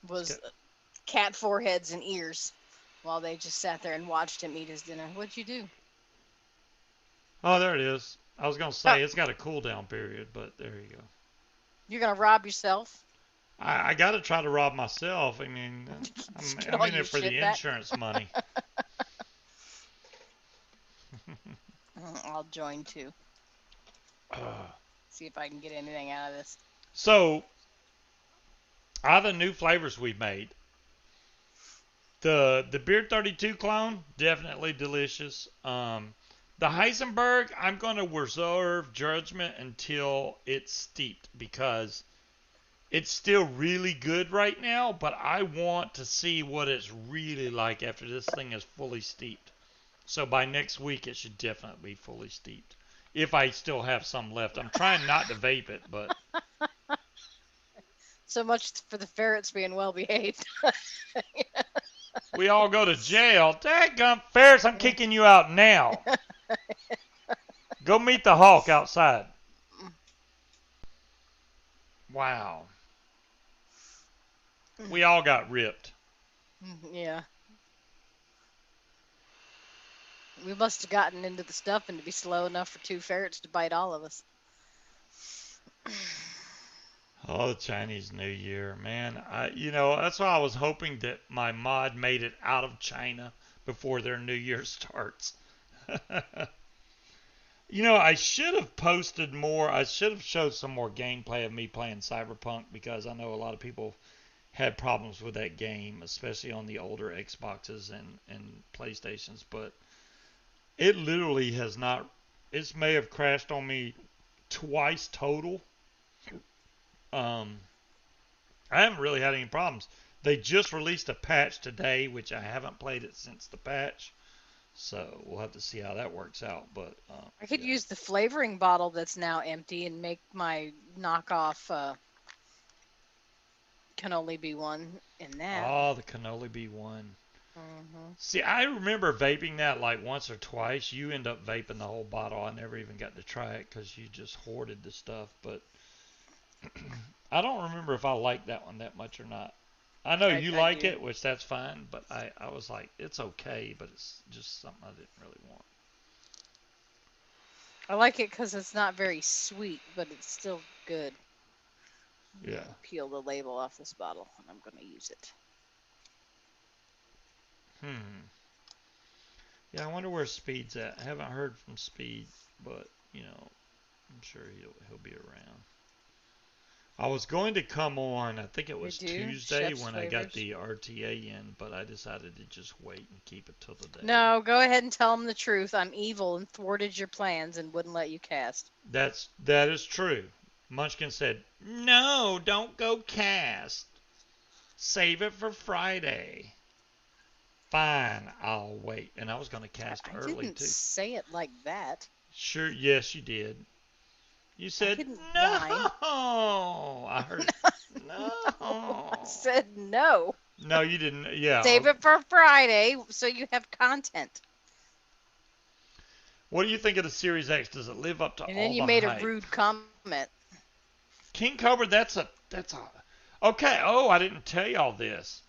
was cat foreheads and ears while they just sat there and watched him eat his dinner. What'd you do? Oh, there it is. I was gonna Oh, say it's got a cooldown period, but there you go. you're gonna rob yourself? I got to try to rob myself. I mean, Just get I'm all in your it for shit the back. insurance money. I'll join too. See if I can get anything out of this. So, out of the new flavors we've made, the Beer 32 clone, definitely delicious. The Heisenberg, I'm going to reserve judgment until it's steeped because it's still really good right now, but I want to see what it's really like after this thing is fully steeped. So by next week, it should definitely be fully steeped. If I still have some left. I'm trying not to vape it, but So much for the ferrets being well behaved. we all go to jail. Dadgum Ferris, I'm kicking you out now. Go meet the Hulk outside. Wow. We all got ripped. Yeah. We must have gotten into the stuff and to be slow enough for two ferrets to bite all of us. Oh, the Chinese New Year, man. That's why I was hoping that my mod made it out of China before their New Year starts. I should have posted more. I should have showed some more gameplay of me playing Cyberpunk because I know a lot of people had problems with that game, especially on the older Xboxes and PlayStations. But it literally has not. It may have crashed on me twice total. I haven't really had any problems. They just released a patch today, which I haven't played it since the patch. So we'll have to see how that works out. But I could use the flavoring bottle that's now empty and make my knockoff cannoli be one in that. Oh, the cannoli be one. Mm-hmm. See, I remember vaping that like once or twice. You end up vaping the whole bottle. I never even got to try it because you just hoarded the stuff. But I don't remember if I liked that one that much or not. I know you like it, which that's fine, but I was like, it's okay, but it's just something I didn't really want. I like it because it's not very sweet, but it's still good. Yeah. Peel the label off this bottle, and I'm going to use it. Yeah, I wonder where Speed's at. I haven't heard from Speed, but, I'm sure he'll be around. I was going to come on, I think it was Tuesday when I got the RTA in, but I decided to just wait and keep it till the day. No, go ahead and tell him the truth. I'm evil and thwarted your plans and wouldn't let you cast. That is true. Munchkin said, "No, don't go cast. Save it for Friday." Fine, I'll wait. And I was going to cast early, too. I didn't say it like that. Sure, yes, you did. You said, no. I heard it. No. I said no. No, you didn't. Yeah. Save it for Friday so you have content. What do you think of the Series X? Does it live up to all the hype? And then you made a rude comment. King Cobra, that's a okay. Oh, I didn't tell y'all this.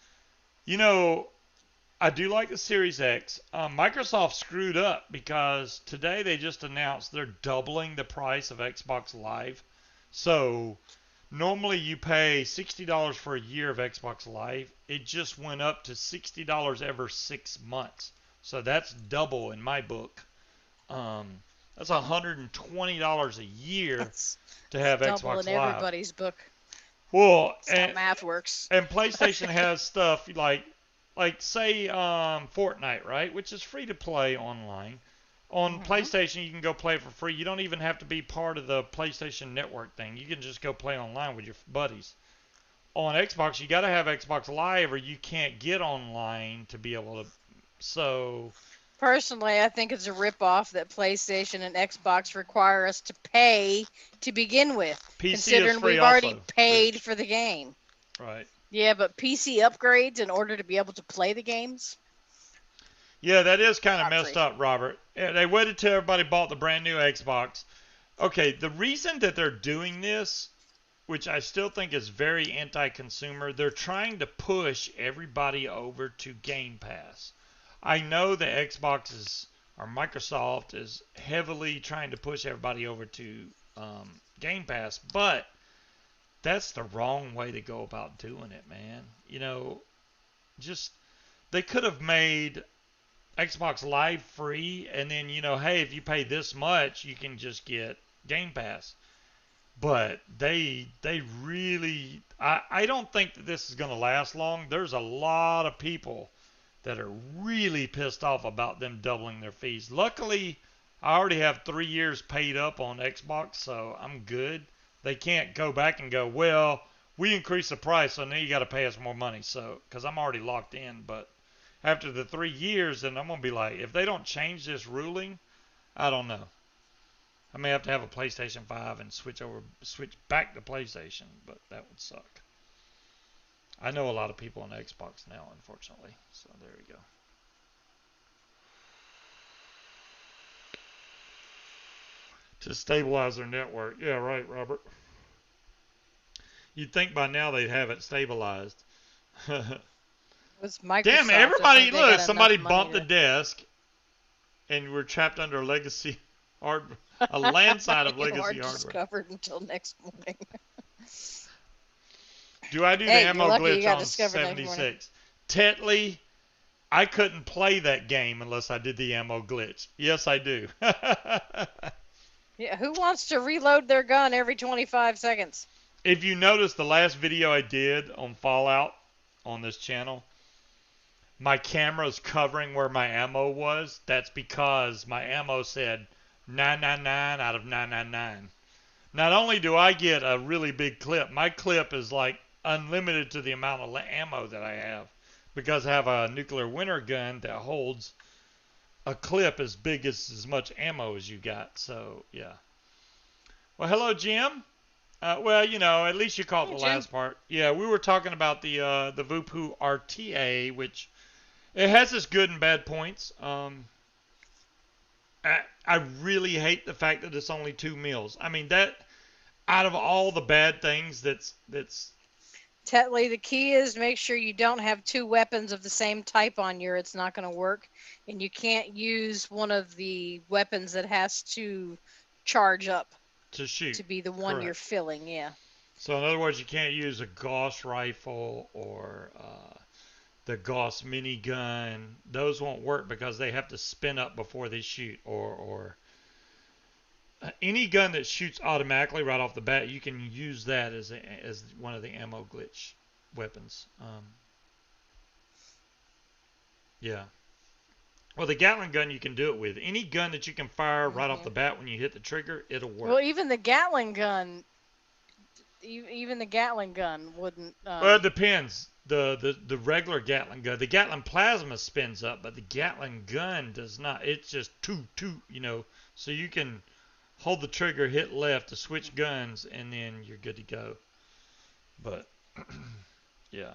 I do like the Series X. Microsoft screwed up because today they just announced they're doubling the price of Xbox Live. So normally you pay $60 for a year of Xbox Live. It just went up to $60 every 6 months. So that's double in my book. That's $120 a year to have Xbox Live. Double in everybody's book. Well, that's how math works. And PlayStation has stuff like say Fortnite, right, which is free to play online. On PlayStation, you can go play it for free. You don't even have to be part of the PlayStation Network thing. You can just go play online with your buddies. On Xbox, you got to have Xbox Live, or you can't get online to be able to. So, personally, I think it's a ripoff that PlayStation and Xbox require us to pay to begin with, PC considering is free we've already also, paid for the game. Right. Yeah, but PC upgrades in order to be able to play the games? Yeah, that is kind of messed up, Robert. They waited till everybody bought the brand new Xbox. Okay, the reason that they're doing this which I still think is very anti-consumer. They're trying to push everybody over to Game Pass. I know the Xbox is, or Microsoft is heavily trying to push everybody over to Game Pass, but that's the wrong way to go about doing it, man. You know, just they could have made Xbox Live free, and then hey, if you pay this much, you can just get Game Pass. But they really, I don't think that this is going to last long. There's a lot of people that are really pissed off about them doubling their fees. Luckily, I already have 3 years paid up on Xbox, so I'm good. They can't go back and go, well, we increased the price, so now you got to pay us more money. So, because I'm already locked in. But after the 3 years, then I'm gonna be like, if they don't change this ruling, I don't know. I may have to have a PlayStation 5 and switch back to PlayStation, but that would suck. I know a lot of people on Xbox now, unfortunately. So there we go. To stabilize their network. Yeah, right, Robert. You'd think by now they'd have it stabilized. It's Microsoft. Damn, everybody, look, somebody bumped the desk and we're trapped under a legacy a landslide of legacy hardware. Discovered until next morning. Do I do the ammo glitch on 76? Tetley, I couldn't play that game unless I did the ammo glitch. Yes, I do. Yeah, who wants to reload their gun every 25 seconds? If you notice the last video I did on Fallout on this channel, my camera's covering where my ammo was. That's because my ammo said 999 out of 999. Not only do I get a really big clip, my clip is like unlimited to the amount of ammo that I have, because I have a nuclear winter gun that holds a clip as big as much ammo as you got. So yeah. Well, hello, Jim. Well, at least you caught the last part. Yeah, we were talking about the VooPoo RTA, which it has its good and bad points. I really hate the fact that it's only 2 mils. I mean, that out of all the bad things, that's Tetley, the key is make sure you don't have 2 weapons of the same type on you. It's not going to work, and you can't use one of the weapons that has to charge up to shoot to be the one Correct. You're filling. Yeah. So in other words, you can't use a Gauss rifle or the Gauss minigun. Those won't work because they have to spin up before they shoot. Or any gun that shoots automatically right off the bat, you can use that as one of the ammo glitch weapons. Yeah. Well, the Gatling gun you can do it with. Any gun that you can fire right off the bat when you hit the trigger, it'll work. Well, even the Gatling gun wouldn't. Well, it depends. The regular Gatling gun, the Gatling plasma spins up, but the Gatling gun does not. It's just toot. So you can hold the trigger, hit left to switch guns, and then you're good to go. But yeah.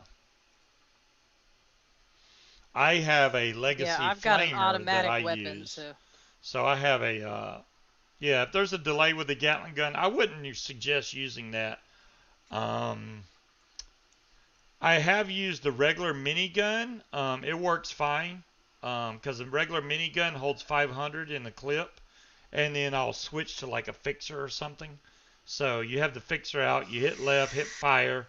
I have a legacy I've got an flamer automatic that I weapon, use. So I have a if there's a delay with the Gatling gun, I wouldn't suggest using that. I have used the regular minigun. It works fine because the regular minigun holds 500 in the clip, and then I'll switch to like a fixer or something. So you have the fixer out, you hit left, hit fire,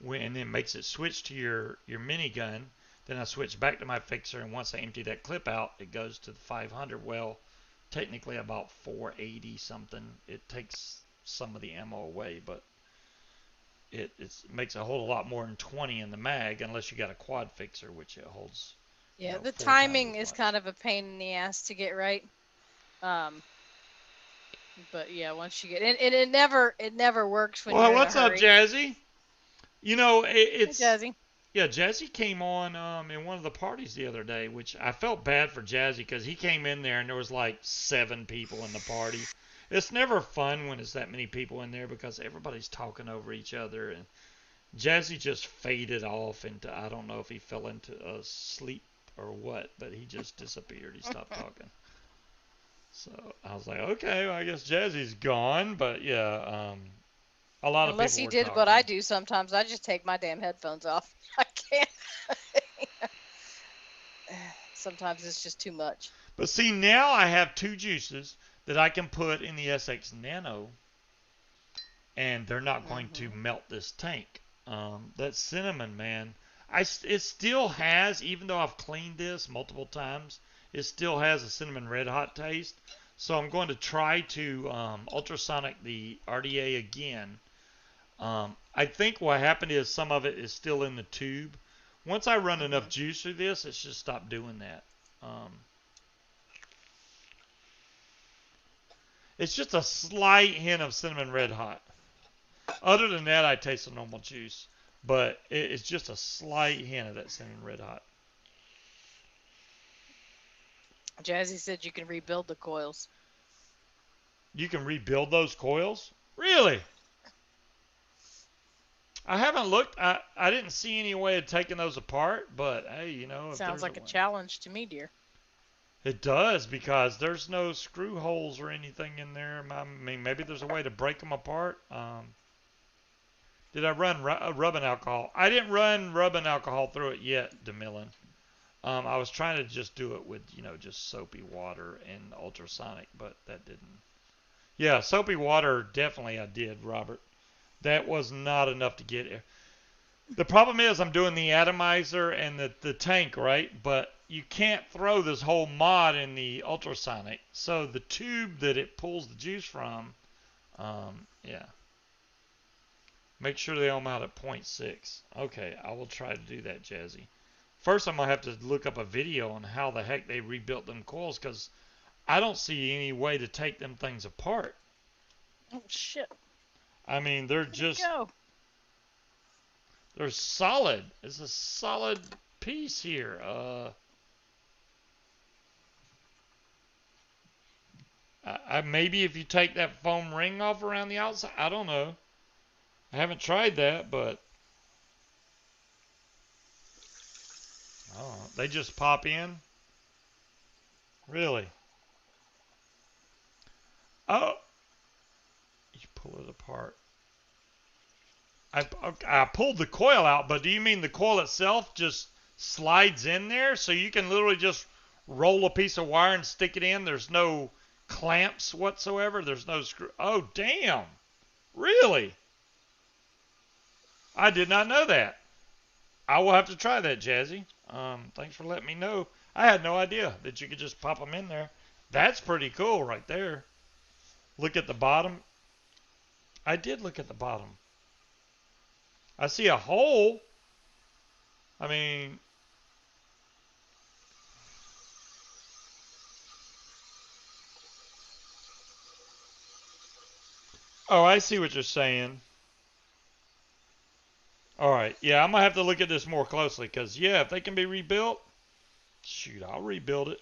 and then it makes it switch to your minigun. Then I switch back to my fixer, and once I empty that clip out, it goes to the 500. Well, technically about 480 something. It takes some of the ammo away, but it makes a whole lot more than 20 in the mag, unless you got a quad fixer, which it holds. Yeah, the timing is kind of a pain in the ass to get right. But yeah, once you get it never works when you're in a hurry. Well, what's up, Jazzy? It's hey, Jazzy. Yeah, Jazzy came on in one of the parties the other day, which I felt bad for Jazzy because he came in there and there was like 7 people in the party. It's never fun when it's that many people in there because everybody's talking over each other, and Jazzy just faded off into, I don't know if he fell into a sleep or what, but he just disappeared. He stopped talking. So I was like, okay, well, I guess Jazzy's gone, but yeah, A lot of Unless people he were did talking. what I do sometimes, I just take my damn headphones off. I can't. Sometimes it's just too much. But see, now I have two juices that I can put in the SX Nano, and they're not going to melt this tank. That cinnamon, man, it still has, even though I've cleaned this multiple times, it still has a cinnamon red hot taste. So I'm going to try to ultrasonic the RTA again. I think what happened is some of it is still in the tube. Once I run enough juice through this, it should stop doing that. It's just a slight hint of cinnamon red hot. Other than that, I taste a normal juice, but it's just a slight hint of that cinnamon red hot. Jazzy said you can rebuild the coils. You can rebuild those coils? Really? I haven't looked. I didn't see any way of taking those apart, but hey, you know, if Sounds like a way. challenge to me, dear. It does, because there's no screw holes or anything in there. I mean, maybe there's a way to break them apart. Did I run rubbing alcohol? I didn't run rubbing alcohol through it yet, DeMillan. I was trying to just do it with, just soapy water and ultrasonic, but that didn't. Yeah, soapy water, definitely I did, Robert. That was not enough to get it. The problem is I'm doing the atomizer and the tank, right? But you can't throw this whole mod in the ultrasonic. So the tube that it pulls the juice from, yeah. Make sure they all out at 0.6. Okay, I will try to do that, Jazzy. First, I'm going to have to look up a video on how the heck they rebuilt them coils, because I don't see any way to take them things apart. Oh, shit. I mean, they're just... They're solid. It's a solid piece here. Maybe if you take that foam ring off around the outside, I don't know. I haven't tried that, but they just pop in. Really? Oh, you pull it apart. I pulled the coil out, but do you mean the coil itself just slides in there, so you can literally just roll a piece of wire and stick it in? There's no clamps whatsoever. There's no screw. Oh, damn. Really? I did not know that. I will have to try that, Jazzy. Thanks for letting me know. I had no idea that you could just pop them in there. That's pretty cool right there. Look at the bottom. I did look at the bottom. I see a hole. I mean, oh, I see what you're saying. All right. Yeah, I'm going to have to look at this more closely, because, yeah, if they can be rebuilt, shoot, I'll rebuild it.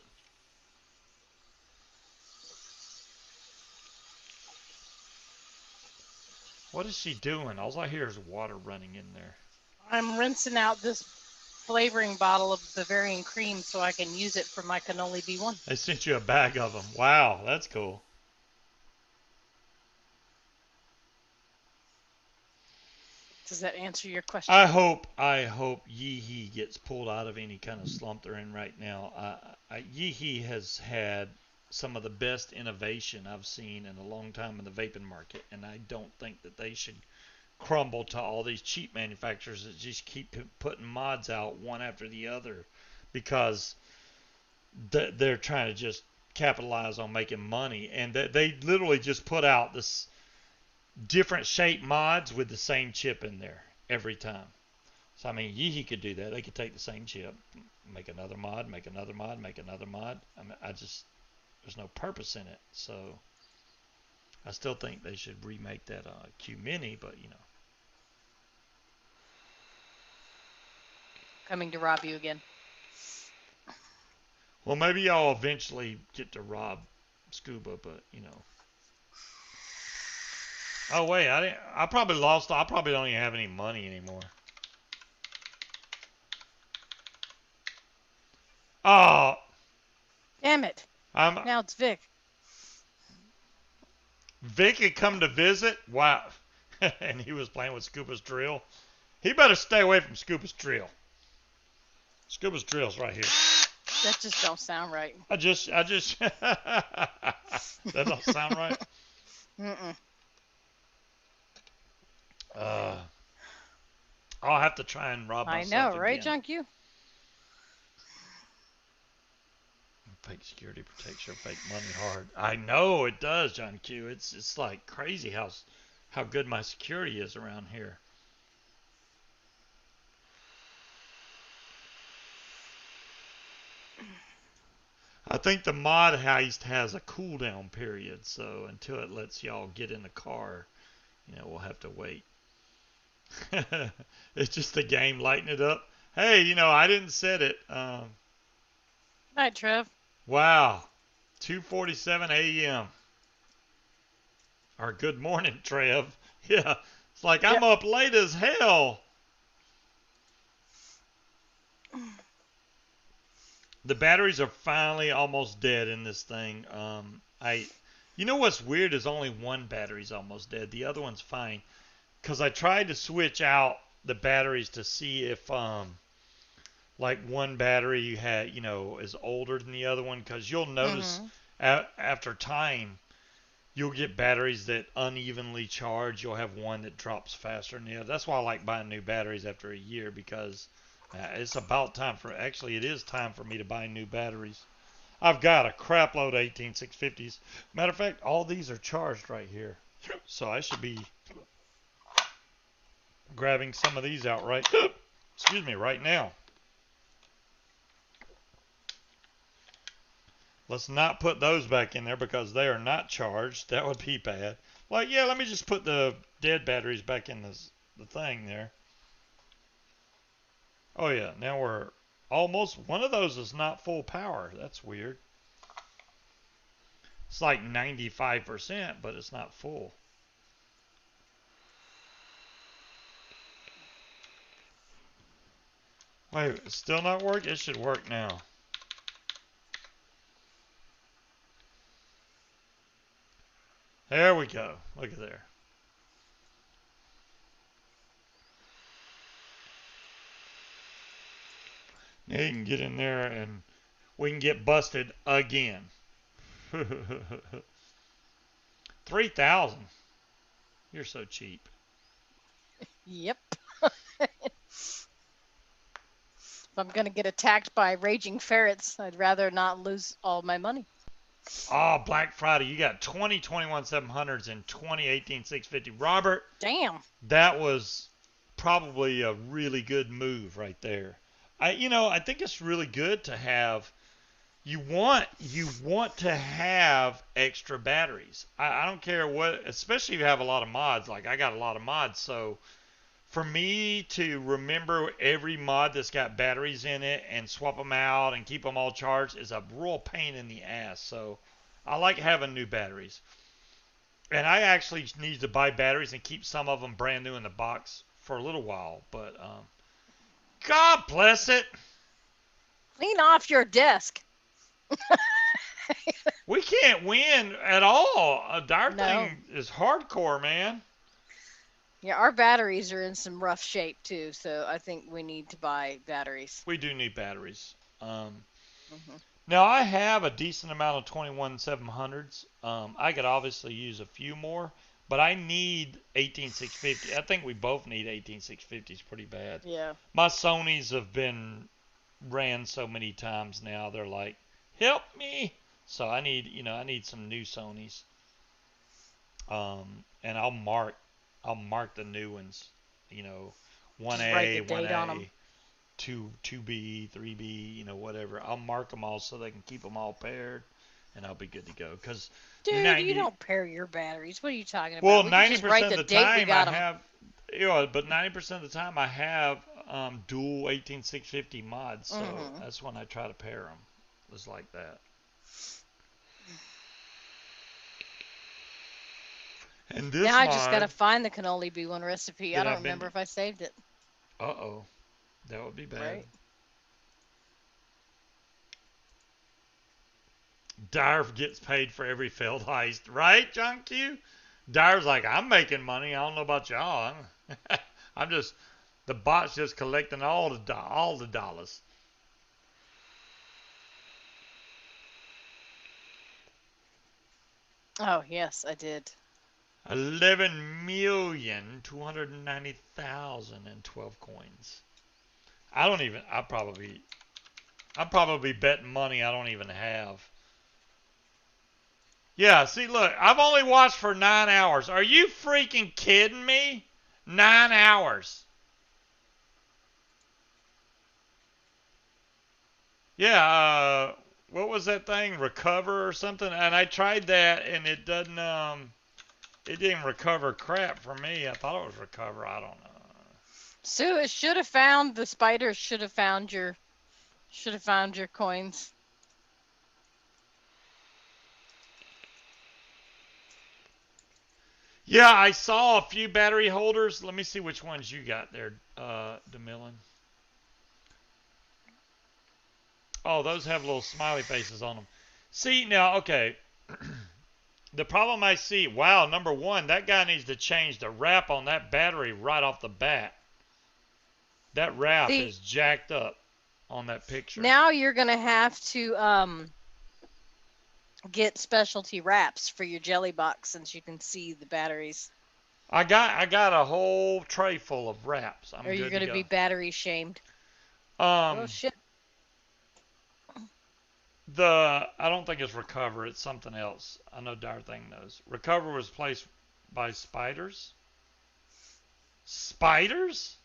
What is she doing? All I hear is water running in there. I'm rinsing out this flavoring bottle of Bavarian cream so I can use it for my cannoli B1. They sent you a bag of them. Wow, that's cool. Does that answer your question? I hope Yeehee gets pulled out of any kind of slump they're in right now. Yeehee has had some of the best innovation I've seen in a long time in the vaping market, and I don't think that they should crumble to all these cheap manufacturers that just keep putting mods out one after the other, because they're trying to just capitalize on making money, and they literally just put out this different shape mods with the same chip in there every time. So I mean, Yeehee could do that. They could take the same chip, make another mod, make another mod, make another mod. I mean, there's no purpose in it. So I still think they should remake that Q Mini, but Coming to rob you again. Well, maybe I'll eventually get to rob Scuba, but Oh wait, I probably lost. I probably don't even have any money anymore. Oh, damn it! Now it's Vic. Vic had come to visit. Wow, and he was playing with Scuba's drill. He better stay away from Scuba's drill. Scuba's drill's right here. That just don't sound right. I just that don't sound right. Mm-mm. I'll have to try and rob I myself know, right, again. John Q? Fake security protects your fake money hard. I know it does, John Q. It's like crazy how good my security is around here. I think the mod heist has a cooldown period, so until it lets y'all get in the car, we'll have to wait. It's just the game lighting it up. Hey, I didn't set it. Hi, Trev. Wow, 2:47 a.m. Or good morning, Trev. Yeah, it's like I'm up late as hell. The batteries are finally almost dead in this thing. You know what's weird is only one battery's almost dead. The other one's fine. Because I tried to switch out the batteries to see if like one battery had is older than the other one, because you'll notice after time you'll get batteries that unevenly charge. You'll have one that drops faster than the other. That's why I like buying new batteries after a year, because it's about time it is time for me to buy new batteries. I've got a crap load of 18650s. Matter of fact, all these are charged right here, so I should be grabbing some of these out right now. Let's not put those back in there because they are not charged. That would be bad. Like, yeah, let me just put the dead batteries back in the thing there. Oh yeah, now we're almost, one of those is not full power. That's weird. It's like 95%, but it's not full. Wait, it's still not working? It should work now. There we go. Look at there. Now you can get in there and we can get busted again. 3,000. You're so cheap. Yep. If I'm going to get attacked by raging ferrets, I'd rather not lose all my money. Oh, Black Friday. You got 20 21-700s and 20 18-650. Robert. Damn. That was probably a really good move right there. I think it's really good to have, you want to have extra batteries. I don't care what, especially if you have a lot of mods. Like I got a lot of mods, so for me to remember every mod that's got batteries in it and swap them out and keep them all charged is a real pain in the ass. So I like having new batteries. And I actually need to buy batteries and keep some of them brand new in the box for a little while. But God bless it. Clean off your desk. We can't win at all. Our thing is hardcore, man. Yeah, our batteries are in some rough shape too, so I think we need to buy batteries. We do need batteries. Now I have a decent amount of 21-700s. I could obviously use a few more, but I need 18650. I think we both need 18650s pretty bad. Yeah. My Sonys have been ran so many times now. They're like, help me. So I need some new Sonys. And I'll mark the new ones. 1A, 1A, 2B, 3B, whatever. I'll mark them all so they can keep them all paired, and I'll be good to go. Cause dude, you don't pair your batteries. What are you talking about? Well, 90% of the time I have, but 90% of the time I have dual 18650 mods, so that's when I try to pair them. It's like that. And this now I just gotta find the can only be one recipe. I don't remember if I saved it. Uh-oh. That would be bad. Right. Dyer gets paid for every failed heist. Right, John Q? Dyer's like, I'm making money. I don't know about y'all. I'm just the bot's just collecting all the dollars. Oh, yes, I did. 11,290,012 coins. I'm probably betting money I don't even have. Yeah, see, look, I've only watched for 9 hours. Are you freaking kidding me? 9 hours. Yeah, what was that thing? Recover or something? And I tried that, and it didn't recover crap for me. I thought it was recover. I don't know. So it should have found the spiders. Should have found your coins. Yeah, I saw a few battery holders. Let me see which ones you got there, DeMillan. Oh, those have little smiley faces on them. See, now, okay. The problem I see, wow, number one, that guy needs to change the wrap on that battery right off the bat. That wrap See, is jacked up on that picture. now you're gonna have to get specialty wraps for your jelly box since you can see the batteries. I got a whole tray full of wraps. I'm Or you're good to gonna be go. battery shamed. Oh shit. I don't think it's Recover. It's something else. I know Dire Thing knows. Recover was placed by spiders. Spiders?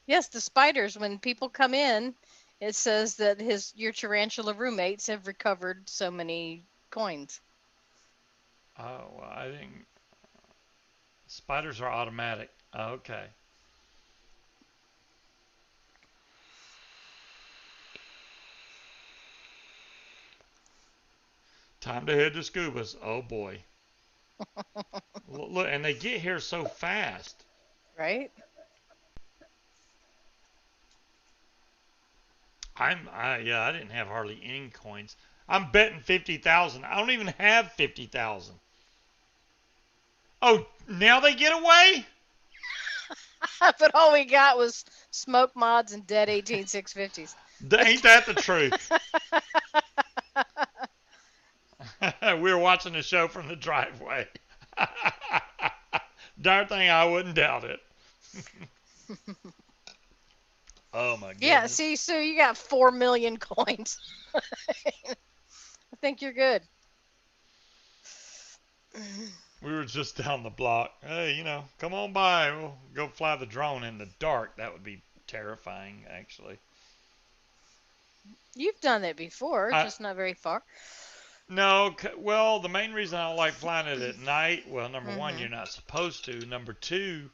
Yes, the spiders. When people come in, it says that your tarantula roommates have recovered so many coins. Oh, well, I think spiders are automatic. Okay. Time to head to Scuba's. Oh boy. Look, and they get here so fast. Right? I didn't have hardly any coins. I'm betting 50,000. I don't even have 50,000. Oh, now they get away? But all we got was smoke mods and dead 18650s. Ain't that the truth? We were watching the show from the driveway. Darn thing, I wouldn't doubt it. Oh my goodness. Yeah, see, so you got 4 million coins. I think you're good. We were just down the block. Hey, come on by. We'll go fly the drone in the dark. That would be terrifying, actually. You've done it before, just not very far. No, well, the main reason I don't like flying it at night, well, number one, you're not supposed to. Number two,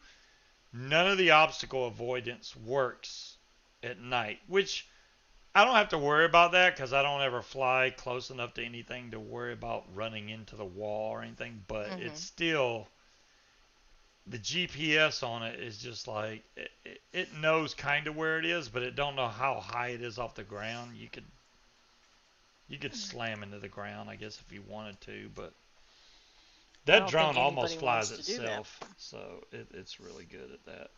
none of the obstacle avoidance works at night, which I don't have to worry about that because I don't ever fly close enough to anything to worry about running into the wall or anything. But it's still, the GPS on it is just like, it knows kind of where it is, but it don't know how high it is off the ground. You could slam into the ground, I guess, if you wanted to, but that drone almost flies itself, so it's really good at that.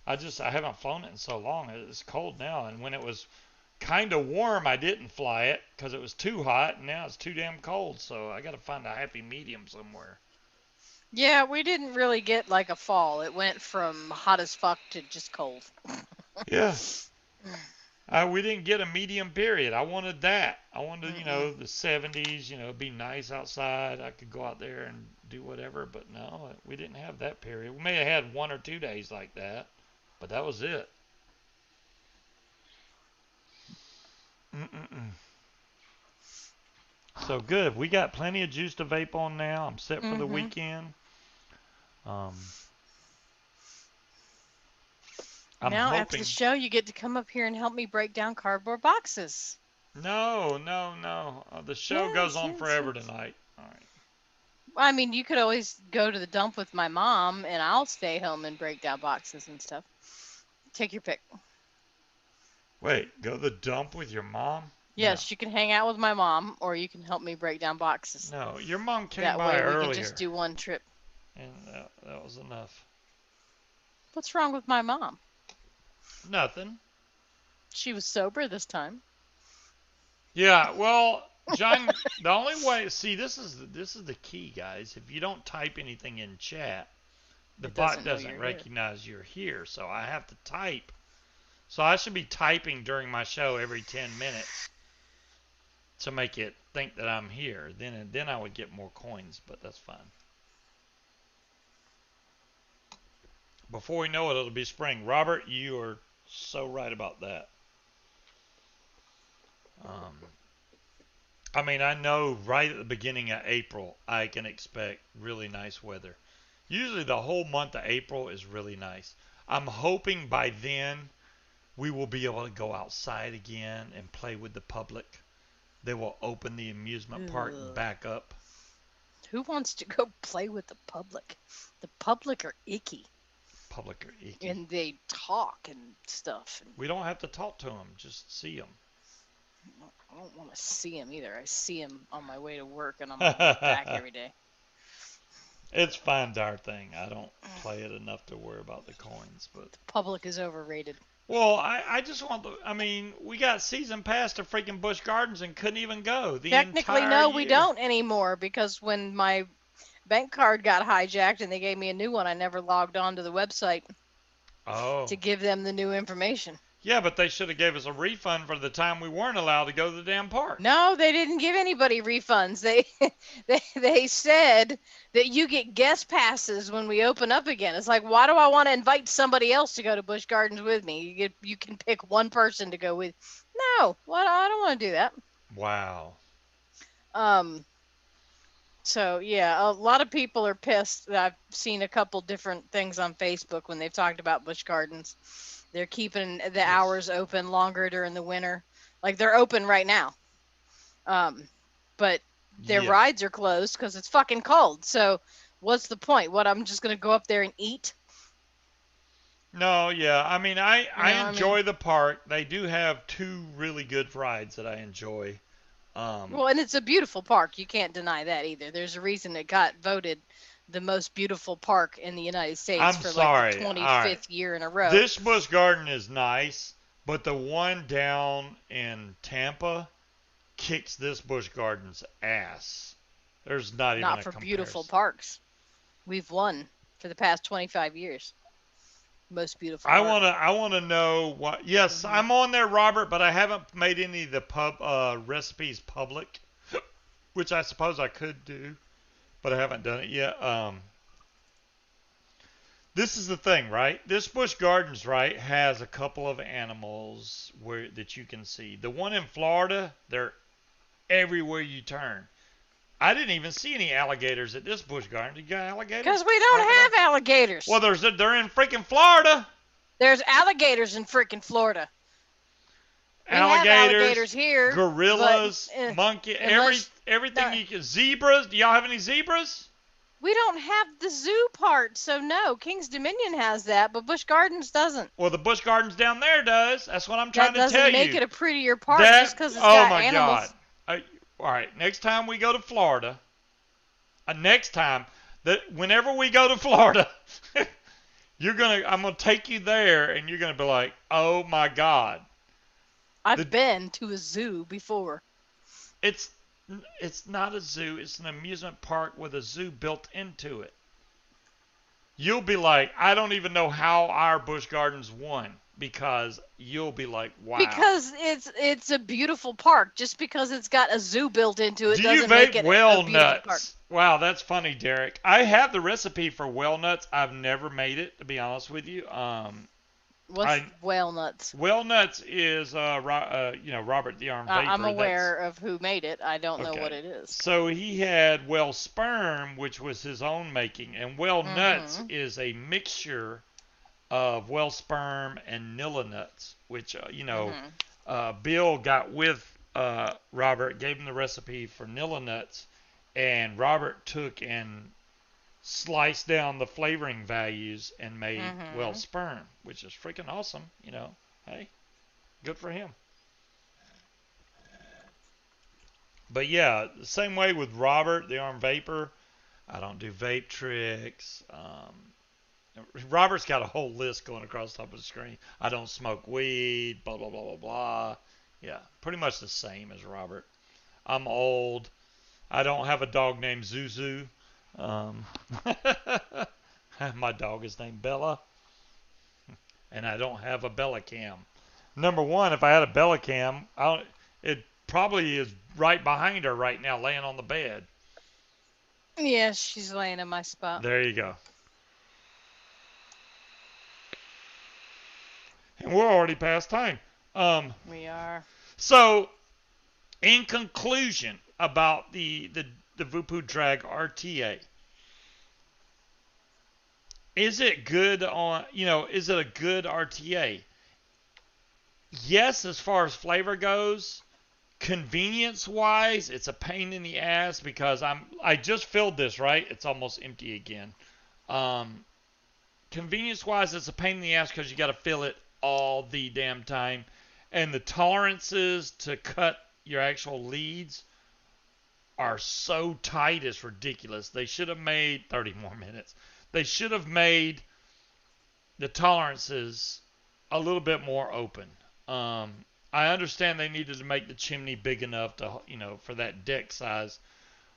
I haven't flown it in so long. It's cold now, and when it was kind of warm, I didn't fly it because it was too hot, and now it's too damn cold, so I got to find a happy medium somewhere. Yeah, we didn't really get like a fall. It went from hot as fuck to just cold. Yeah. We didn't get a medium period. I wanted that. I wanted, the 70s, be nice outside. I could go out there and do whatever, but no, we didn't have that period. We may have had 1 or 2 days like that, but that was it. So good. We got plenty of juice to vape on now. I'm set for the weekend. Now, after the show, you get to come up here and help me break down cardboard boxes. No. The show goes on forever tonight. All right. I mean, you could always go to the dump with my mom, and I'll stay home and break down boxes and stuff. Take your pick. Wait, go to the dump with your mom? Yes, you can hang out with my mom, or you can help me break down boxes. No, your mom came That by way we earlier. can just do one trip. And that was enough. What's wrong with my mom? Nothing. She was sober this time. Yeah, well, John, the only way, see, this is the key, guys. If you don't type anything in chat, the bot doesn't recognize you're here. So I have to type. So I should be typing during my show every 10 minutes to make it think that I'm here. Then I would get more coins, but that's fine. Before we know it, it'll be spring. Robert, you are so right about that. I mean, I know right at the beginning of April, I can expect really nice weather. Usually the whole month of April is really nice. I'm hoping by then we will be able to go outside again and play with the public. They will open the amusement park back up. Who wants to go play with the public? The public are icky. Public are icky. And they talk and stuff. We don't have to talk to them, just see them. I don't want to see them either. I see them on my way to work, and I'm on my way back every day. It's fine, darn thing. I don't play it enough to worry about the coins, but the public is overrated. Well, I just want the. I mean, we got season pass to freaking Busch Gardens and couldn't even go. Technically, no, we don't anymore because when my bank card got hijacked and they gave me a new one, I never logged on to the website. To give them the new information. Yeah, but they should have gave us a refund for the time we weren't allowed to go to the damn park. No, they didn't give anybody refunds. They said that you get guest passes when we open up again. It's like, why do I want to invite somebody else to go to Busch Gardens with me? You can pick one person to go with. No, well, I don't want to do that. Wow. So yeah, a lot of people are pissed. I've seen a couple different things on Facebook when they've talked about Busch Gardens. They're keeping the hours open longer during the winter. Like they're open right now. But their rides are closed because it's fucking cold. So what's the point? What, I'm just going to go up there and eat? No, yeah. I mean, I enjoy the park. They do have 2 really good rides that I enjoy. Well, and it's a beautiful park. You can't deny that either. There's a reason it got voted the most beautiful park in the United States like the 25th year in a row. This Busch Garden is nice, but the one down in Tampa kicks this Busch Garden's ass. There's not even a comparison. Not for beautiful parks. We've won for the past 25 years. Most beautiful. I want to know what. Yes, I'm on there, Robert, but I haven't made any of the recipes public, which I suppose I could do. But I haven't done it yet. This is the thing, right? This Busch Gardens, right, has a couple of animals that you can see. The one in Florida, they're everywhere you turn. I didn't even see any alligators at this Busch Garden. Did you got alligators? Because we don't have alligators. Well, they're in freaking Florida. There's alligators in freaking Florida. We alligators, have alligators here, gorillas, monkey, everything you can. Zebras. Do y'all have any zebras? We don't have the zoo part, so no. King's Dominion has that, but Busch Gardens doesn't. Well, the Busch Gardens down there does. That's what I'm trying to tell you. That doesn't make it a prettier park just because it's got animals. God. All right, next time we go to Florida, whenever we go to Florida, I'm gonna take you there, and you're gonna be like, oh my God. I've been to a zoo before. It's not a zoo. It's an amusement park with a zoo built into it. You'll be like, I don't even know how our Busch Gardens won, because you'll be like, wow. Because it's a beautiful park. Just because it's got a zoo built into it doesn't make it a beautiful park. Wow, that's funny, Derek. I have the recipe for whale nuts. I've never made it, to be honest with you. What's whale nuts? Whale nuts is Robert the Armed Vapor. I'm aware of who made it. I don't know what it is. So he had whale sperm, which was his own making, and whale nuts is a mixture of whale sperm and Nilla nuts, which Bill got with Robert, gave him the recipe for Nilla nuts, and Robert took and sliced down the flavoring values and made whale sperm, which is freaking awesome. Hey, good for him. But yeah, the same way with Robert, the arm vapor. I don't do vape tricks. Robert's got a whole list going across the top of the screen. I don't smoke weed, blah, blah, blah, blah, blah. Yeah, pretty much the same as Robert. I'm old. I don't have a dog named Zuzu. Um, my dog is named Bella, and I don't have a Bella Cam. Number one, if I had a Bella Cam, it probably is right behind her right now, laying on the bed. Yeah, she's laying in my spot. There you go. And we're already past time. We are. So, in conclusion about the VooPoo Drag RTA, is it good on, is it a good RTA? Yes, as far as flavor goes. Convenience wise, it's a pain in the ass because I just filled this, right? It's almost empty again. Convenience wise, it's a pain in the ass because you got to fill it all the damn time. And the tolerances to cut your actual leads are so tight, it's ridiculous. They should have made 30 more minutes. They should have made the tolerances a little bit more open. I understand they needed to make the chimney big enough to, for that deck size.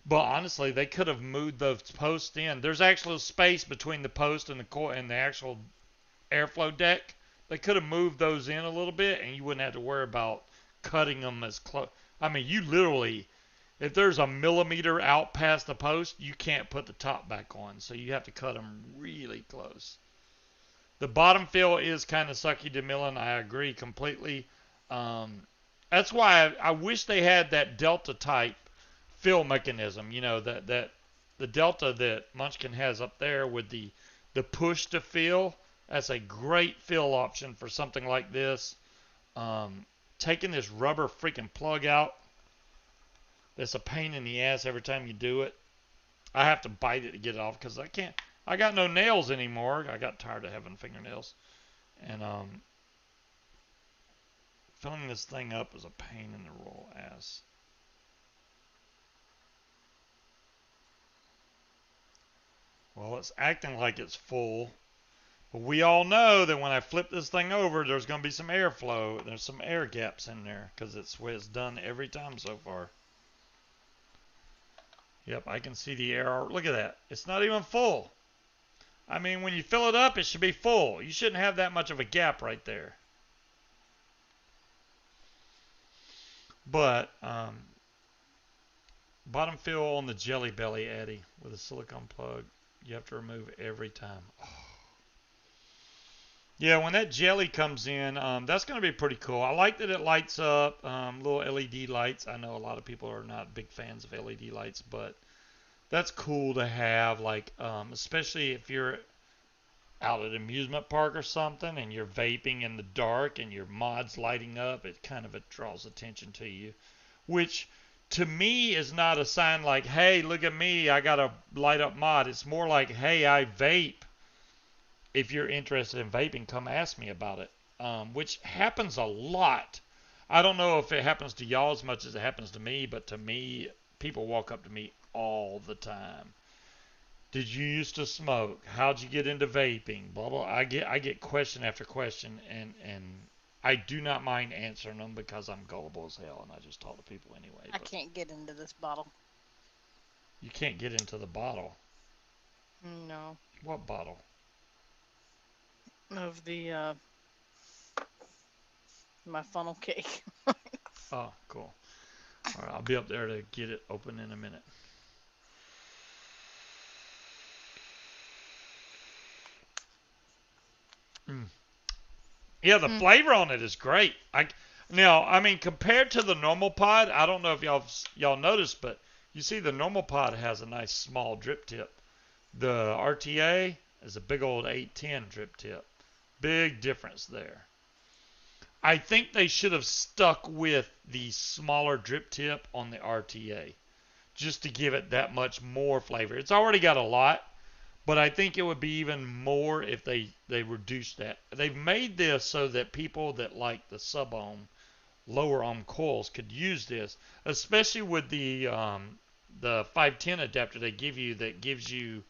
But honestly, they could have moved those posts in. There's actually a space between the post and the actual airflow deck. They could have moved those in a little bit, and you wouldn't have to worry about cutting them as close. I mean, you literally, if there's a millimeter out past the post, you can't put the top back on. So you have to cut them really close. The bottom fill is kind of sucky to milling. I agree completely. That's why I wish they had that Delta type fill mechanism. That the Delta that Munchkin has up there with the push to fill. That's a great fill option for something like this. Taking this rubber freaking plug out, that's a pain in the ass every time you do it. I have to bite it to get it off because I got no nails anymore. I got tired of having fingernails. And filling this thing up is a pain in the royal ass. Well, it's acting like it's full. But we all know that when I flip this thing over, there's going to be some airflow. There's some air gaps in there because it's the way it's done every time so far. Yep, I can see the air. Look at that. It's not even full. I mean, when you fill it up, it should be full. You shouldn't have that much of a gap right there. But bottom fill on the Jelly Belly Addy with a silicone plug, you have to remove every time. Oh. Yeah, when that jelly comes in, that's going to be pretty cool. I like that it lights up, little LED lights. I know a lot of people are not big fans of LED lights, but that's cool to have, like, especially if you're out at an amusement park or something and you're vaping in the dark and your mod's lighting up. It draws attention to you, which to me is not a sign like, hey, look at me, I got a light up mod. It's more like, hey, I vape. If you're interested in vaping, come ask me about it, which happens a lot. I don't know if it happens to y'all as much as it happens to me, but to me, people walk up to me all the time. Did you used to smoke? How'd you get into vaping? Blah blah. I get question after question, and I do not mind answering them because I'm gullible as hell, and I just talk to people anyway. I can't get into this bottle. You can't get into the bottle. No. What bottle? Of the my funnel cake. Oh, cool. All right, I'll be up there to get it open in a minute. Yeah, the flavor on it is great. I mean, compared to the normal pod, I don't know if y'all noticed, but you see the normal pod has a nice small drip tip. The RTA is a big old 810 drip tip. Big difference there. I think they should have stuck with the smaller drip tip on the RTA just to give it that much more flavor. It's already got a lot, but I think it would be even more if they reduced that. They've made this so that people that like the sub-ohm lower arm coils could use this, especially with the 510 adapter they give you that gives you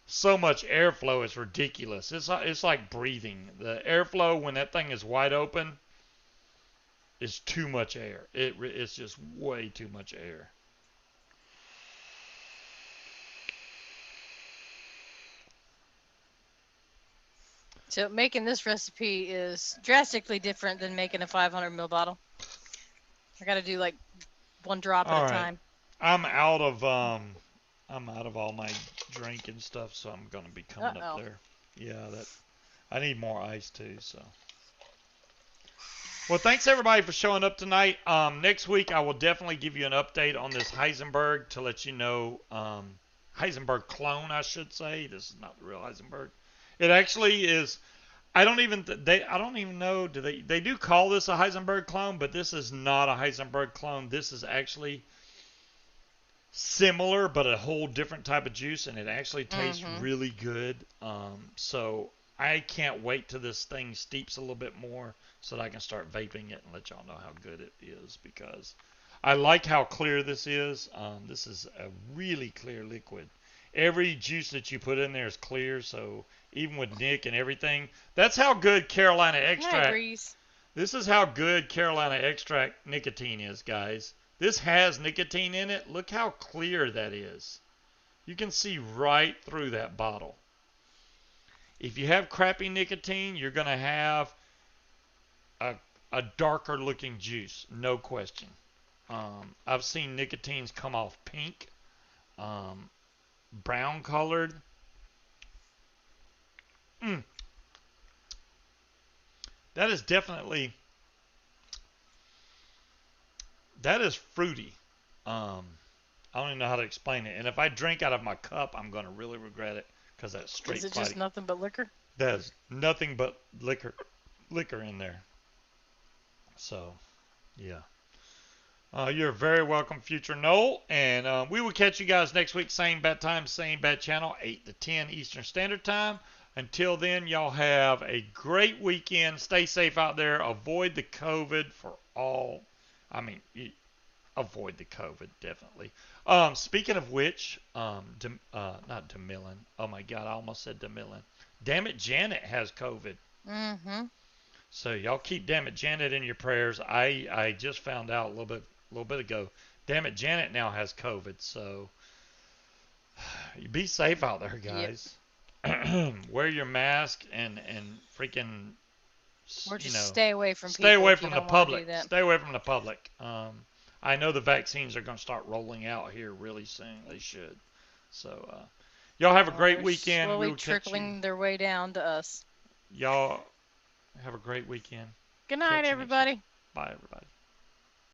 so much airflow. It's ridiculous. It's like breathing. The airflow when that thing is wide open is too much air. It's just way too much air. So making this recipe is drastically different than making a 500 ml bottle. I got to do like one drop All at a right. time. I'm out of all my drink and stuff, so I'm gonna be coming up there. Yeah, that I need more ice too. So, well, thanks everybody for showing up tonight. Next week I will definitely give you an update on this Heisenberg to let you know. Heisenberg clone, I should say. This is not the real Heisenberg. It actually is. I don't even know. Do they do call this a Heisenberg clone? But this is not a Heisenberg clone. This is actually similar, but a whole different type of juice, and it actually tastes really good. So I can't wait till this thing steeps a little bit more so that I can start vaping it and let y'all know how good it is, because I like how clear this is. This is a really clear liquid. Every juice that you put in there is clear, so even with Nick and everything, that's how good Carolina extract. This is how good Carolina extract nicotine is, guys. This has nicotine in it. Look how clear that is. You can see right through that bottle. If you have crappy nicotine, you're going to have a darker looking juice, no question. I've seen nicotines come off pink, brown colored. That is definitely, that is fruity. I don't even know how to explain it. And if I drink out of my cup, I'm going to really regret it, because that's straight. Is it just nothing but liquor? There's nothing but liquor in there. So, yeah. You're very welcome, future Noel. And we will catch you guys next week. Same bat time, same bat channel, 8 to 10 Eastern Standard Time. Until then, y'all have a great weekend. Stay safe out there. Avoid the COVID for all. I mean, avoid the COVID, definitely. Speaking of which, not DeMillan. Oh my God, I almost said DeMillan. Damn it, Janet has COVID. So y'all keep Damn it, Janet in your prayers. I just found out a little bit ago. Damn it, Janet now has COVID. So be safe out there, guys. Yep. Wear your mask and freaking. Or just stay away from people. Stay away from the public. Stay away from the public. I know the vaccines are going to start rolling out here really soon. They should. So, y'all have a great weekend. Slowly trickling their way down to us. Y'all have a great weekend. Good night, everybody. Bye, everybody.